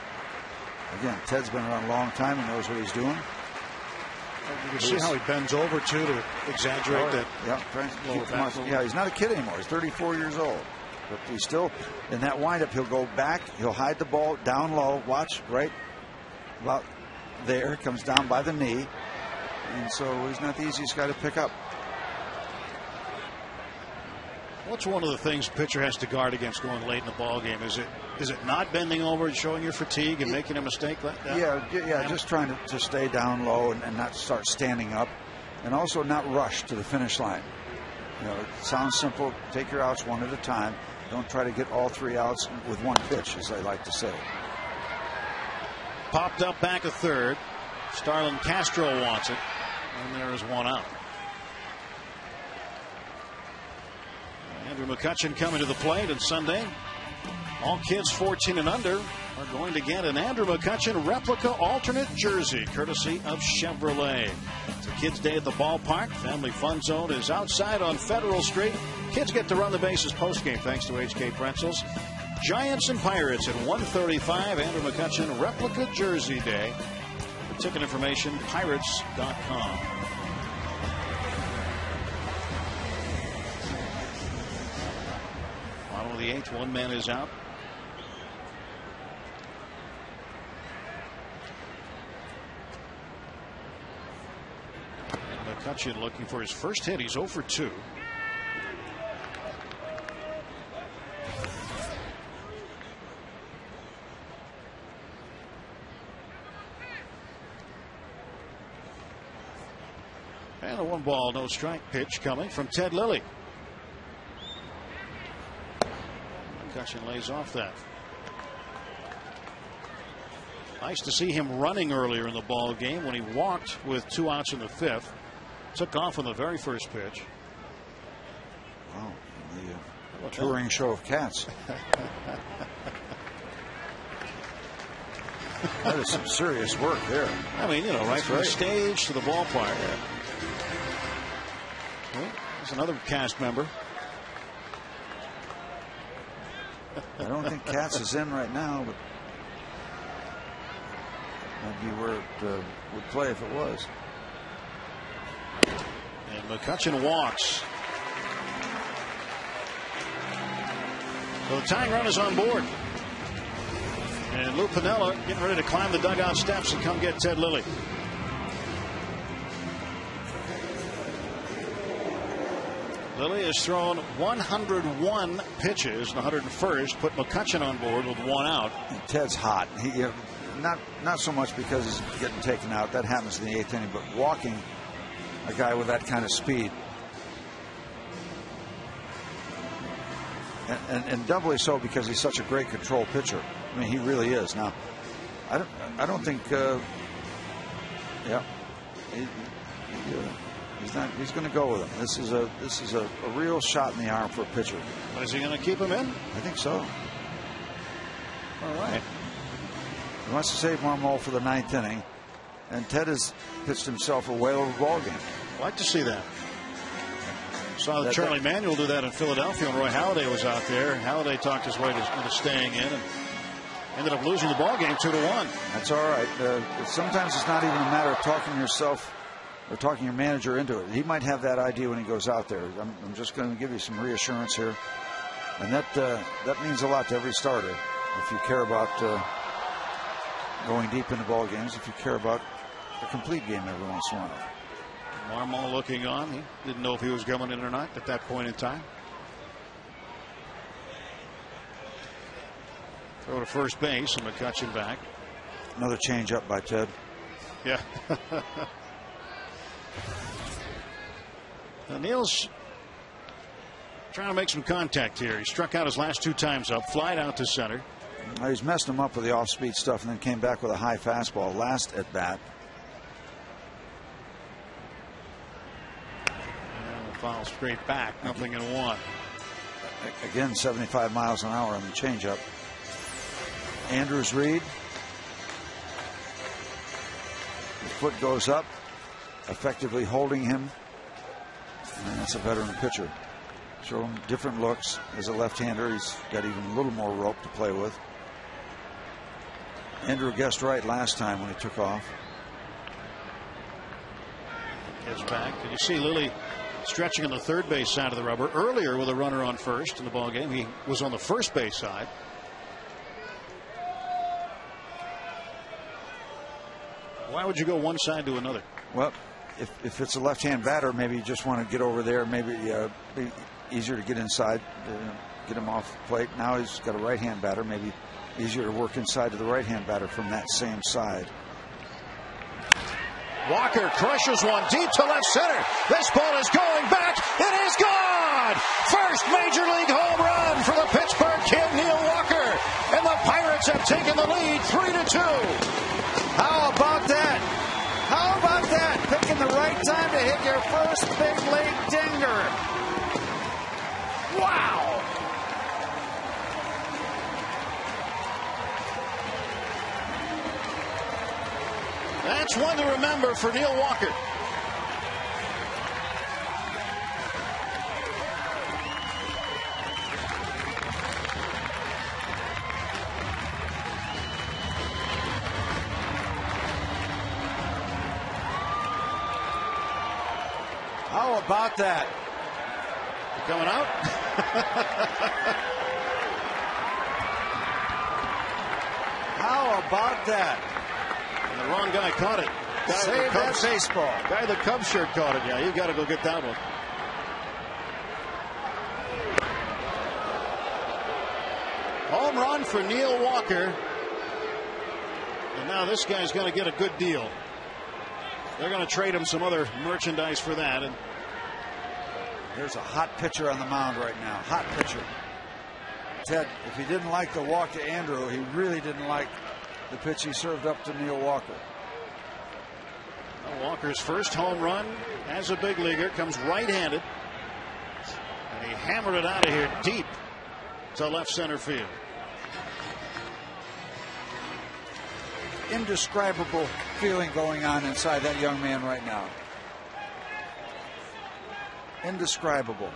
again, Ted's been around a long time. He knows what he's doing. You can see how he bends over too to exaggerate that. Yeah, he's not a kid anymore. He's 34 years old. But he's still in that windup. He'll go back. He'll hide the ball down low. Watch right about there. Comes down by the knee. And so he's not the easiest guy to pick up. What's one of the things a pitcher has to guard against going late in the ball game? Is it not bending over and showing your fatigue and making a mistake like that? Yeah, just trying to stay down low and not start standing up, and also not rush to the finish line. You know, it sounds simple. Take your outs one at a time. Don't try to get all 3 outs with one pitch, as I like to say. Popped up back a third. Starlin Castro wants it, and there is 1 out. Andrew McCutchen coming to the plate, and Sunday, all kids 14 and under are going to get an Andrew McCutchen replica alternate jersey, courtesy of Chevrolet. It's a Kids' Day at the ballpark. Family Fun Zone is outside on Federal Street. Kids get to run the bases postgame thanks to HK Pretzels. Giants and Pirates at 1:35. Andrew McCutchen replica jersey day. For ticket information, pirates.com. Bottom of the 8th, 1 man is out. McCutchen looking for his first hit. He's 0 for 2. And a 1-ball, no strike pitch coming from Ted Lilly. McCutchen lays off that. Nice to see him running earlier in the ball game when he walked with 2 outs in the 5th. Took off on the very first pitch. Wow, the touring show of cats. That is some serious work there. I mean, you know, right from the stage to the ballpark. Well, there's another cast member. I don't think Katz is in right now, but that'd be where it would play if it was. And McCutchen walks. So the tying run is on board. And Lou Piniella getting ready to climb the dugout steps and come get Ted Lilly. Lilly has thrown 101 pitches in the 101st, put McCutchen on board with 1 out. And Ted's hot. He not so much because he's getting taken out. That happens in the 8th inning, but walking a guy with that kind of speed. And doubly so because he's such a great control pitcher. I mean, he really is. Now, I don't think. He's going to go with him. This is a real shot in the arm for a pitcher. But is he going to keep him in? I think so. All right. He wants to save one more for the 9th inning, and Ted has pitched himself a whale of a ball game. I'd like to see that. Saw Charlie Manuel do that in Philadelphia when Roy Halladay was out there. Halladay talked his way into staying in and ended up losing the ball game 2-1. That's all right. Sometimes it's not even a matter of talking yourself or talking your manager into it. He might have that idea when he goes out there. I'm just going to give you some reassurance here, and that means a lot to every starter. If you care about going deep into ball games, if you care about a complete game every once in a while. Marmol looking on. He didn't know if he was coming in or not at that point in time. Throw to first base and McCutchen back. Another change up by Ted. Yeah. Neal's trying to make some contact here. He struck out his last 2 times up, flied out to center. He's messed him up with the off-speed stuff and then came back with a high fastball last at bat. And foul straight back, 0-1. Again, 75 miles an hour on the changeup. Andrews read. The foot goes up, effectively holding him. And that's a veteran pitcher. Show him different looks. As a left-hander, he's got even a little more rope to play with. Andrew guessed right last time when he took off. is back. And you see Lilly stretching on the third base side of the rubber earlier with a runner on first in the ball game. He was on the first base side. Why would you go one side to another? Well, if it's a left-hand batter, maybe you just want to get over there. Maybe be easier to get inside, get him off the plate. Now he's got a right-hand batter. Maybe easier to work inside to the right-hand batter from that same side. Walker crushes one deep to left center. This ball is going back. It is gone. First major league home run for the Pittsburgh kid, Neil Walker. And the Pirates have taken the lead 3-2. How about that? How about that? Picking the right time to hit your first big league dinger. Wow. That's one to remember for Neil Walker. How about that? Coming out. How about that? And the wrong guy caught it. Save that baseball. Guy in the Cubs shirt caught it. Yeah, you got to go get that one. Home run for Neil Walker. And now this guy's going to get a good deal. They're going to trade him some other merchandise for that. And there's a hot pitcher on the mound right now. Hot pitcher. Ted, if he didn't like the walk to Andrew, he really didn't like the pitch he served up to Neil Walker. Well, Walker's first home run as a big leaguer comes right-handed. And he hammered it out of here deep to left center field. Indescribable feeling going on inside that young man right now. Indescribable.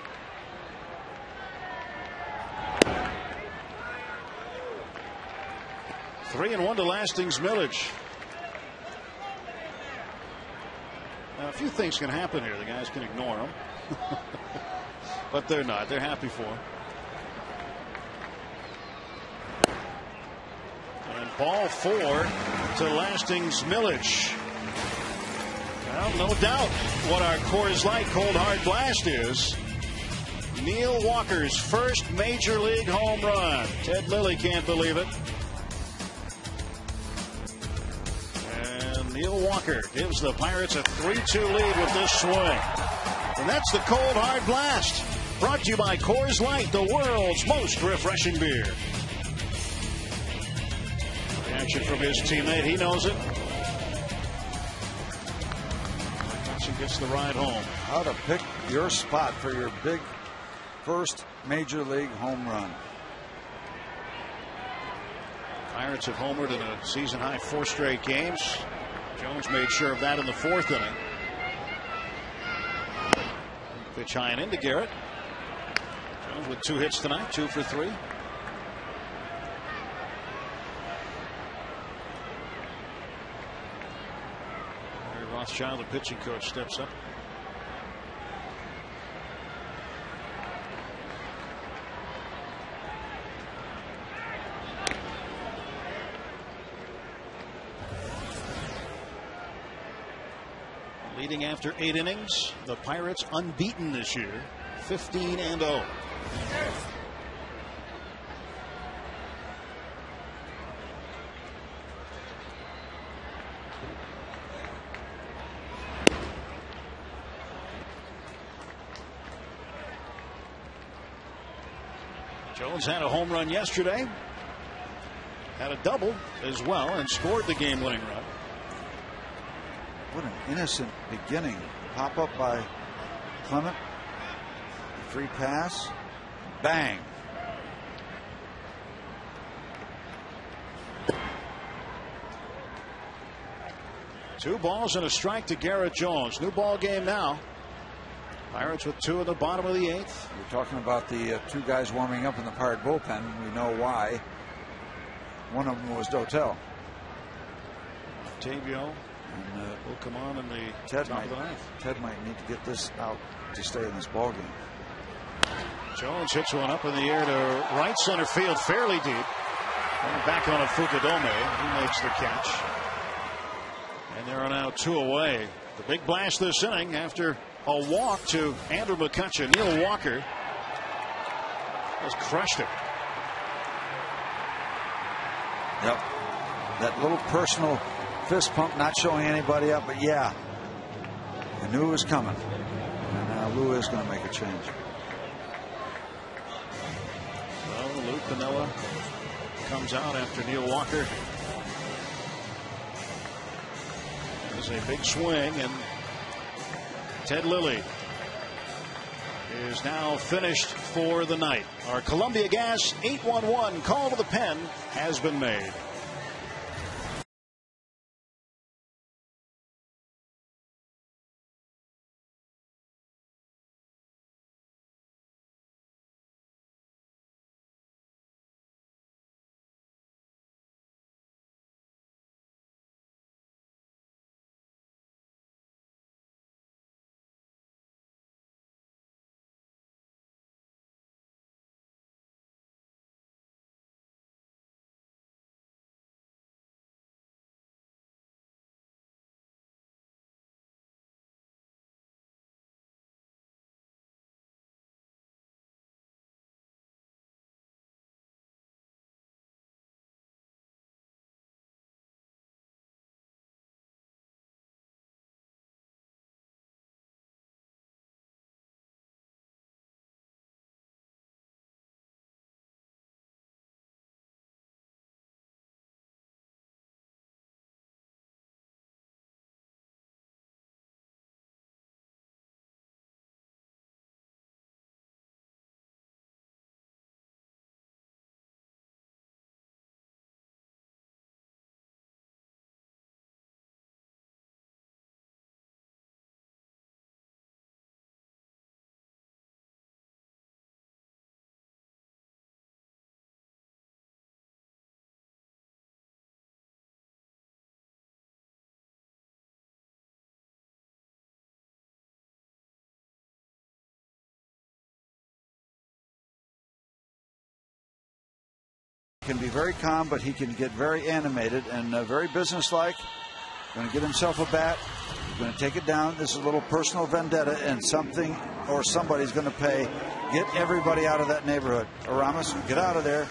Three and one to Lastings Millage. Now, a few things can happen here. The guys can ignore them. But they're not. They're happy for him. And ball 4 to Lastings Millage. Well, no doubt what our Coors Light Cold Hard Blast is. Neil Walker's first major league home run. Ted Lilly can't believe it. And Neil Walker gives the Pirates a 3-2 lead with this swing. And that's the Cold Hard Blast. Brought to you by Coors Light, the world's most refreshing beer. Reaction from his teammate. He knows it. He gets the ride home. How to pick your spot for your big first major league home run. Pirates have homered in a season high 4 straight games. Jones made sure of that in the 4th inning. Pitch high and into Garrett. Jones with 2 hits tonight, 2 for 3. Rothschild, the pitching coach, steps up. Leading after 8 innings, the Pirates unbeaten this year, 15-0. Jones had a home run yesterday, had a double as well, and scored the game-winning run. What an innocent beginning. Pop up by Clement. Free pass. Bang. Two balls and a strike to Garrett Jones. New ball game now. Pirates with 2 in the bottom of the 8th. We're talking about the 2 guys warming up in the Pirate bullpen. We know why. One of them was Dotel. Tavio And, will come on in the Ted top of the ninth. Ted might need to get this out to stay in this ball game. Jones hits one up in the air to right center field, fairly deep. And back on a Fukudome. He makes the catch. And there are now 2 away. The big blast this inning after a walk to Andrew McCutchen. Neil Walker has crushed it. Yep. That little personal fist pump, not showing anybody up, but yeah, I knew it was coming. And now Lou is going to make a change. Well, Lou Piniella comes out after Neil Walker. There's a big swing, and Ted Lilly is now finished for the night. Our Columbia Gas 811 call to the pen has been made. Can be very calm, but he can get very animated and very businesslike. Going to get himself a bat. Going to take it down. This is a little personal vendetta, and something or somebody's going to pay. Get everybody out of that neighborhood. Aramis, get out of there.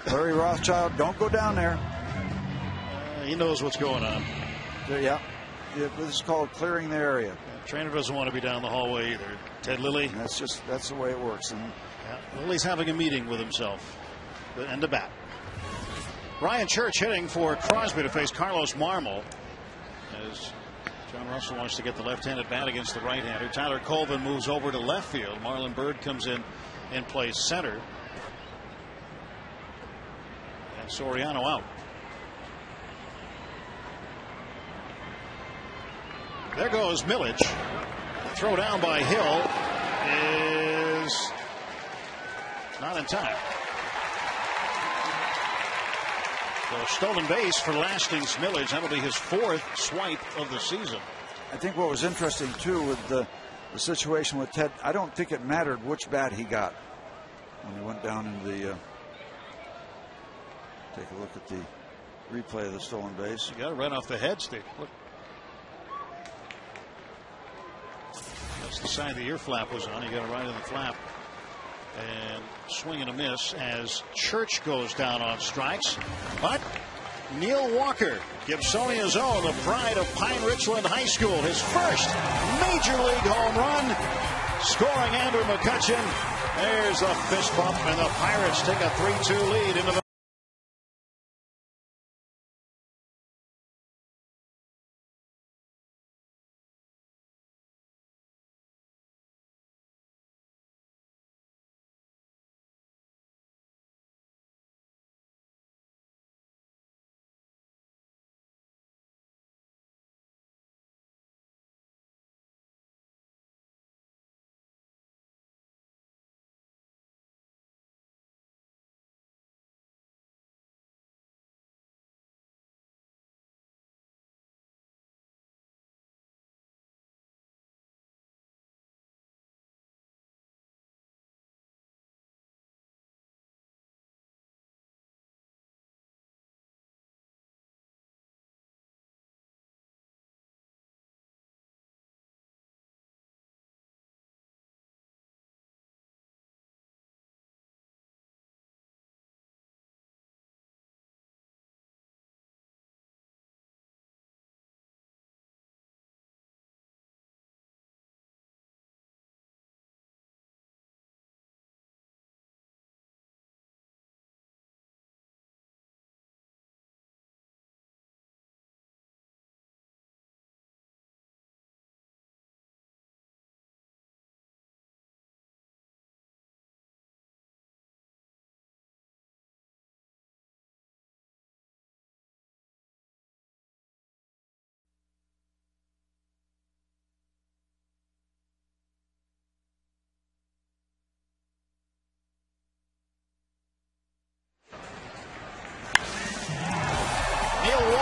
Larry Rothschild, don't go down there. He knows what's going on. Yeah. This is called clearing the area. Trainer doesn't want to be down the hallway either. Ted Lilly. That's the way it works. And Lilly's having a meeting with himself and the bat. Ryan Church hitting for Crosby to face Carlos Marmol as John Russell wants to get the left-handed bat against the right-hander. Tyler Colvin moves over to left field. Marlon Byrd comes in and plays center. And Soriano out. There goes Millage. The throw down by Hill is not in time. So stolen base for Lastings Millage. That'll be his 4th swipe of the season. I think what was interesting, too, with the situation with Ted, I don't think it mattered which bat he got when he went down into the take a look at the replay of the stolen base. You got it right off the head, Steve. Look. That's the side the ear flap was on. You got it right in the flap. And swing and a miss as Church goes down on strikes. But Neil Walker, Gibsonia's own, the pride of Pine Richland High School, his first major league home run, scoring Andrew McCutchen. There's a fist bump, and the Pirates take a 3-2 lead into the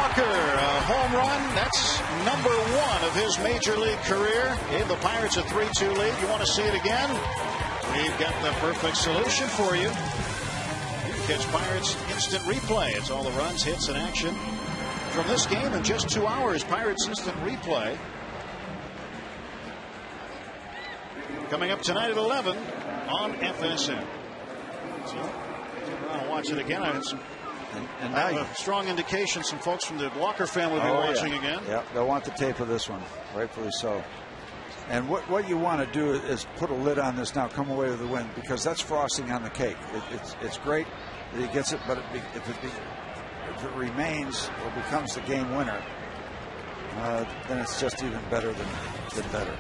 Walker, a home run. That's number 1 of his major league career. Gave the Pirates a 3-2 lead. You want to see it again? We've got the perfect solution for you. You can catch Pirates instant replay. It's all the runs, hits, and action from this game in just 2 hours. Pirates instant replay. Coming up tonight at 11 on FSN. So, I'll watch it again. I had some. And now a strong indication some folks from the Walker family will be watching again. Yeah, they'll want the tape of this one, rightfully so. And what you want to do is put a lid on this now, come away with the win, because that's frosting on the cake. It's great that he gets it, but if it remains or becomes the game winner, then it's just even better than better.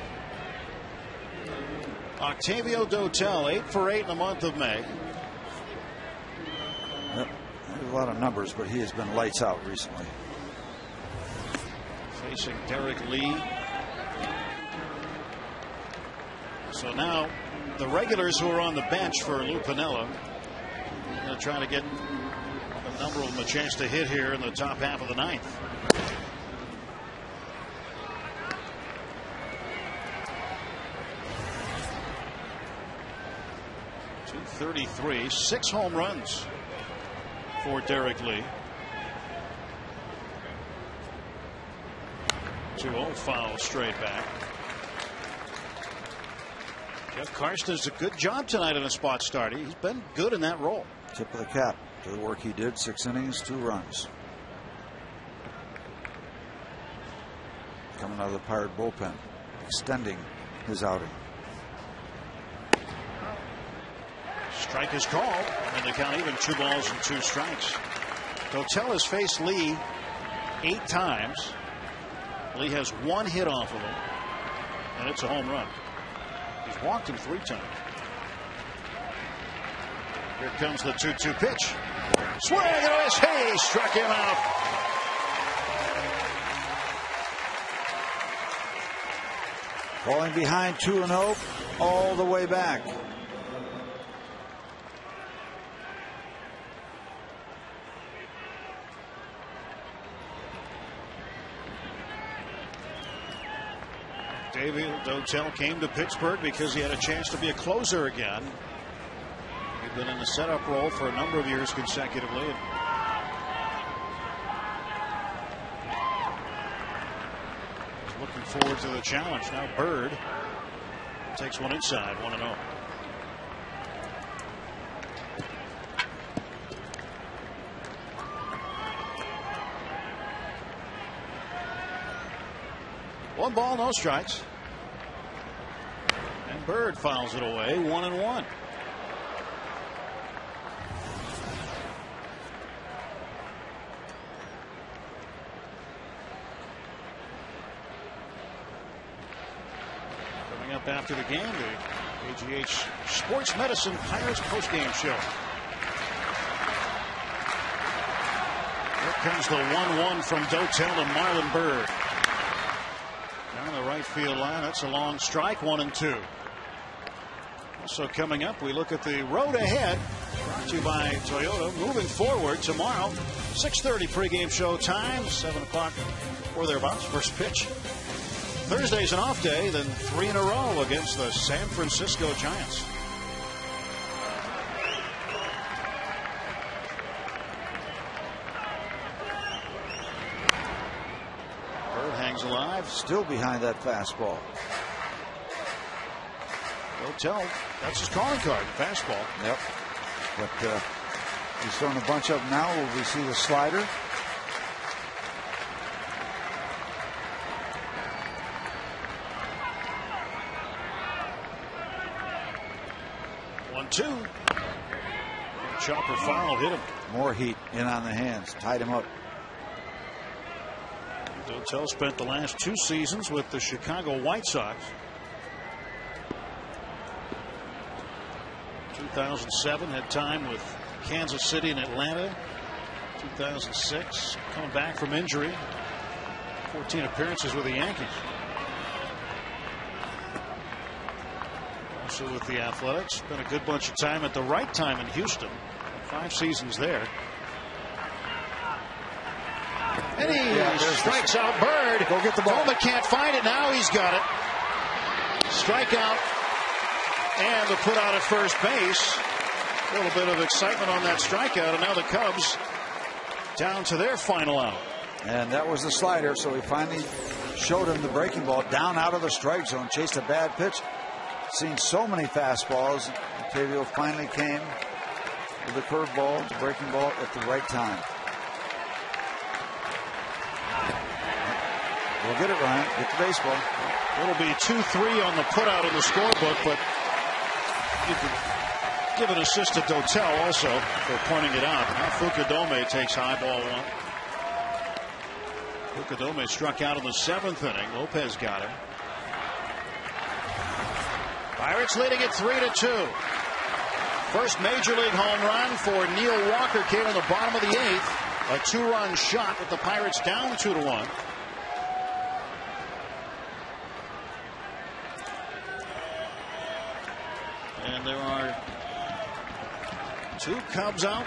Octavio Dotel, 8 for 8 in the month of May. Yep. A lot of numbers, but he has been lights out recently. Facing Derek Lee. So now the regulars who are on the bench for Lou Piniella are going to try to get a number of them a chance to hit here in the top half of the 9th. .233, 6 home runs for Derek Lee. 2-0 foul straight back. Jeff Karsten does a good job tonight in a spot start. He's been good in that role. Tip of the cap to the work he did. 6 innings, 2 runs. Coming out of the Pirate bullpen, extending his outing. Strike is called, and they count even 2 balls and 2 strikes. Dotel has faced Lee 8 times. Lee has 1 hit off of him, and it's a home run. He's walked him 3 times. Here comes the 2-2 pitch. Swing and a miss. Hey, struck him out. Falling behind 2-0 all the way back. David Dotel came to Pittsburgh because he had a chance to be a closer again. He'd been in the setup role for a number of years consecutively. He's looking forward to the challenge. Now Bird takes one inside, 1-0. One ball, no strikes. And Bird fouls it away, 1-1. Coming up after the game, the AGH Sports Medicine Pirates postgame show. Here comes the 1-1 from Dotel and Marlon Bird. Down the right field line, that's a long strike, 1-2. Also coming up, we look at the road ahead, brought to you by Toyota. Moving forward tomorrow, 6:30 pregame show time, 7 o'clock or thereabouts, first pitch. Thursday's an off day, then 3 in a row against the San Francisco Giants. Alive. Still behind that fastball. Dotel, that's his calling card, fastball. Yep. But he's throwing a bunch of them now. Will we see the slider? One-two. Chopper foul hit him. More heat in on the hands. Tied him up. Dotel spent the last 2 seasons with the Chicago White Sox. 2007 had time with Kansas City and Atlanta. 2006 coming back from injury. 14 appearances with the Yankees. Also with the Athletics. Spent a good bunch of time at the right time in Houston. 5 seasons there. And he strikes out Bird. Go get the ball. Doma can't find it. Now he's got it. Strikeout and the put out at first base. A little bit of excitement on that strikeout, and now the Cubs down to their final out. And that was the slider, so he finally showed him the breaking ball down out of the strike zone. Chased a bad pitch. Seen so many fastballs. Octavio finally came with the curveball, the breaking ball at the right time. We'll get it, Ryan. Get the baseball. It'll be 2-3 on the putout in the scorebook, but you can give an assist to Dotel also for pointing it out. Now Fukudome takes high ball one. Fukudome struck out in the 7th inning. Lopez got him. Pirates leading it 3-2. First major league home run for Neil Walker came in the bottom of the 8th. A 2-run shot with the Pirates down 2-1. And there are 2 Cubs out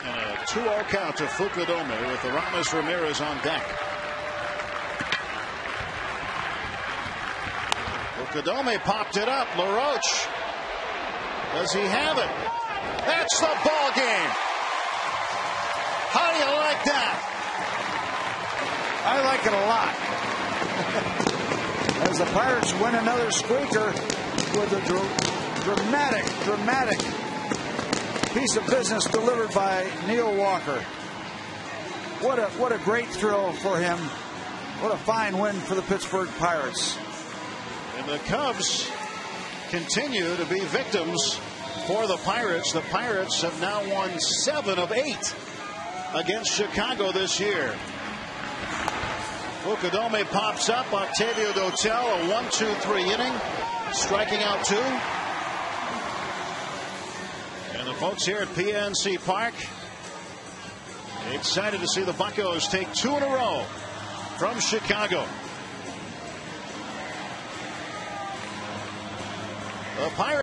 and a 2-0 count to Fukudome with the Ramos Ramirez on deck. Fukudome popped it up. LaRoche, does he have it? That's the ball game. How do you like that? I like it a lot. As the Pirates win another squeaker with a dramatic piece of business delivered by Neil Walker. What a great thrill for him. What a fine win for the Pittsburgh Pirates. And the Cubs continue to be victims for the Pirates. The Pirates have now won 7 of 8 against Chicago this year. Fukudome pops up. Octavio Dotel, a 1-2-3 inning, striking out 2. And the folks here at PNC Park excited to see the Buccos take 2 in a row from Chicago. The Pirates